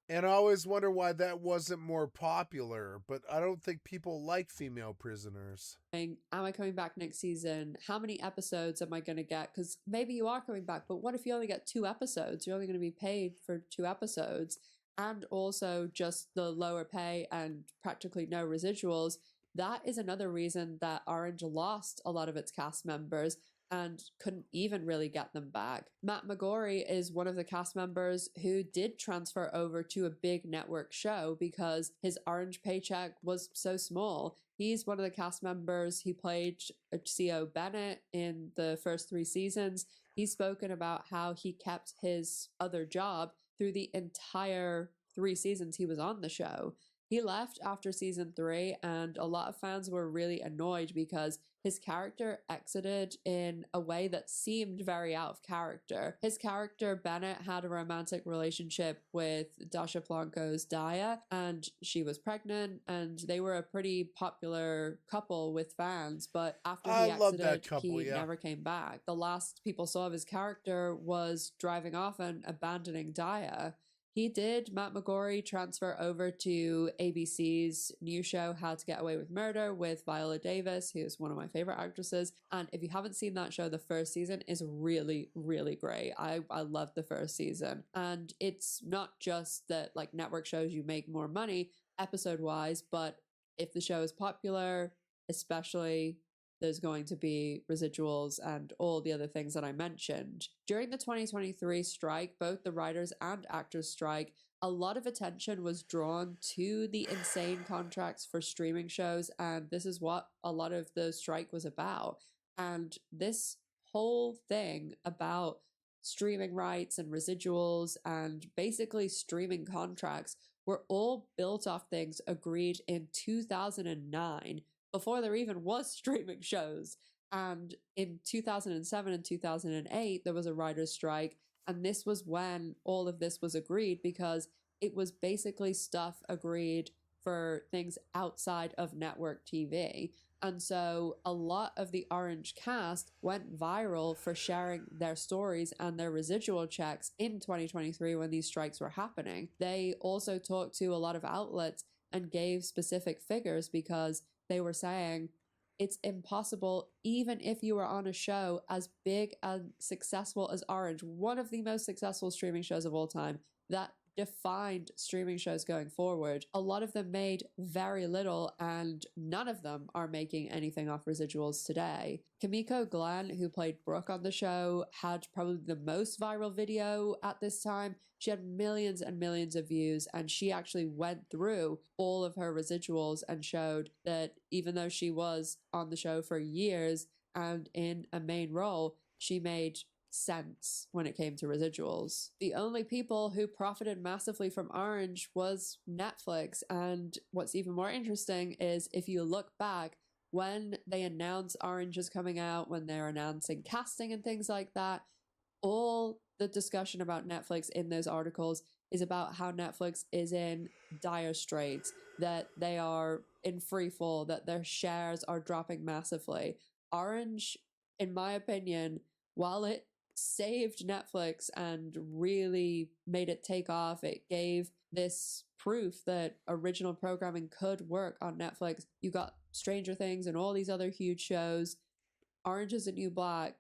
And I always wonder why that wasn't more popular, but I don't think people like female prisoners. Am I coming back next season? How many episodes am I going to get? Because maybe you are coming back, but what if you only get 2 episodes? You're only going to be paid for 2 episodes. And also just the lower pay and practically no residuals. That is another reason that Orange lost a lot of its cast members and couldn't even really get them back. Matt McGorry is one of the cast members who did transfer over to a big network show because his Orange paycheck was so small. He's one of the cast members. He played C.O. Bennett in the first 3 seasons. He's spoken about how he kept his other job through the entire 3 seasons he was on the show. He left after season 3, and a lot of fans were really annoyed because his character exited in a way that seemed very out of character. His character, Bennett, had a romantic relationship with Dasha Blanco's Daya, and she was pregnant, and they were a pretty popular couple with fans, but after he exited, he never came back. The last people saw of his character was driving off and abandoning Daya. He did, Matt McGorry, transfer over to ABC's new show, How to Get Away with Murder, with Viola Davis, who is one of my favorite actresses. And if you haven't seen that show, the first season is really, really great. I love the first season. And it's not just that, like, network shows, you make more money episode-wise, but if the show is popular, especially, there's going to be residuals and all the other things that I mentioned. During the 2023 strike, both the writers and actors strike, a lot of attention was drawn to the insane contracts for streaming shows, and this is what a lot of the strike was about. And this whole thing about streaming rights and residuals and basically streaming contracts were all built off things agreed in 2009, before there even was streaming shows. And in 2007 and 2008, there was a writer's strike. And this was when all of this was agreed, because it was basically stuff agreed for things outside of network TV. And so a lot of the Orange cast went viral for sharing their stories and their residual checks in 2023 when these strikes were happening. They also talked to a lot of outlets and gave specific figures, because they were saying it's impossible, even if you were on a show as big and successful as Orange, one of the most successful streaming shows of all time, that defined streaming shows going forward. A lot of them made very little, and none of them are making anything off residuals today. Kimiko Glenn, who played Brooke on the show, had probably the most viral video at this time. She had millions and millions of views, and she actually went through all of her residuals and showed that even though she was on the show for years and in a main role, she made cents when it came to residuals. The only people who profited massively from Orange was Netflix. And what's even more interesting is if you look back, when they announce Orange is coming out, when they're announcing casting and things like that, all the discussion about Netflix in those articles is about how Netflix is in dire straits, that they are in free fall, that their shares are dropping massively. Orange, in my opinion, while it saved Netflix and really made it take off. It gave this proof that original programming could work on Netflix. You got Stranger Things and all these other huge shows. Orange is the New Black,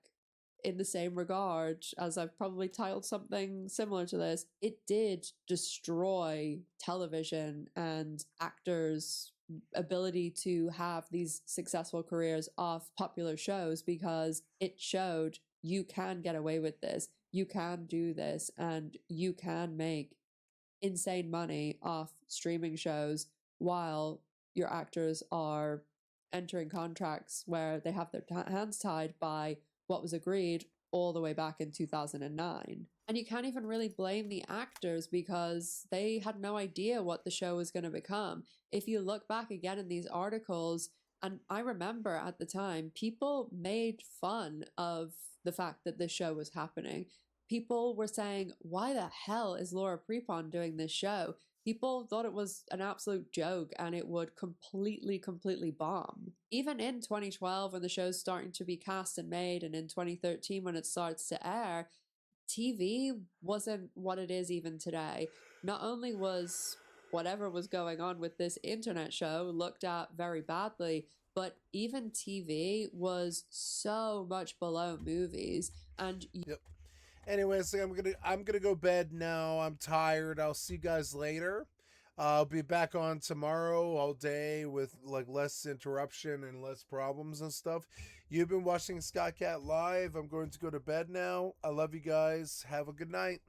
in the same regard, as I've probably titled something similar to this, it did destroy television and actors' ability to have these successful careers off popular shows, because it showed you can get away with this, you can do this, and you can make insane money off streaming shows while your actors are entering contracts where they have their hands tied by what was agreed all the way back in 2009. And you can't even really blame the actors, because they had no idea what the show was going to become. If you look back again in these articles, and I remember at the time, people made fun of the fact that this show was happening. People were saying, why the hell is Laura Prepon doing this show? People thought it was an absolute joke and it would completely bomb. Even in 2012, when the show's starting to be cast and made, and in 2013 when it starts to air, TV wasn't what it is even today. Not only was whatever was going on with this internet show looked at very badly, but even TV was so much below movies. And yep. Anyways, I'm gonna go bed now. I'm tired. I'll see you guys later. I'll be back on tomorrow all day with like less interruption and less problems and stuff. You've been watching Skycatlive. I'm going to go to bed now. I love you guys. Have a good night.